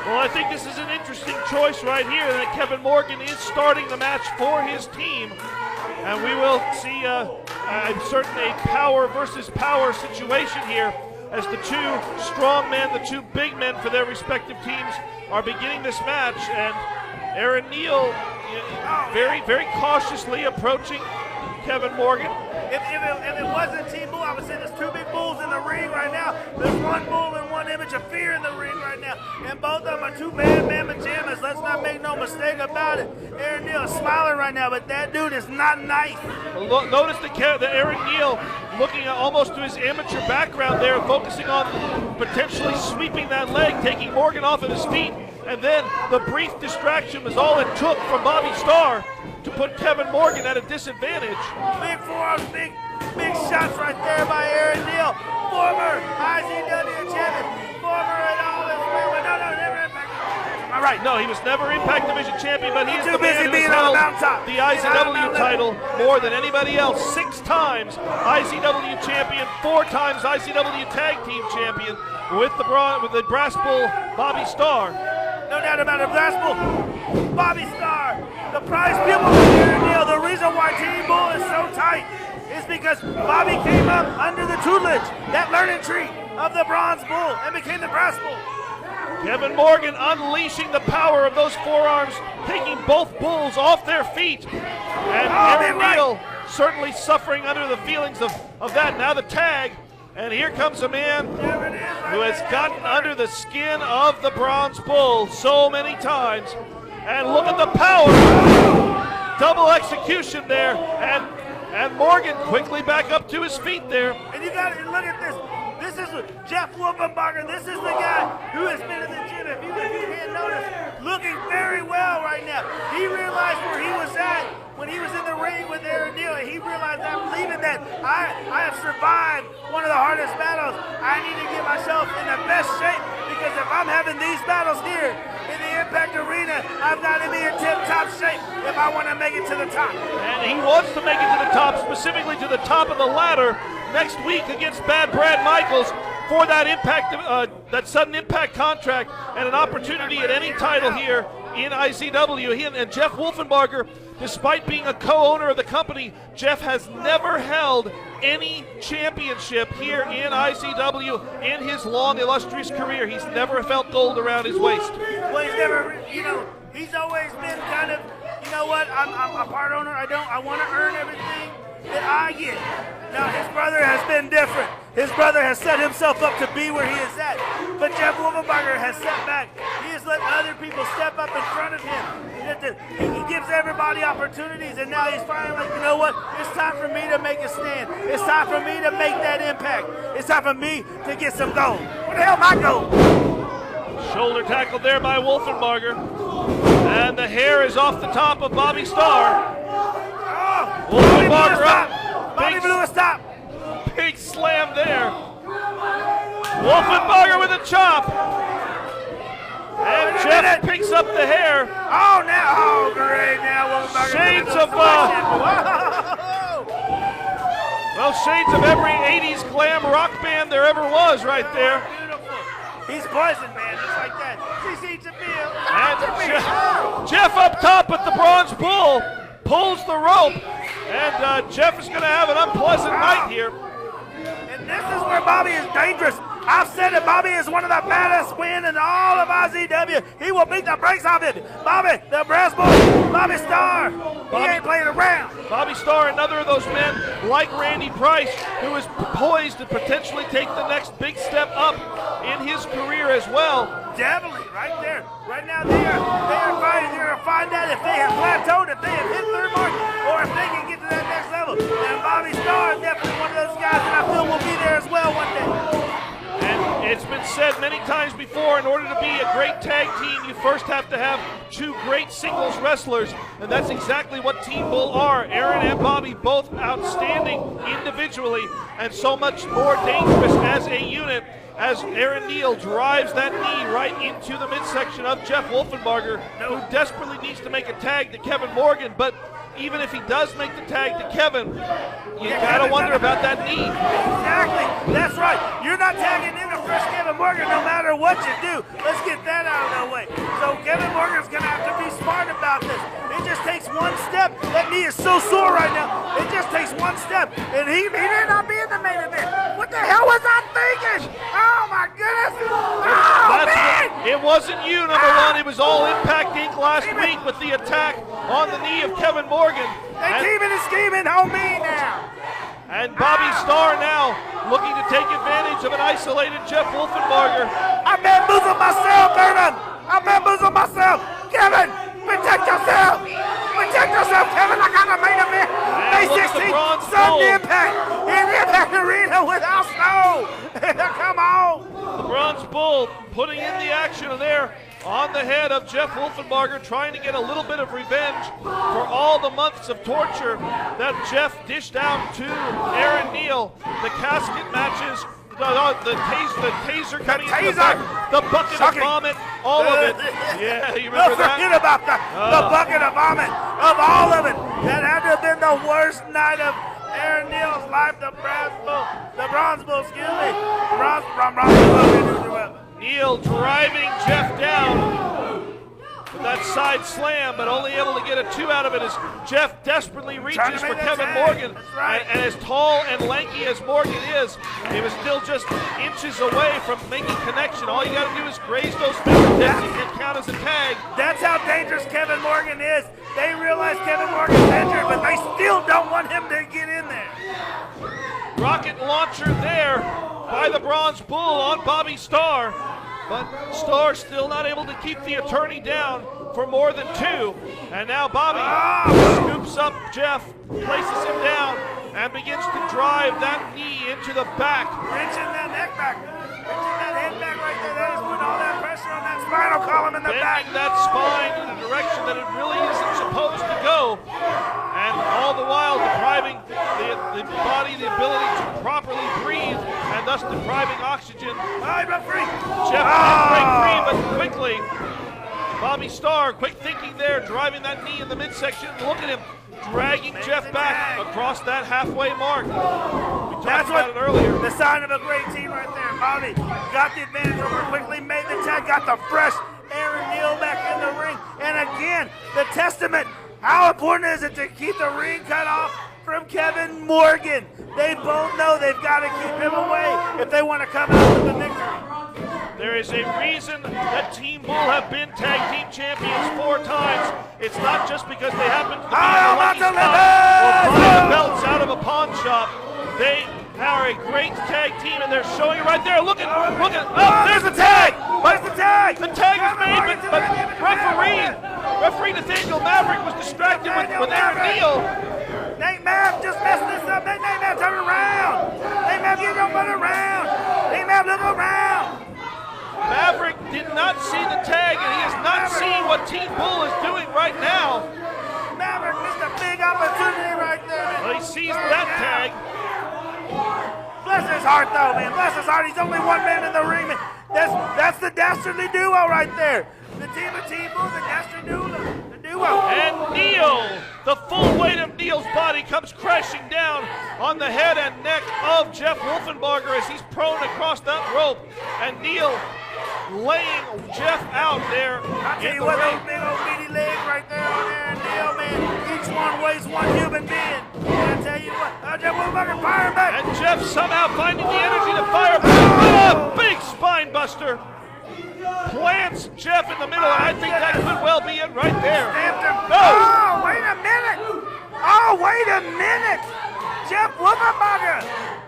Well, I think this is an interesting choice right here, that Kevin Morgan is starting the match for his team. And we will see certainly a power versus power situation here as the two strong men, the two big men for their respective teams are beginning this match. And Aaron Neal very, very cautiously approaching Kevin Morgan. If it wasn't Team Bull, I would say there's two big bulls in the ring right now. There's one bull and one image of fear in the ring right now. And both of them are two bad mamma jammas. Let's not make no mistake about it. Aaron Neal is smiling right now, but that dude is not nice. Well, notice the Aaron Neal looking almost to his amateur background there, focusing on potentially sweeping that leg, taking Morgan off of his feet. And then the brief distraction was all it took from Bobby Starr to put Kevin Morgan at a disadvantage. Big forearms, big shots right there by Aaron Neal. Former IZW champion, former and always never Impact. Am I right? No, he was never Impact Division champion, but he's too the man busy who being has on the held mountaintop. the IZW title more than anybody else. 6 times IZW champion, 4 times IZW Tag Team champion with the brass bull Bobby Starr. No doubt about it, brass bull Bobby Starr, the prize pupil of Aaron Neal. The reason why Team Bull is so tight is because Bobby came up under the tutelage, that learning tree of the bronze bull, and became the brass bull. Kevin Morgan unleashing the power of those forearms, taking both bulls off their feet. And Aaron Neal certainly suffering under the feelings of that. Now the tag, and here comes a man who has gotten under the skin of the bronze bull so many times. And look at the power. Double execution there, and Morgan quickly back up to his feet there. And you got to look at this. This is Jeff Wolfenbarger. This is the guy who has been in the gym, if you can't notice, looking very well right now. He realized where he was at when he was in the ring with Aaron Neal. He realized, I'm believing that I have survived one of the hardest battles. I need to get myself in the best shape, because if I'm having these battles here in the Impact Arena, I've got to be in tip-top shape if I want to make it to the top. And he wants to make it to the top, specifically to the top of the ladder next week against Bad Brad Michaels for that Impact, that sudden Impact contract and an opportunity at any title here in IZW. He and Jeff Wolfenbarger, despite being a co-owner of the company, Jeff has never held any championship here in IZW in his long, illustrious career. He's never felt gold around his waist. Well, he's never, he's always been kind of, you know what, I'm a part owner. I want to earn everything that I get. Now, his brother has been different. His brother has set himself up to be where he is at. But Jeff Wolfenbarger has stepped back. He has let other people step up in front of him. He gives everybody opportunities, and now he's finally like, you know what? It's time for me to make a stand. It's time for me to make that impact. It's time for me to get some gold. What the hell am I gold? Shoulder tackle there by Wolfenbarger. And the hair is off the top of Bobby Starr. Wolfenbarger up. Bobby blew a stop. Big slam there. Wolfenbarger with a chop. And Jeff picks up the hair. Oh, now. Oh, great. Now Wolfenbarger. Shades of, well, shades of every 80s glam rock band there ever was right there. Beautiful. He's poison, man. Just like that. CC Jamil. And Jeff up top with the bronze bull pulls the rope. And Jeff is going to have an unpleasant night here. And this is where Bobby is dangerous. I've said it, Bobby is one of the baddest men in all of IZW. He will beat the brakes off it. Bobby, the brass bull, Bobby Starr. He ain't playing around. Bobby Starr, another of those men like Randy Price, who is poised to potentially take the next big step up in his career as well. Definitely, right there. Right now, they are fighting. They're going to find out if they have plateaued, if they have hit their mark, or if they can get to that next level. And Bobby Starr is definitely one of those guys that I feel will be there as well one day. And it's been said many times before, in order to be a great tag team, you first have to have 2 great singles wrestlers, and that's exactly what Team Bull are. Aaron and Bobby both outstanding individually, and so much more dangerous as a unit, as Aaron Neal drives that knee right into the midsection of Jeff Wolfenbarger, who desperately needs to make a tag to Kevin Morgan, but even if he does make the tag to Kevin, you gotta wonder about that knee. Exactly, that's right. You're not tagging in a fresh Kevin Morgan no matter what you do. Let's get that out of the way. So Kevin Morgan's gonna have to be smart about this. It just takes one step. That knee is so sore right now. It just takes one step, and he may not be in the main event. What the hell was I thinking? Oh my goodness! Oh man! It wasn't you, number one. It was All Impact Inc. last week with the attack on the knee of Kevin Morgan. They teaming and scheming on me now. And Bobby Starr now looking to take advantage of an isolated Jeff Wolfenbarger. I bamboozled myself, Vernon. I bamboozled myself. Kevin, protect yourself. Protect yourself, Kevin. I got the main event. May 16th, Sunday Impact in the Impact Arena without snow. Come on. The Bronze Bull putting in the action there on the head of Jeff Wolfenbarger, trying to get a little bit of revenge for all the months of torture that Jeff dished out to Aaron Neal. The casket matches, the taser coming in, the bucket of vomit, all of it. Yeah, you remember that? Forget about the bucket of vomit, of all of it. That had to have been the worst night of Aaron Neal's life. The Bronze Bull, excuse me. Bronze Bull. Neal driving Jeff down with that side slam, but only able to get a 2 out of it as Jeff desperately reaches for Kevin Morgan. Right. And as tall and lanky as Morgan is, he was still just inches away from making connection. All you got to do is graze those fingertips and count as a tag. That's how dangerous Kevin Morgan is. They realize Kevin Morgan's injured, but they still don't want him to get in there. Rocket launcher there by the Bronze Bull on Bobby Starr, but Starr still not able to keep the attorney down for more than 2. And now Bobby scoops up Jeff, places him down, and begins to drive that knee into the back. Wrenching that neck back, wrenching that head back right there. That is putting all that pressure on that spinal column in the back. Bending that spine in the direction that it really isn't supposed to go. And all the while depriving the body the ability to properly breathe, and thus depriving oxygen. Jeff did break free, but quickly Bobby Starr, quick thinking there, driving that knee in the midsection. Look at him dragging Jeff back across that halfway mark. We talked about it earlier. The sign of a great team right there. Bobby got the advantage over, quickly made the tag, got the fresh Aaron Neal back in the ring. And again, the testament. How important is it to keep the ring cut off from Kevin Morgan? They both know they've got to keep him away if they want to come out with the victory. There is a reason that Team Bull have been tag team champions 4 times. It's not just because they happen to be in the lucky spot or buy the belts out of a pawn shop. They are a great tag team, and they're showing it right there. Look at, oh, there's the tag! Where's the tag? The tag is made, but referee Nathaniel Maverick was distracted with Aaron Neal. Nate Mav just messed this up. Nate Mav, turn around. Nate Mav, get your butt around. Nate Mav, look around. Maverick did not see the tag, and he is not seeing what Team Bull is doing right now. Maverick missed a big opportunity right there. Well, he sees that tag. Bless his heart, though, man. Bless his heart. He's only one man in the ring, man. That's the dastardly duo right there. The team of Team Bull, the dastardly duo. And Neal, the full weight of Neal's body comes crashing down on the head and neck of Jeff Wolfenbarger as he's prone across that rope. And Neal laying Jeff out there. I'll tell you what, those big old meaty legs right there on Aaron Neal, man. Each one weighs one human being. And I tell you what, Jeff Wolfenbarger firing back. And Jeff somehow finding the energy to fire back. A big spine buster. Plants Jeff in the middle, and I think that could well be it right there. No! Oh, wait a minute! Oh, wait a minute! Jeff Wolfenbarger!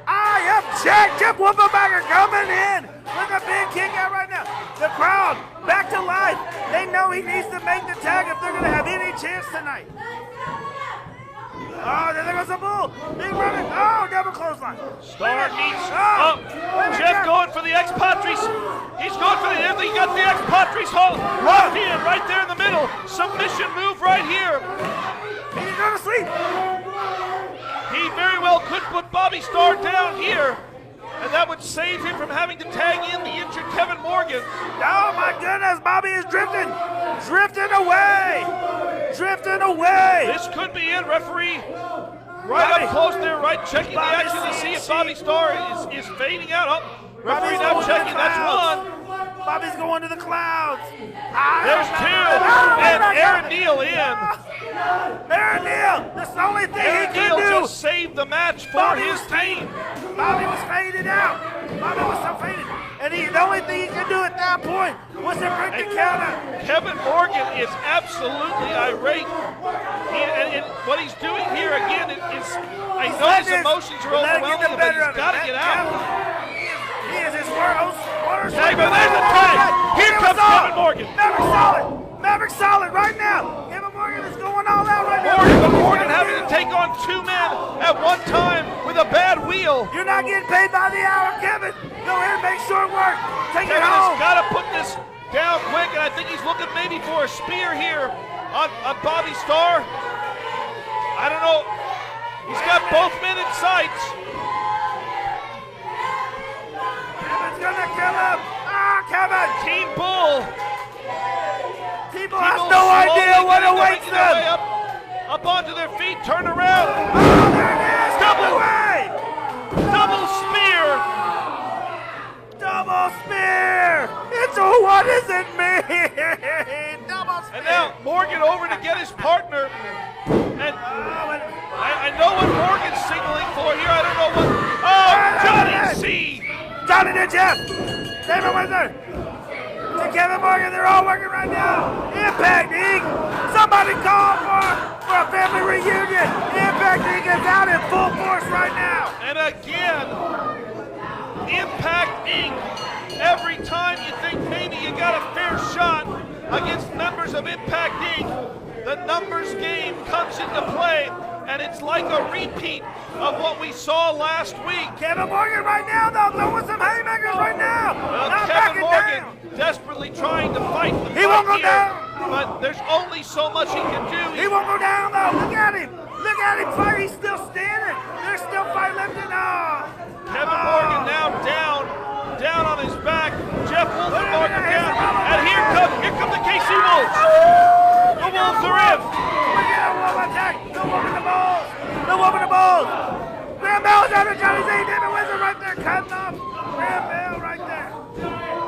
I object! Jeff Wolfenbarger coming in with a big kick out right now. The crowd back to life. They know he needs to make the tag if they're going to have any chance tonight. Oh, there goes the Bull. Big running. Oh, double clothesline. Starr meets up. Jeff going for the ex-Patris. He's going for the end. He got the ex-Patris locked in right there in the middle. Submission move right here. He's going to sleep. He very well could put Bobby Starr down here, and that would save him from having to tag in the injured Kevin Morgan. Oh my goodness, Bobby is drifting away. This could be it, referee. Right up close there, right, checking the action to see if Bobby Starr is fading out. Oh, referee now checking, that's one. Bobby's going to the clouds. There's two. And Aaron Neal in. Aaron Neal, that's the only thing Aaron he could Neal do. just saved the match for Bobby his was team. Bobby was faded out. Bobby was so faded. And the only thing he could do at that point was to break the counter. Kevin Morgan is absolutely irate. And what he's doing here again is I know his emotions are overwhelming, but he's got to get out. He is his worst. There's the time. Here comes Kevin Morgan. Maverick solid right now. Kevin Morgan is going all out right now. Morgan having to take on two men at one time with a bad wheel. You're not getting paid by the hour, Kevin. Go ahead and make short work. Take it Kevin home. has got to put this down quick, and I think he's looking maybe for a spear here on Bobby Starr. I don't know. He's got both men in sights. Kevin's gonna kill him. Kevin. Team Bull. Team Bull has no idea what awaits them. Up onto their feet, turn around. There it is. Double spear. Double spear. It's a what does it mean? Double spear. And now Morgan over to get his partner. And I know what Morgan's signaling for here. I don't know what. Oh, Johnny C. Johnny to Jeff. David Windsor. To Kevin Morgan. They're all working right now. Impact Inc. Somebody call for a family reunion. Impact Inc. is out in full force right now. And again, Impact Inc. Every time you think maybe you got a fair shot against members of Impact Inc., the numbers game comes into play, and it's like a repeat of what we saw last week. Kevin Morgan right now, though, throwing some haymakers right now. Well, Kevin Morgan desperately trying to fight the He won't go down. But there's only so much he can do. He won't go down, though. Look at him. Look at him fight. He's still standing. There's still fight left in Kevin Morgan now down on his back. Jeff Wolfenbarger down. And here come the KC Wolves. The Wolves are in. Look at him, wolf attack. The wolf in the balls. The wolf in the balls. Graham Bell's after Johnny Z. David Windsor right there cutting off. Graham Bell right there.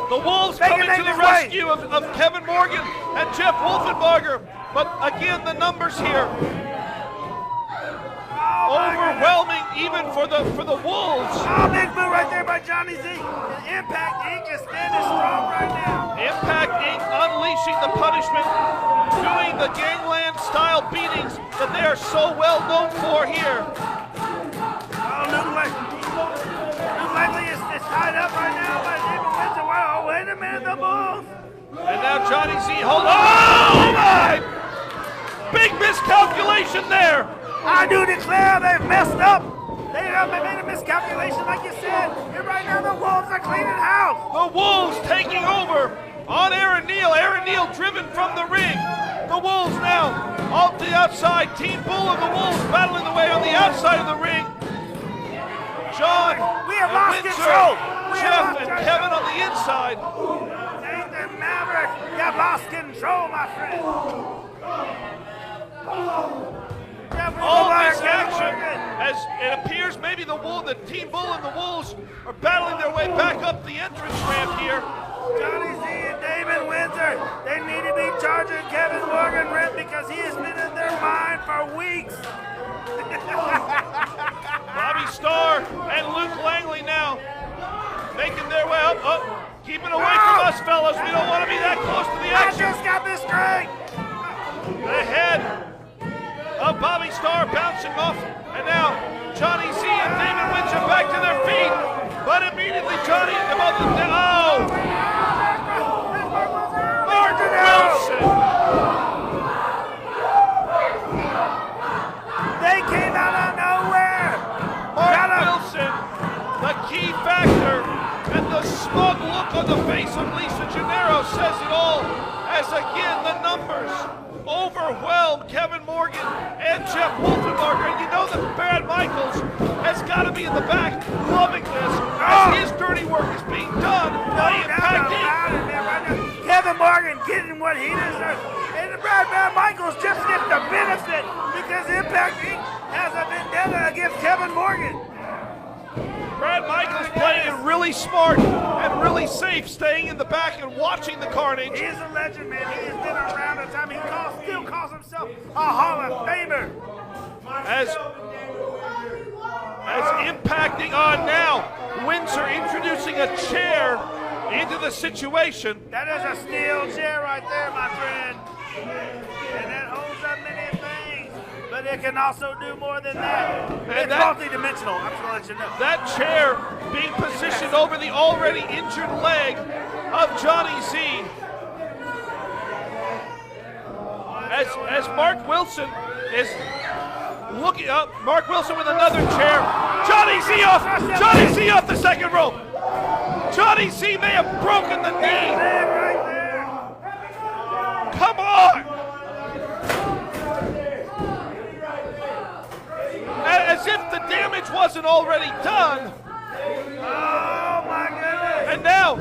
The Wolves coming to the rescue of Kevin Morgan and Jeff Wolfenbarger. But again, the numbers here. Overwhelming even for the Wolves. Oh, big move right there by Johnny Z. Impact Inc. is standing strong right now. Impact Inc. unleashing the punishment, doing the gangland style beatings that they are so well known for here. Oh, Luke Langley is tied up right now by David Windsor. Oh, wait a minute, the Bulls. And now Johnny Z hold on. Oh my! Big miscalculation there. I do declare they've messed up. They have made a miscalculation, like you said. And right now the Wolves are cleaning house. The Wolves taking over on Aaron Neal. Aaron Neal driven from the ring. The Wolves now off the outside. Team Bull and the Wolves battling the way on the outside of the ring. John, we have lost Windsor, control. Jeff and Kevin on the inside. Nathan Maverick, you have lost control, my friend. All this action, as it appears maybe the Team Bull and the Wolves are battling their way back up the entrance ramp here. Johnny Z and David Windsor, they need to be charging Kevin Morgan rent because he has been in their mind for weeks. Bobby Starr and Luke Langley now making their way up. Keeping away from us, fellas. We don't want to be that close to the action. I just got this straight. The head of Bobby Starr bouncing off, and now Johnny Z and David Windsor back to their feet, but immediately Johnny above the Mark Wilson. They came out of nowhere. Mark Wilson, the key factor, and the smug look on the face of Lisa Gennaro says it all, as again the numbers overwhelmed Kevin Morgan and Jeff Wolfenbarger. And you know that Brad Michaels has got to be in the back loving this as his dirty work is being done by Impact Inc. Kevin Morgan getting what he deserves. And Brad Michaels just gets the benefit because Impact Inc. has a vendetta against Kevin Morgan. Brad Michaels playing it really smart and really safe, staying in the back and watching the carnage. He is a legend, man. He has been around a time. He still calls himself a Hall of Famer. As impacting on now, Windsor introducing a chair into the situation. That is a steel chair right there, my friend. And that holds up many things, but it can also do more than that. It's multi-dimensional, I'm just gonna let you know. That chair being positioned over the already injured leg of Johnny Z. As Mark Wilson is looking up, Mark Wilson with another chair. Johnny Z off the second rope. Johnny Z may have broken the knee. Come on! As if the damage wasn't already done. Oh my goodness! And now,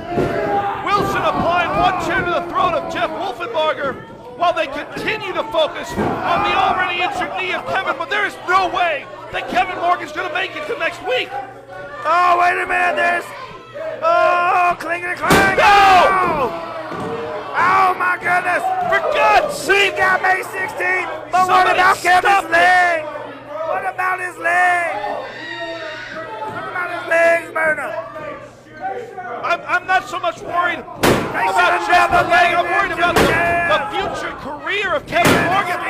Wilson applying one chair to the throat of Jeff Wolfenbarger while they continue to focus on the already injured knee of Kevin. But there is no way that Kevin Morgan's going to make it to next week. Oh, wait a minute, there's... Oh, clinging clang! No! Oh my goodness! For God's sake! We got May 16th, but what about Kevin's leg? What about his leg? What about his legs, Myrna? I'm not so much worried about just the leg. I'm worried about the future career of Kevin Morgan.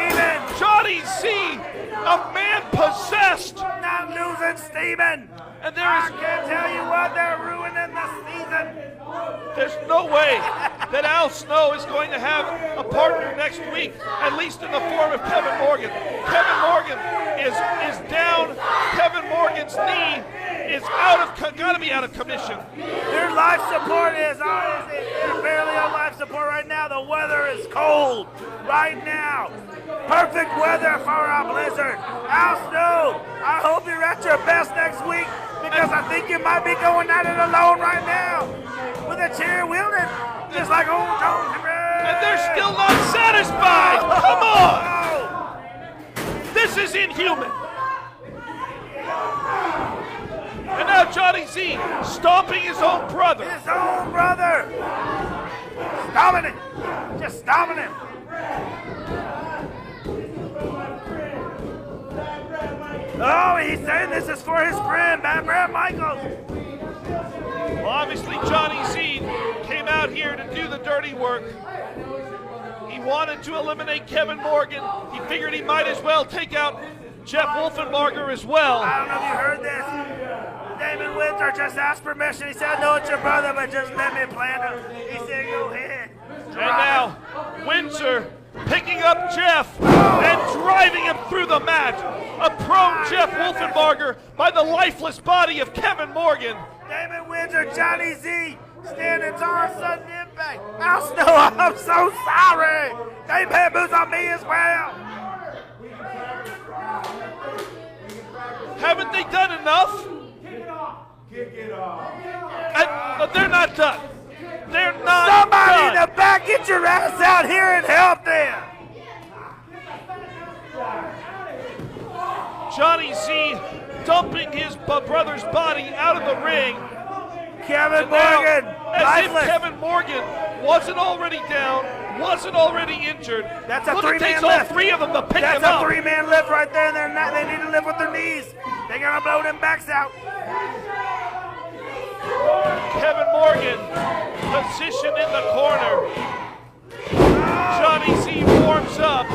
Johnny Z, a man possessed. Not losing Steven. And I can't tell you what, they're ruining the season. There's no way that Al Snow is going to have a partner next week, at least in the form of Kevin Morgan. Kevin Morgan is down. Kevin Morgan's knee is gotta be out of commission. Their life support is they're barely on life support right now. The weather is cold right now. Perfect weather for a blizzard. Al Snow, I hope you're at your best next week, because I think you might be going at it alone right now with a chair wielding, just like old Jones. And they're still not satisfied. Come on. This is inhuman. And now Johnny Z stomping his own brother. His own brother. Stomping him. Just stomping him. Oh, he's saying this is for his friend, Brad Michaels. Well, obviously Johnny Z came out here to do the dirty work. He wanted to eliminate Kevin Morgan. He figured he might as well take out Jeff Wolfenbarger as well. I don't know if you heard this. Damon Windsor just asked permission. He said, I know it's your brother, but just let me plant him. He said, go ahead. And now, Windsor picking up Jeff and driving him through the mat. A prone Jeff Wolfenbarger by the lifeless body of Kevin Morgan. Damon Windsor, Johnny Z, standing tall, sudden impact. Al Snow, I'm so sorry. They bamboos on me as well. Haven't they done enough? Kick it off. But they're not done. They're not Somebody done. in the back, get your ass out here and help them. Johnny Z dumping his brother's body out of the ring. Kevin Morgan, as if Kevin Morgan wasn't already down, wasn't already injured. That's a Look, three-man it takes lift. all three of them to pick That's him up. a three-man lift right there, and they need to lift with their knees. They're gonna blow them backs out. Kevin Morgan positioned in the corner. Johnny Z warms up.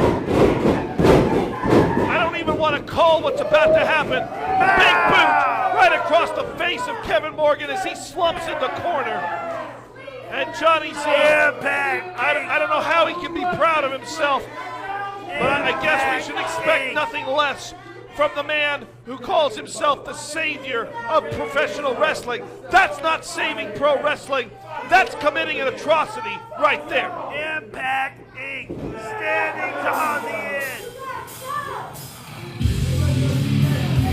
I don't even want to call what's about to happen. Big boot right across the face of Kevin Morgan as he slumps in the corner. And Johnny Z, I don't know how he can be proud of himself, but I guess we should expect nothing less from the man who calls himself the savior of professional wrestling. That's not saving pro wrestling. That's committing an atrocity right there. Impact Inc. Standing tall the end.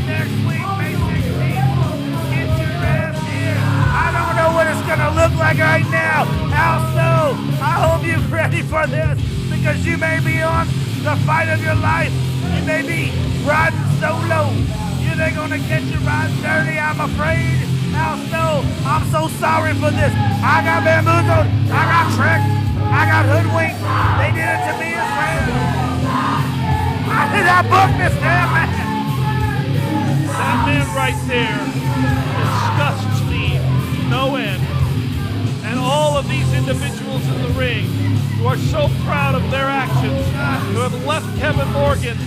Next week, May 16th, get your ass here. I don't know what it's going to look like right now. Al Snow, I hope you're ready for this, because you may be on the fight of your life. You may be riding solo. You're going gonna catch you right dirty, I'm afraid. Al Snow, I'm so sorry for this. I got bamboozled, I got tricked, I got hoodwinked. They did it to me as well. Why did I book this damn man? That man right there disgusts me no end. And all of these individuals in the ring who are so proud of their actions, who have left Kevin Morgan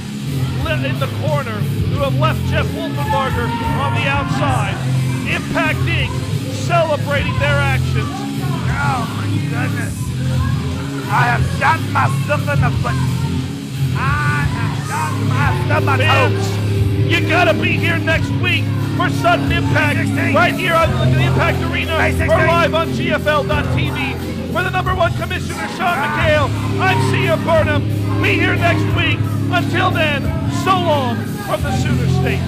in the corner, who have left Jeff Wolfenbarger on the outside. Impact Inc. celebrating their actions. Oh my goodness. I have shot myself in the foot. I have shot myself in my toes. You gotta be here next week for Sudden Impact, right here on the Impact Arena or live on GFL.tv. For the #1 commissioner, Sean McHale, I'm CM Burnham. Be here next week. Until then, so long from the Sooner State.